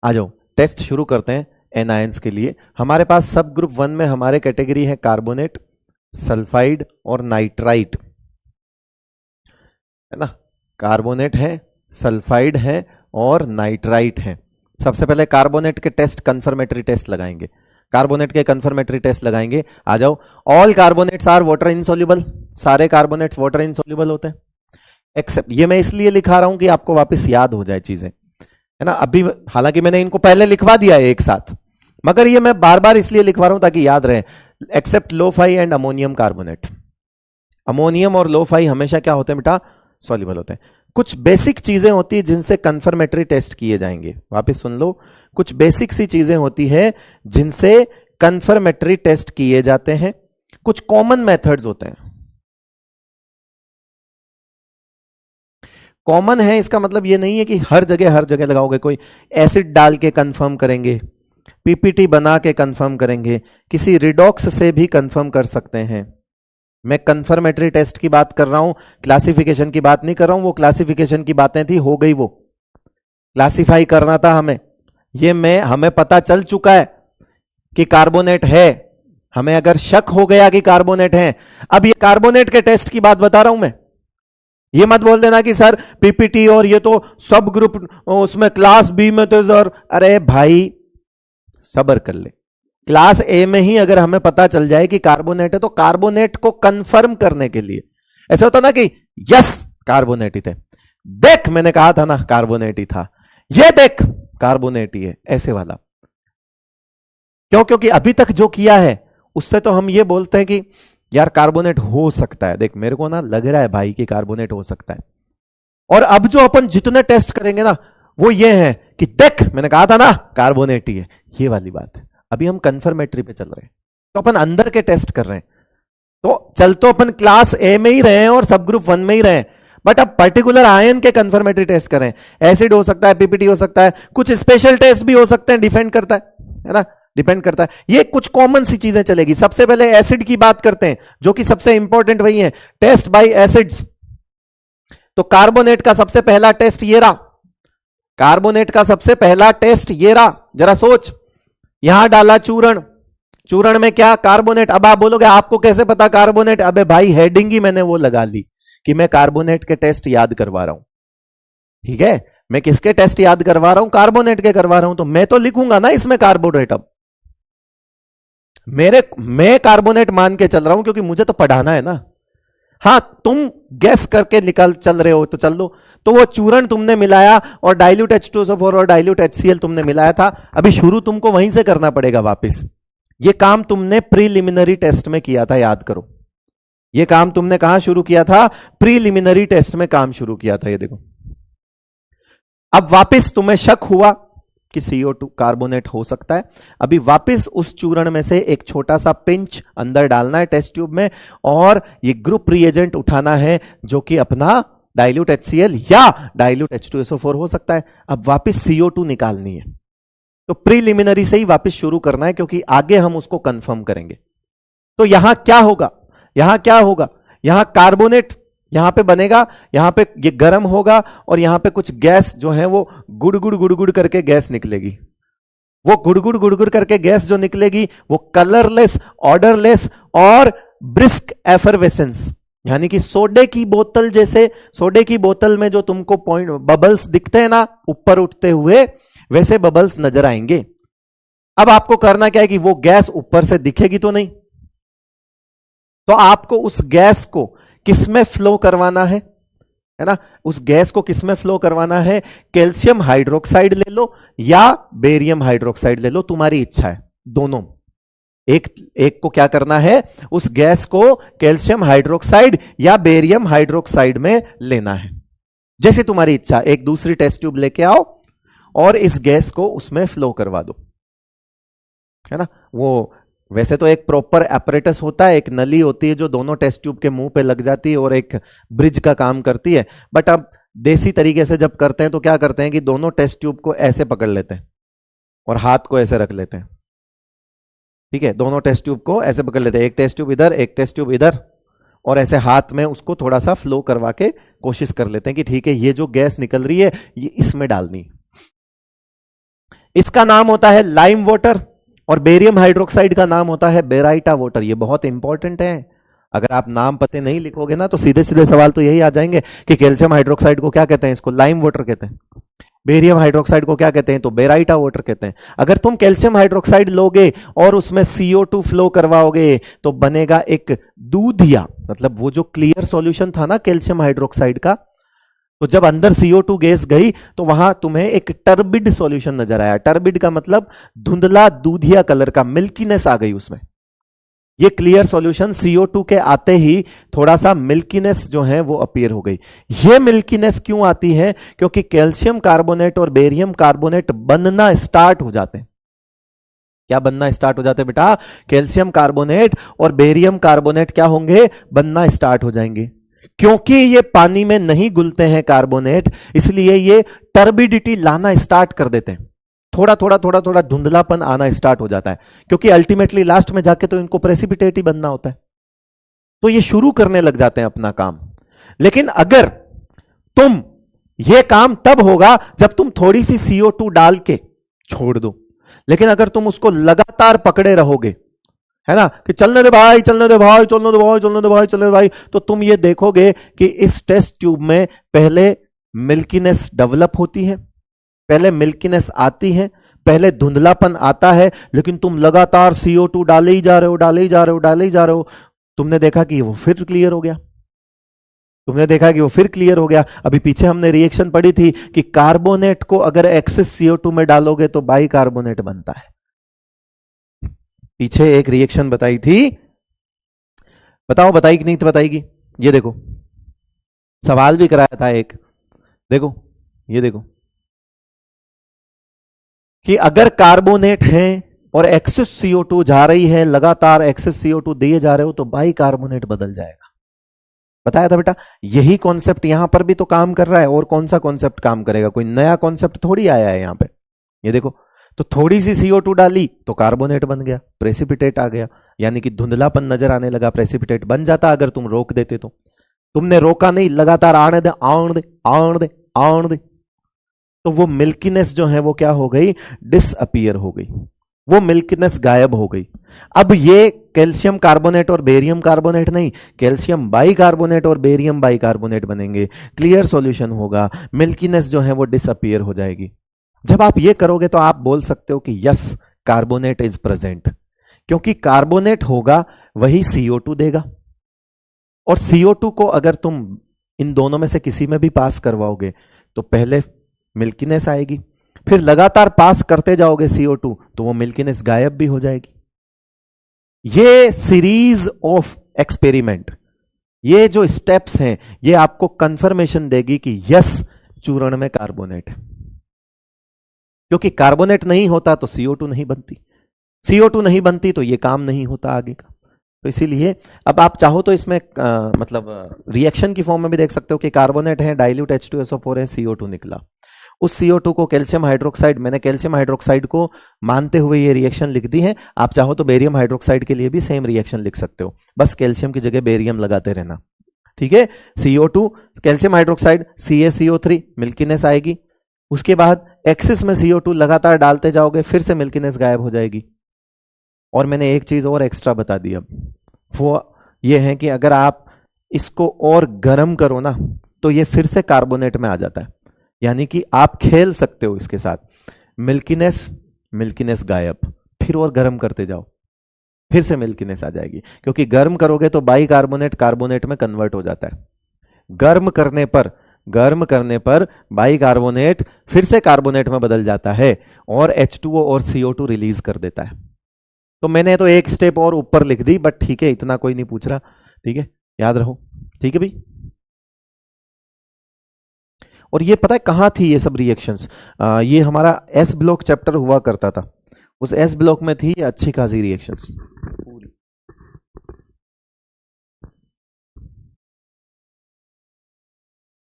आ जाओ टेस्ट शुरू करते हैं एनायंस के लिए। हमारे पास सब ग्रुप 1 में हमारे कैटेगरी है कार्बोनेट, सल्फाइड और नाइट्राइट, है ना। कार्बोनेट है, सल्फाइड है और नाइट्राइट है। सबसे पहले कार्बोनेट के टेस्ट कंफर्मेटरी टेस्ट लगाएंगे। कार्बोनेट के कंफर्मेटरी टेस्ट लगाएंगे। आ जाओ। All carbonates are water insoluble, सारे कार्बोनेट्स वाटर इनसॉल्युबल होते हैं एक्सेप्ट, ये मैं इसलिए लिखा रहा हूं कि आपको वापस याद हो जाए चीजें, है ना। अभी हालांकि मैंने इनको पहले लिखवा दिया है एक साथ, मगर ये मैं बार बार इसलिए लिखवा रहा हूं ताकि याद रहे। एक्सेप्ट लो-फाई एंड अमोनियम कार्बोनेट। अमोनियम और लो-फाई हमेशा क्या होते हैं बेटा? सॉल्युबल होते हैं। कुछ बेसिक चीजें होती है जिनसे कंफर्मेटरी टेस्ट किए जाएंगे। वापस सुन लो, कुछ बेसिक सी चीजें होती है जिनसे कंफर्मेटरी टेस्ट किए जाते हैं। कुछ कॉमन मेथड्स होते हैं। कॉमन है इसका मतलब ये नहीं है कि हर जगह लगाओगे। कोई एसिड डाल के कंफर्म करेंगे, पीपीटी बना के कंफर्म करेंगे, किसी रिडॉक्स से भी कंफर्म कर सकते हैं। मैं कंफर्मेटरी टेस्ट की बात कर रहा हूं, क्लासिफिकेशन की बात नहीं कर रहा हूं। वो क्लासिफिकेशन की बातें थी, हो गई, वो क्लासिफाई करना था हमें। हमें पता चल चुका है कि कार्बोनेट है, हमें अगर शक हो गया कि कार्बोनेट है। अब ये कार्बोनेट के टेस्ट की बात बता रहा हूं मैं। ये मत बोल देना कि सर पीपीटी और ये तो सब ग्रुप उसमें क्लास बी में तो सर, अरे भाई सब्र कर ले। क्लास ए में ही अगर हमें पता चल जाए कि कार्बोनेट है, तो कार्बोनेट को कंफर्म करने के लिए ऐसा होता ना कि यस कार्बोनेट ही थे, देख मैंने कहा था ना कार्बोनेट ही था, ये देख कार्बोनेट ही है, ऐसे वाला। क्यों? क्योंकि अभी तक जो किया है उससे तो हम ये बोलते हैं कि यार कार्बोनेट हो सकता है, देख मेरे को ना लग रहा है भाई कि कार्बोनेट हो सकता है। और अब जो अपन जितने टेस्ट करेंगे ना वो ये है कि देख मैंने कहा था ना कार्बोनेट ही है, ये वाली बात है। अभी हम कंफर्मेटरी पे चल रहे हैं, तो अपन अंदर के टेस्ट कर रहे हैं। तो चल तो अपन क्लास ए में ही रहे हैं और सब ग्रुप 1 में ही रहे हैं, बट अब पर्टिकुलर आयन के कंफर्मेटरी टेस्ट करें। एसिड हो सकता है, पीपीटी हो सकता है, कुछ स्पेशल टेस्ट भी हो सकते हैं, डिपेंड करता है ना, डिपेंड करता है। ये कुछ कॉमन सी चीजें चलेगी। सबसे पहले एसिड की बात करते हैं, जो कि सबसे इंपॉर्टेंट वही है, टेस्ट बाय एसिड्स। तो कार्बोनेट का सबसे पहला टेस्ट ये रहा, कार्बोनेट का सबसे पहला टेस्ट ये रहा। जरा सोच, यहां डाला चूर्ण, चूर्ण में क्या कार्बोनेट। अब आप बोलोगे आपको कैसे पता कार्बोनेट? अबे भाई हेडिंग ही मैंने वो लगा ली कि मैं कार्बोनेट के टेस्ट याद करवा रहा हूं। ठीक है, मैं किसके टेस्ट याद करवा रहा हूं? कार्बोनेट के करवा रहा हूं। तो मैं तो लिखूंगा ना इसमें कार्बोनेट। अब मैं कार्बोनेट मान के चल रहा हूं क्योंकि मुझे तो पढ़ाना है ना। हां, तुम गैस करके निकल चल रहे हो तो चल लो। तो वो चूर्ण तुमने मिलाया और डाइल्यूट H2SO4 और डाइल्यूट HCl तुमने मिलाया था। अभी शुरू तुमको वहीं से करना पड़ेगा वापस। ये काम तुमने प्रीलिमिनरी टेस्ट में किया था, याद करो। ये काम तुमने कहां शुरू किया था? प्रीलिमिनरी टेस्ट में काम शुरू किया था। ये देखो, अब वापस तुम्हें शक हुआ कि CO2 कार्बोनेट हो सकता है। अभी वापस उस चूर्ण में से एक छोटा सा पिंच अंदर डालना है टेस्ट ट्यूब में, और ये ग्रुप रिएजेंट उठाना है जो कि अपना डाइल्यूट HCl या डाइल्यूट H2SO4 हो सकता है। अब वापस CO2 निकालनी है। तो प्रीलिमिनरी से ही वापस शुरू करना है, क्योंकि आगे हम उसको कंफर्म करेंगे। तो यहां क्या होगा? यहां क्या होगा? यहां कार्बोनेट यहां पे बनेगा, यहां पे ये गर्म होगा और यहां पे कुछ गैस जो है वो गुड़ करके गैस निकलेगी। वो गुड़ करके गैस जो निकलेगी वो कलरलेस, ऑर्डरलेस और ब्रिस्क एफरवेसेंस, यानी कि सोडे की बोतल जैसे, सोडे की बोतल में जो तुमको पॉइंट बबल्स दिखते हैं ना ऊपर उठते हुए, वैसे बबल्स नजर आएंगे। अब आपको करना क्या है कि वो गैस ऊपर से दिखेगी तो नहीं, तो आपको उस गैस को किसमें फ्लो करवाना है ना? उस गैस को किसमें फ्लो करवाना है? कैल्शियम हाइड्रोक्साइड ले लो या बेरियम हाइड्रोक्साइड ले लो, तुम्हारी इच्छा है, दोनों। एक को क्या करना है? उस गैस को कैल्शियम हाइड्रोक्साइड या बेरियम हाइड्रोक्साइड में लेना है, जैसे तुम्हारी इच्छा। एक दूसरी टेस्ट ट्यूब लेके आओ और इस गैस को उसमें फ्लो करवा दो, है ना। वो वैसे तो एक प्रॉपर एपरेटस होता है, एक नली होती है जो दोनों टेस्ट ट्यूब के मुंह पे लग जाती है और एक ब्रिज का काम करती है। बट अब देसी तरीके से जब करते हैं तो क्या करते हैं कि दोनों टेस्ट ट्यूब को ऐसे पकड़ लेते हैं और हाथ को ऐसे रख लेते हैं। ठीक है, दोनों टेस्ट ट्यूब को ऐसे पकड़ लेते हैं, एक टेस्ट ट्यूब इधर, एक टेस्ट ट्यूब इधर, और ऐसे हाथ में उसको थोड़ा सा फ्लो करवा के कोशिश कर लेते हैं कि ठीक है ये जो गैस निकल रही है ये इसमें डालनी। इसका नाम होता है लाइम वाटर और बेरियम हाइड्रोक्साइड का नाम होता है बेराइटा वाटर। ये बहुत इंपॉर्टेंट है। अगर आप नाम पते नहीं लिखोगे ना तो सीधे सीधे सवाल तो यही आ जाएंगे कि कैल्शियम हाइड्रोक्साइड को क्या कहते हैं? इसको लाइम वाटर कहते हैं। बेरियम हाइड्रोक्साइड को क्या कहते हैं? तो बेराइटा वाटर कहते हैं। अगर तुम कैल्शियम हाइड्रोक्साइड लोगे और उसमें CO2 फ्लो करवाओगे तो बनेगा एक दूधिया, मतलब वो जो क्लियर सॉल्यूशन था ना कैल्शियम हाइड्रोक्साइड का, तो जब अंदर CO2 गैस गई तो वहां तुम्हें एक टर्बिड सॉल्यूशन नजर आया। टर्बिड का मतलब धुंधला दूधिया कलर का, मिल्कीनेस आ गई उसमें। ये क्लियर सॉल्यूशन CO2 के आते ही थोड़ा सा मिल्कीनेस जो है वो अपीयर हो गई। ये मिल्कीनेस क्यों आती है? क्योंकि कैल्शियम कार्बोनेट और बेरियम कार्बोनेट बनना स्टार्ट हो जाते हैं। क्या बनना स्टार्ट हो जाते हैं बेटा? कैल्शियम कार्बोनेट और बेरियम कार्बोनेट क्या होंगे? बनना स्टार्ट हो जाएंगे। क्योंकि ये पानी में नहीं घुलते हैं कार्बोनेट, इसलिए ये टर्बिडिटी लाना स्टार्ट कर देते हैं। थोड़ा थोड़ा थोड़ा थोड़ा धुंधलापन आना स्टार्ट हो जाता है, क्योंकि अल्टीमेटली लास्ट में जाके तो इनको प्रेसिपिटेट ही बनना होता है। तो ये शुरू करने लग जाते हैं अपना काम। लेकिन अगर तुम, ये काम तब होगा जब तुम थोड़ी सी CO2 डाल के छोड़ दो। लेकिन अगर तुम उसको लगातार पकड़े रहोगे, है ना, कि चलने दे भाई, चलने दे भाई, चलने दे भाई, चलने दे भाई, चलने दे भाई, तो तुम ये देखोगे कि इस टेस्ट ट्यूब में पहले मिल्कीनेस डेवलप होती है, पहले मिल्कीनेस आती है, पहले धुंधलापन आता है, लेकिन तुम लगातार CO2 डाले ही जा रहे हो, डाले ही जा रहे हो, डाले ही जा रहे हो। तुमने देखा कि वो फिर क्लियर हो गया। तुमने देखा कि वो फिर क्लियर हो गया। अभी पीछे हमने रिएक्शन पढ़ी थी कि कार्बोनेट को अगर एक्सेस CO2 में डालोगे तो बाई कार्बोनेट बनता है। पीछे एक रिएक्शन बताई थी, बताओ बताई कि नहीं तो बताएगी। ये देखो, सवाल भी कराया था एक, देखो, ये देखो कि अगर कार्बोनेट है और एक्सेस CO2 जा रही है, लगातार एक्सेस CO2 दिए जा रहे हो, तो बाई कार्बोनेट बदल जाएगा। बताया था बेटा। यही कॉन्सेप्ट यहां पर भी तो काम कर रहा है। और कौन सा कॉन्सेप्ट काम करेगा? कोई नया कॉन्सेप्ट थोड़ी आया है यहां पे। ये देखो, तो थोड़ी सी CO2 डाली तो कार्बोनेट बन गया, प्रेसिपिटेट आ गया, यानी कि धुंधलापन नजर आने लगा। प्रेसिपिटेट बन जाता अगर तुम रोक देते तो। तुमने रोका नहीं, लगातार आने दे, आने दे, आने दे, आने दे, तो वो मिल्कीनेस जो है वो क्या हो गई? डिसअपियर हो गई, वो मिल्कीनेस गायब हो गई। अब ये कैल्शियम कार्बोनेट और बेरियम कार्बोनेट नहीं, कैल्शियम बाइकार्बोनेट और बेरियम बाइकार्बोनेट बनेंगे। क्लियर सॉल्यूशन होगा, मिल्कीनेस जो है वो डिसअपियर हो जाएगी। जब आप ये करोगे तो आप बोल सकते हो कि यस, कार्बोनेट इज प्रेजेंट, क्योंकि कार्बोनेट होगा वही CO2 देगा। और CO2 को अगर तुम इन दोनों में से किसी में भी पास करवाओगे तो पहले मिल्कीनेस आएगी, फिर लगातार पास करते जाओगे CO2 तो वो मिल्कीनेस गायब भी हो जाएगी। ये सीरीज ऑफ एक्सपेरिमेंट, ये जो स्टेप्स हैं, ये आपको कंफर्मेशन देगी कि यस, चूर्ण में कार्बोनेट है। क्योंकि कार्बोनेट नहीं होता तो CO2 नहीं बनती, CO2 नहीं बनती तो ये काम नहीं होता आगे का। तो इसीलिए अब आप चाहो तो इसमें मतलब रिएक्शन की फॉर्म में भी देख सकते हो कि कार्बोनेट है, डाइल्यूट H2SO4 है, CO2 निकला। उस CO2 को कैल्शियम हाइड्रोक्साइड, मैंने कैल्शियम हाइड्रोक्साइड को मानते हुए ये रिएक्शन लिख दी है। आप चाहो तो बेरियम हाइड्रोक्साइड के लिए भी सेम रिएक्शन लिख सकते हो, बस कैल्शियम की जगह बेरियम लगाते रहना। ठीक है, CO2 calcium hydroxide, CaCO3, milkiness आएगी। उसके बाद एक्सिस में CO2 लगातार डालते जाओगे, फिर से मिल्कीनेस गायब हो जाएगी। और मैंने एक चीज और एक्स्ट्रा बता दी, अब वो ये है कि अगर आप इसको और गर्म करो ना तो ये फिर से कार्बोनेट में आ जाता है, यानी कि आप खेल सकते हो इसके साथ। मिल्कीनेस, मिल्कीनेस गायब, फिर और गर्म करते जाओ, फिर से मिल्कीनेस आ जाएगी, क्योंकि गर्म करोगे तो बाई कार्बोनेट कार्बोनेट में कन्वर्ट हो जाता है। गर्म करने पर बाई कार्बोनेट फिर से कार्बोनेट में बदल जाता है और H2O और CO2 रिलीज कर देता है। तो मैंने तो एक स्टेप और ऊपर लिख दी, बट ठीक है, इतना कोई नहीं पूछ रहा। ठीक है, याद रहो। ठीक है भाई। और ये पता है कहाँ थी ये सब रिएक्शंस? ये हमारा एस ब्लॉक चैप्टर हुआ करता था, उस एस ब्लॉक में थी ये अच्छी खासी रिएक्शंस पूरी।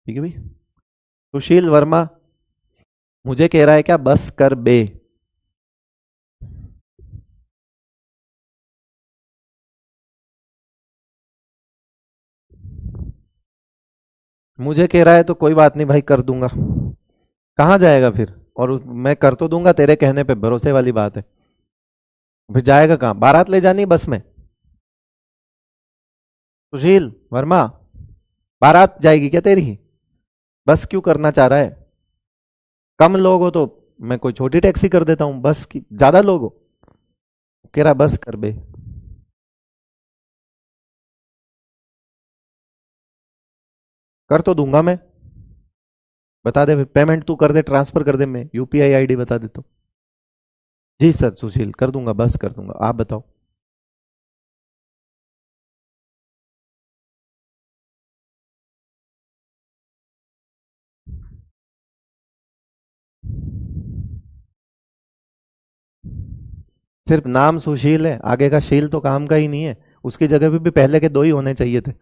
ठीक है भाई। सुशील वर्मा मुझे कह रहा है क्या, बस कर बे? मुझे कह रहा है तो कोई बात नहीं भाई, कर दूंगा। कहाँ जाएगा फिर? और मैं कर तो दूंगा तेरे कहने पे, भरोसे वाली बात है। फिर जाएगा कहाँ? बारात ले जानी है बस में? सुशील वर्मा, बारात जाएगी क्या तेरी? बस क्यों करना चाह रहा है? कम लोग हो तो मैं कोई छोटी टैक्सी कर देता हूं, बस की ज्यादा लोग हो, कह रहा बस कर बे। कर तो दूंगा मैं, बता दे, पेमेंट तू कर दे, ट्रांसफर कर दे, मैं UPI ID बता देता हूँ। जी सर सुशील, कर दूंगा, बस कर दूंगा, आप बताओ। सिर्फ नाम सुशील है, आगे का शील तो काम का ही नहीं है, उसकी जगह पे भी पहले के दो ही होने चाहिए थे।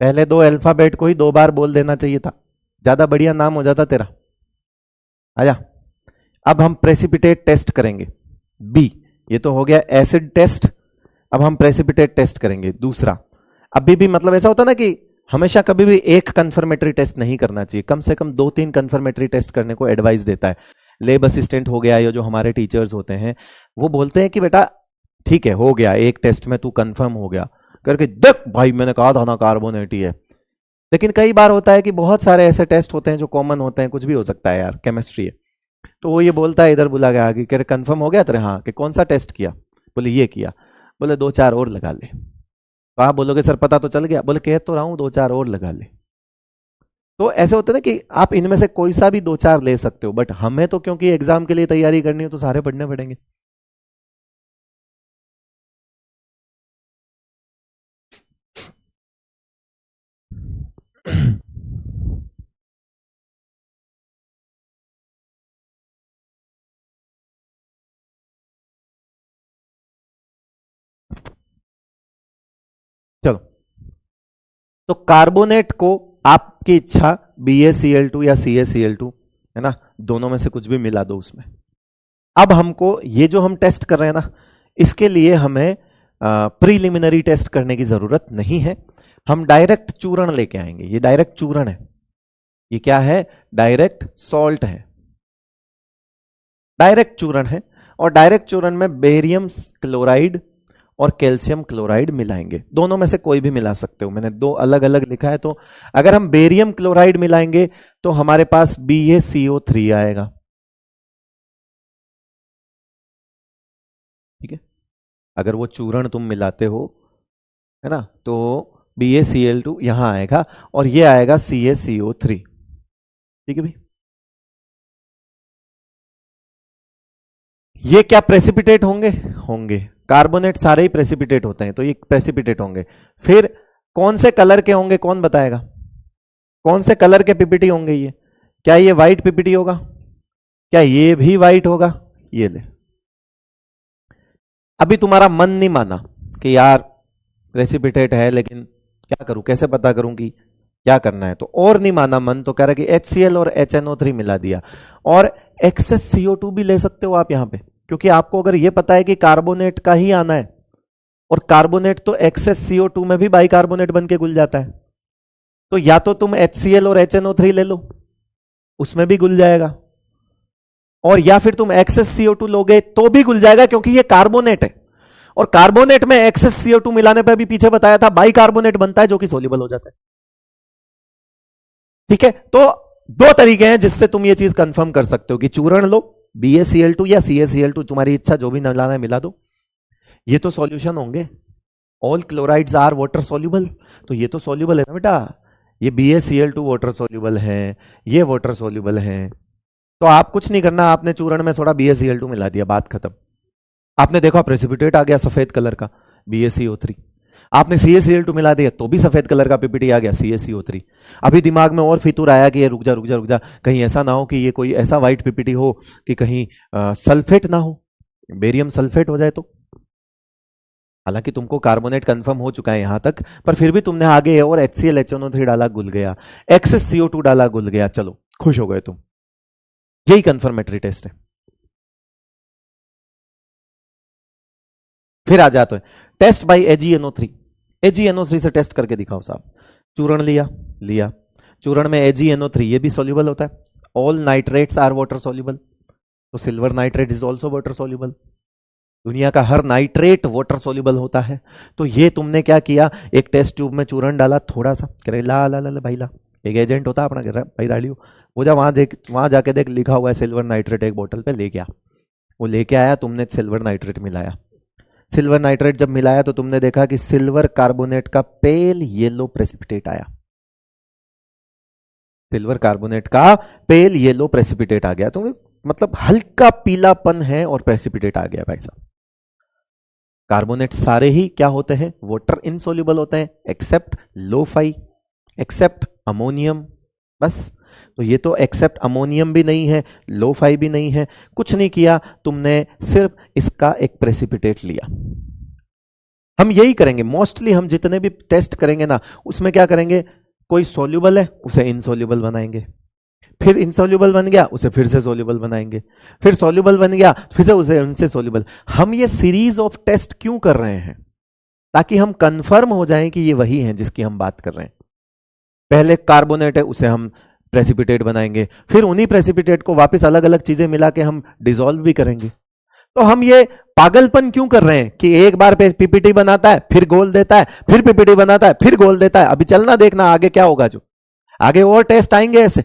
पहले दो अल्फाबेट को ही दो बार बोल देना चाहिए था, ज्यादा बढ़िया नाम हो जाता तेरा। आजा, अब हम प्रेसिपिटेट टेस्ट करेंगे। बी, ये तो हो गया एसिड टेस्ट। अब हम प्रेसिपिटेट टेस्ट करेंगे दूसरा। अभी भी मतलब ऐसा होता ना कि हमेशा कभी भी एक कंफर्मेटरी टेस्ट नहीं करना चाहिए, कम से कम 2-3 कंफर्मेटरी टेस्ट करने को एडवाइस देता है। लेब असिस्टेंट हो गया या जो हमारे टीचर्स होते हैं वो बोलते हैं कि बेटा ठीक है हो गया, एक टेस्ट में तू कंफर्म हो गया करके देख भाई मैंने कहा था ना कार्बोनेट ही है। लेकिन कई बार होता है कि बहुत सारे ऐसे टेस्ट होते हैं जो कॉमन होते हैं, कुछ भी हो सकता है यार, केमिस्ट्री है। तो वो ये बोलता है इधर बुला के आगे, कह कंफर्म हो गया तेरे, हाँ कि कौन सा टेस्ट किया, बोले ये किया, बोले 2-4 और लगा ले। तो आप बोलोगे सर पता तो चल गया, बोले कह तो रहा हूं 2-4 और लगा ले। तो ऐसे होते ना कि आप इनमें से कोई सा भी 2-4 ले सकते हो, बट हमें तो क्योंकि एग्जाम के लिए तैयारी करनी हो तो सारे पढ़ने पड़ेंगे। चलो, तो कार्बोनेट को आपकी इच्छा BaCl2 या CaCl2 है ना, दोनों में से कुछ भी मिला दो उसमें। अब हमको ये जो हम टेस्ट कर रहे हैं ना, इसके लिए हमें प्रीलिमिनरी टेस्ट करने की जरूरत नहीं है, हम डायरेक्ट चूर्ण लेके आएंगे। ये डायरेक्ट चूर्ण है, ये क्या है, डायरेक्ट सॉल्ट है, डायरेक्ट चूर्ण है। और डायरेक्ट चूर्ण में बेरियम क्लोराइड और कैल्शियम क्लोराइड मिलाएंगे, दोनों में से कोई भी मिला सकते हो, मैंने दो अलग अलग लिखा है। तो अगर हम बेरियम क्लोराइड मिलाएंगे तो हमारे पास BaCO3 आएगा, ठीक है। अगर वो चूर्ण तुम मिलाते हो है ना, तो BaCl2 यहां आएगा और ये आएगा CaCO3, ठीक है भाई। ये क्या प्रेसिपिटेट होंगे, होंगे। कार्बोनेट सारे ही प्रेसिपिटेट होते हैं, तो ये प्रेसिपिटेट होंगे। फिर कौन से कलर के होंगे, कौन बताएगा, कौन से कलर के पीपीटी होंगे ये? क्या ये व्हाइट पीपीटी होगा, क्या ये भी व्हाइट होगा? ये ले, अभी तुम्हारा मन नहीं माना कि यार प्रेसिपिटेट है, लेकिन क्या करूं, कैसे पता करूं कि क्या करना है, तो और नहीं माना मन, तो कह रहा कि HCl और HNO3 मिला दिया। और एक्सेस CO2 भी ले सकते हो आप यहां पे, क्योंकि आपको अगर ये पता है कि कार्बोनेट का ही आना है, और कार्बोनेट तो एक्सेस CO2 में भी बाइकार्बोनेट बन के घुल जाता है, तो या तो तुम HCl और HNO3 ले लो, उसमें भी घुल जाएगा, और या फिर तुम एक्सेस CO2 लोगे तो भी घुल जाएगा, क्योंकि ये कार्बोनेट है। और कार्बोनेट में एक्सेस CO2 मिलाने पर भी पीछे बताया था बाइकार्बोनेट बनता है जो कि सोल्यूबल हो जाता है, ठीक है। तो दो तरीके हैं जिससे तुम ये चीज कंफर्म कर सकते हो कि चूर्ण लो BaCl2 या CaCl2, तुम्हारी इच्छा, जो भी मिलाना है मिला दो, ये तो सॉल्यूशन होंगे। All chlorides are water soluble, तो ये तो सॉल्यूबल है ना बेटा, ये BaCl2 वाटर सॉल्यूबल है, ये वाटर सॉल्यूबल है। तो आप कुछ नहीं करना, आपने चूर्ण में थोड़ा BaCl2 मिला दिया, बात खत्म। आपने देखा प्रेसिपिटेट आ गया सफेद कलर का BaCO3, आपने CaCl2 मिला दिया तो भी सफेद कलर का पीपीटी आ गया CaCO3। अभी दिमाग में और फितूर आया कि ये रुक जा रुक जा रुक जा, कहीं ऐसा ना हो कि ये कोई ऐसा व्हाइट पीपीटी हो कि कहीं सल्फेट ना हो, बेरियम सल्फेट हो जाए तो। हालांकि तुमको कार्बोनेट कंफर्म हो चुका है यहां तक, पर फिर भी तुमने आगे और HCl HNO3 डाला, घुल गया, एक्सेस CO2 डाला, घुल गया, चलो खुश हो गए तुम। यही कंफर्मेटरी टेस्ट है। फिर आ जाते हैं टेस्ट बाय AgNO3। AgNO3 से टेस्ट करके दिखाओ साहब। चूर्ण लिया, लिया चूर्ण में AgNO3, ये भी सॉल्युबल होता है। All nitrates are water soluble, तो silver nitrate is also water soluble, दुनिया का हर नाइट्रेट वाटर सॉल्युबल होता है। तो ये तुमने क्या किया, एक टेस्ट ट्यूब में चूर्ण डाला थोड़ा सा, करे ला ला ला भाई ला, एक एजेंट होता है अपना, कह रहा भाई डालियो, वो जा वहां जाके देख लिखा हुआ है सिल्वर नाइट्रेट, एक बोतल पे लेके आ। वो लेके आया, तुमने सिल्वर नाइट्रेट मिलाया। सिल्वर नाइट्रेट जब मिलाया तो तुमने देखा कि सिल्वर कार्बोनेट का पेल येलो प्रेसिपिटेट आया, सिल्वर कार्बोनेट का पेल येलो प्रेसिपिटेट आ गया। तो मतलब हल्का पीलापन है और प्रेसिपिटेट आ गया भाई साहब। कार्बोनेट सारे ही क्या होते हैं, वाटर इनसोल्यूबल होते हैं, एक्सेप्ट लोफाई, एक्सेप्ट अमोनियम, बस। तो ये तो एक्सेप्ट अमोनियम भी नहीं है, लो-फाई भी नहीं है, कुछ नहीं किया तुमने, सिर्फ इसका एक प्रेसिपिटेट लिया। हम यही करेंगे मोस्टली, हम जितने भी टेस्ट करेंगे ना उसमें क्या करेंगे, कोई सोल्यूबल है उसे इनसोल्यूबल बनाएंगे, फिर इनसोल्यूबल बन गया उसे फिर से सोल्यूबल बनाएंगे, फिर सोल्यूबल बन गया फिर से उसे उनसे सोल्यूबल। हम ये सीरीज ऑफ टेस्ट क्यों कर रहे हैं, ताकि हम कंफर्म हो जाएं कि ये वही है जिसकी हम बात कर रहे हैं। पहले कार्बोनेट है उसे हम प्रेसिपिटेट बनाएंगे, फिर उन्हीं प्रेसिपिटेट को वापस अलग अलग चीजें मिला के हम डिसॉल्व भी करेंगे। तो हम ये पागलपन क्यों कर रहे हैं कि एक बार पे पीपीटी बनाता है फिर गोल देता है, फिर पीपीटी बनाता है फिर गोल देता है। अभी चलना देखना आगे क्या होगा, जो आगे और टेस्ट आएंगे ऐसे।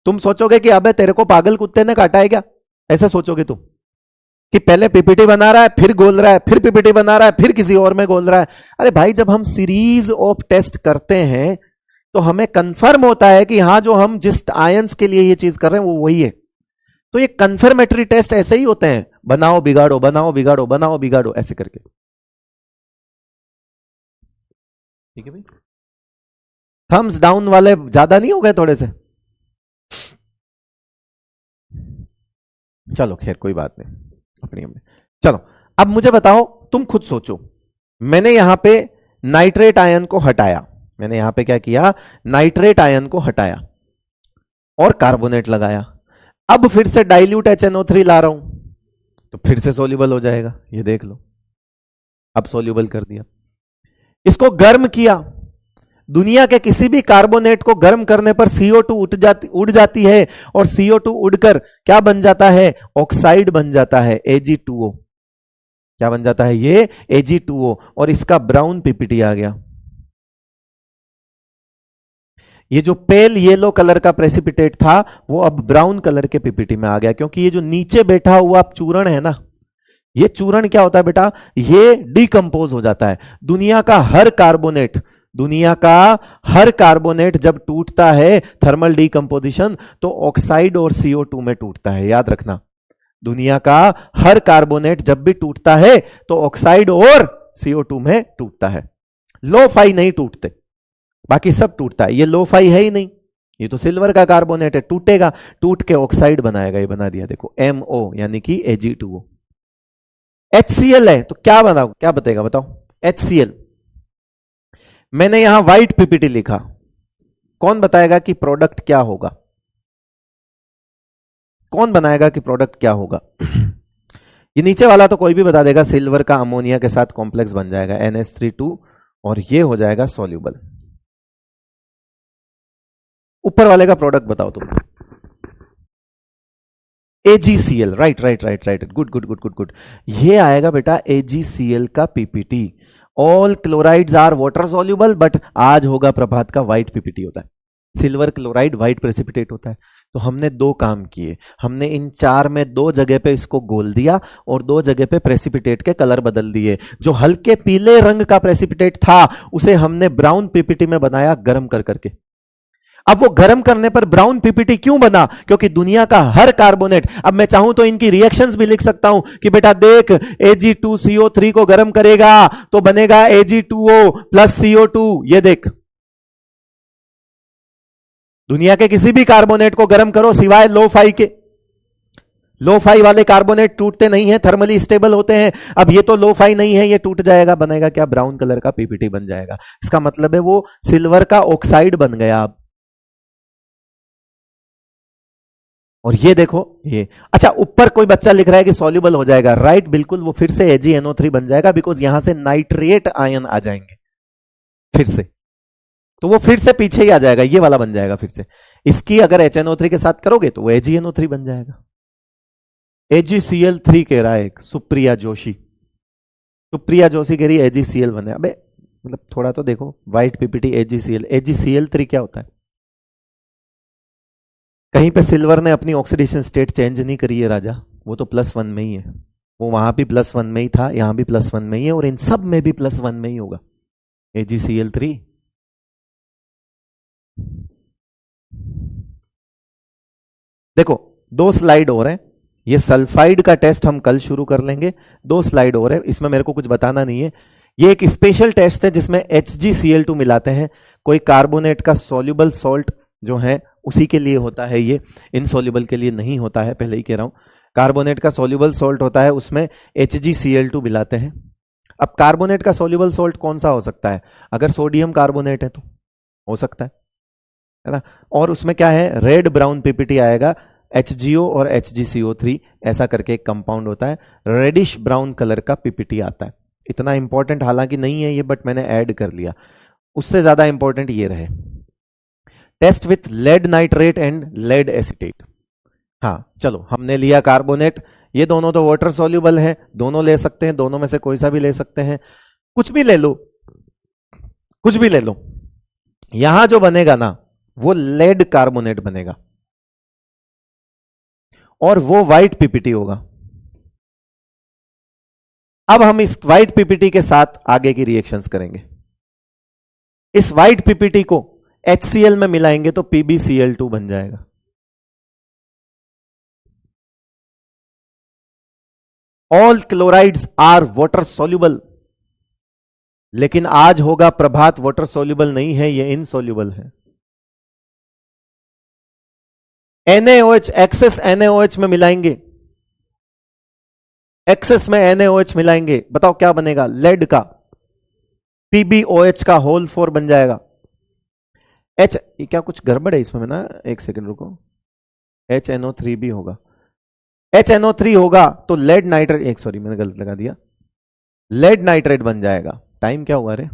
तुम सोचोगे कि अबे तेरे को पागल कुत्ते ने काटा है क्या, ऐसा सोचोगे तुम कि पहले पीपीटी बना रहा है फिर गोल रहा है, फिर पीपीटी बना रहा है फिर किसी और में गोल रहा है। अरे भाई, जब हम सीरीज ऑफ टेस्ट करते हैं तो हमें कंफर्म होता है कि हाँ, जो हम जिस आयंस के लिए ये चीज कर रहे हैं वो वही है। तो ये कंफर्मेटरी टेस्ट ऐसे ही होते हैं, बनाओ बिगाड़ो बनाओ बिगाड़ो बनाओ बिगाड़ो ऐसे करके। ठीक है भाई, थम्स डाउन वाले ज्यादा नहीं हो गए थोड़े से? चलो खैर कोई बात नहीं, अपनी चलो। अब मुझे बताओ, तुम खुद सोचो, मैंने यहां पे नाइट्रेट आयन को हटाया, मैंने यहां पे क्या किया, नाइट्रेट आयन को हटाया और कार्बोनेट लगाया। अब फिर से डाइल्यूट HNO3 ला रहा हूं तो फिर से सोल्यूबल हो जाएगा, ये देख लो, अब सोल्यूबल कर दिया। इसको गर्म किया, दुनिया के किसी भी कार्बोनेट को गर्म करने पर CO2 उड़ जाती है और CO2 उड़कर क्या बन जाता है, ऑक्साइड बन जाता है, Ag2O। क्या बन जाता है ये, Ag2O, और इसका ब्राउन पीपीटी आ गया। ये जो पेल येलो कलर का प्रेसिपिटेट था वो अब ब्राउन कलर के पीपीटी में आ गया, क्योंकि ये जो नीचे बैठा हुआ चूर्ण है ना, ये चूर्ण क्या होता है बेटा, ये डिकम्पोज हो जाता है। दुनिया का हर कार्बोनेट जब टूटता है थर्मल डिकम्पोजिशन तो ऑक्साइड और CO2 में टूटता है, याद रखना। दुनिया का हर कार्बोनेट जब भी टूटता है तो ऑक्साइड और CO2 में टूटता है। लो-फाई नहीं टूटते, बाकी सब टूटता है, ये लो-फाई है ही नहीं, ये तो सिल्वर का कार्बोनेट है, टूटेगा, टूट के ऑक्साइड बनाएगा। ये बना दिया देखो, MO यानी कि Ag2O। HCl है तो क्या बनाओ, क्या बताएगा बताओ, HCl। मैंने यहां व्हाइट पीपीटी लिखा, कौन बताएगा कि प्रोडक्ट क्या होगा, कौन बनाएगा कि प्रोडक्ट क्या होगा? ये नीचे वाला तो कोई भी बता देगा, सिल्वर का अमोनिया के साथ कॉम्प्लेक्स बन जाएगा NH3 और ये हो जाएगा सॉल्यूबल। ऊपर वाले का प्रोडक्ट बताओ तुम। AgCl, right right right right, good good good good good. ये आएगा बेटा AgCl का PPT. All chlorides are water soluble, but आज होगा प्रभात का व्हाइट पीपीटी होता है, सिल्वर क्लोराइड व्हाइट प्रेसिपिटेट होता है। तो हमने दो काम किए, हमने इन चार में दो जगह पे इसको गोल दिया और दो जगह पे प्रेसिपिटेट के कलर बदल दिए। जो हल्के पीले रंग का प्रेसिपिटेट था उसे हमने ब्राउन पीपीटी में बनाया गर्म कर करके। अब वो गर्म करने पर ब्राउन पीपीटी क्यों बना, क्योंकि दुनिया का हर कार्बोनेट, अब मैं चाहूं तो इनकी रिएक्शंस भी लिख सकता हूं कि बेटा देख, Ag2CO3 को गर्म करेगा तो बनेगा Ag2O प्लस CO2। ये देख, दुनिया के किसी भी कार्बोनेट को गर्म करो सिवाय लो-फाई के, लो-फाई वाले कार्बोनेट टूटते नहीं है, थर्मली स्टेबल होते हैं। अब ये तो लो-फाई नहीं है, ये टूट जाएगा, बनेगा क्या, ब्राउन कलर का पीपीटी बन जाएगा। इसका मतलब है वो सिल्वर का ऑक्साइड बन गया अब। और ये देखो ये, अच्छा ऊपर कोई बच्चा लिख रहा है कि सॉल्युबल हो जाएगा, राइट, बिल्कुल, वो फिर से AgNO3 बन जाएगा, बिकॉज यहां से नाइट्रेट आयन आ जाएंगे फिर से, तो वो फिर से पीछे ही आ जाएगा, ये वाला बन जाएगा फिर से। इसकी अगर HNO3 के साथ करोगे तो वो AgNO3 बन जाएगा। AgCl3 कह रहा है सुप्रिया जोशी, सुप्रिया जोशी कह रही है AgCl बने। अबे मतलब थोड़ा तो देखो, व्हाइट पीपीटी AgCl, AgCl3 क्या होता है? कहीं पे सिल्वर ने अपनी ऑक्सीडेशन स्टेट चेंज नहीं करी है राजा, वो तो +1 में ही है, वो वहां भी +1 में ही था, यहां भी +1 में ही है, और इन सब में भी +1 में ही होगा AgCl3। देखो 2 स्लाइड और हैं, ये सल्फाइड का टेस्ट हम कल शुरू कर लेंगे, 2 स्लाइड और है, इसमें मेरे को कुछ बताना नहीं है। ये एक स्पेशल टेस्ट है जिसमें HgCl2 मिलाते हैं, कोई कार्बोनेट का सॉल्युबल सॉल्ट जो है उसी के लिए होता है ये, इनसॉल्युबल के लिए नहीं होता है, पहले ही कह रहा हूं। कार्बोनेट का सॉल्युबल सॉल्ट होता है, उसमें HgCl2 मिलाते हैं। अब कार्बोनेट का सॉल्युबल सॉल्ट कौन सा हो सकता है? अगर सोडियम कार्बोनेट है तो हो सकता है ना। और उसमें क्या है, रेड ब्राउन पीपीटी आएगा, HgO और HgCO3 ऐसा करके एक कंपाउंड होता है, रेडिश ब्राउन कलर का पीपीटी आता है। इतना इंपॉर्टेंट हालांकि नहीं है ये, बट मैंने ऐड कर लिया। उससे ज्यादा इंपॉर्टेंट ये रहे, test with lead nitrate and lead acetate. हाँ चलो, हमने लिया कार्बोनेट, ये दोनों तो वाटर सॉल्युबल है, दोनों ले सकते हैं, दोनों में से कोई सा भी ले सकते हैं, कुछ भी ले लो, कुछ भी ले लो। यहां जो बनेगा ना वो लेड कार्बोनेट बनेगा और वो व्हाइट पीपीटी होगा। अब हम इस व्हाइट पीपीटी के साथ आगे की रिएक्शंस करेंगे। इस व्हाइट पीपीटी को HCl में मिलाएंगे तो PbCl2 बन जाएगा। All chlorides are water soluble, लेकिन आज होगा प्रभात वाटर सॉल्युबल नहीं है, ये इनसॉल्युबल है। NaOH, एक्सेस NaOH में मिलाएंगे, एक्सेस में NaOH मिलाएंगे, बताओ क्या बनेगा? लेड का PbOH का होल 4 बन जाएगा। ये क्या कुछ गड़बड़ है इसमें ना, एक सेकंड रुको, HNO3 भी होगा, HNO3 होगा तो लेड नाइट्रेट, एक सॉरी मैंने गलत लगा दिया, लेड नाइट्रेट बन जाएगा। टाइम क्या हुआ रे?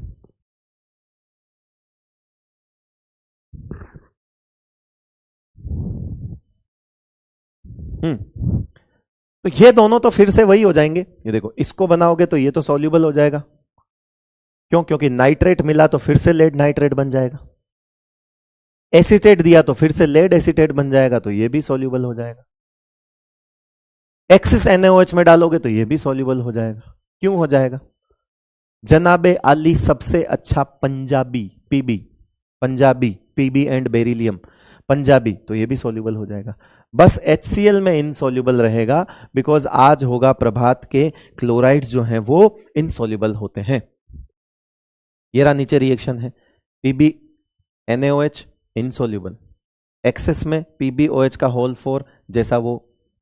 तो ये दोनों तो फिर से वही हो जाएंगे। ये देखो, इसको बनाओगे तो ये तो सॉल्युबल हो जाएगा, क्यों? क्योंकि नाइट्रेट मिला तो फिर से लेड नाइट्रेट बन जाएगा, एसीटेट दिया तो फिर से लेड एसीटेट बन जाएगा, तो ये भी सॉल्युबल हो जाएगा। एक्सिस NaOH में डालोगे तो ये भी सॉल्युबल हो जाएगा। क्यों हो जाएगा? जनाबे आली सबसे अच्छा Punjabi PB and beryllium Punjabi, तो ये भी सॉल्युबल हो जाएगा। बस HCl में इनसॉल्युबल रहेगा, बिकॉज आज होगा प्रभात के क्लोराइड्स जो हैं वो इनसॉल्युबल होते हैं। ये रहा नीचे रिएक्शन है, PbNaOH इनसॉल्युबल, एक्सेस में PbOH का होल 4 जैसा वो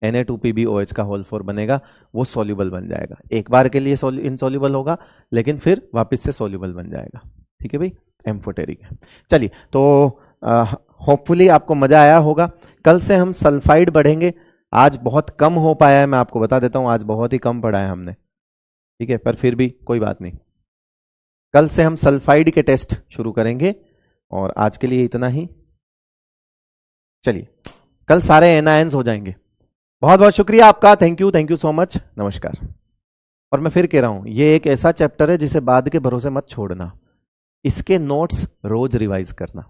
Na2PbOH का होल 4 बनेगा, वो सॉल्युबल बन जाएगा। एक बार के लिए इनसॉल्युबल होगा, लेकिन फिर वापस से सॉल्युबल बन जाएगा। ठीक है भाई, एम्फोटेरिक है। चलिए, तो होपफुली आपको मजा आया होगा। कल से हम सल्फाइड बढ़ेंगे, आज बहुत कम हो पाया है, मैं आपको बता देता हूं, आज बहुत ही कम पढ़ा है हमने, ठीक है, पर फिर भी कोई बात नहीं। कल से हम सल्फाइड के टेस्ट शुरू करेंगे, और आज के लिए इतना ही। चलिए, कल सारे एनायंस हो जाएंगे। बहुत बहुत शुक्रिया आपका, थैंक यू सो मच, नमस्कार। और मैं फिर कह रहा हूं, ये एक ऐसा चैप्टर है जिसे बाद के भरोसे मत छोड़ना, इसके नोट्स रोज रिवाइज करना,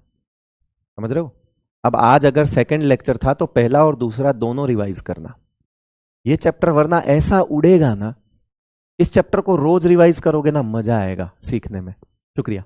समझ रहे हो? अब आज अगर सेकंड लेक्चर था तो पहला और दूसरा दोनों रिवाइज करना, ये चैप्टर वरना ऐसा उड़ेगा ना, इस चैप्टर को रोज रिवाइज करोगे ना, मजा आएगा सीखने में। शुक्रिया।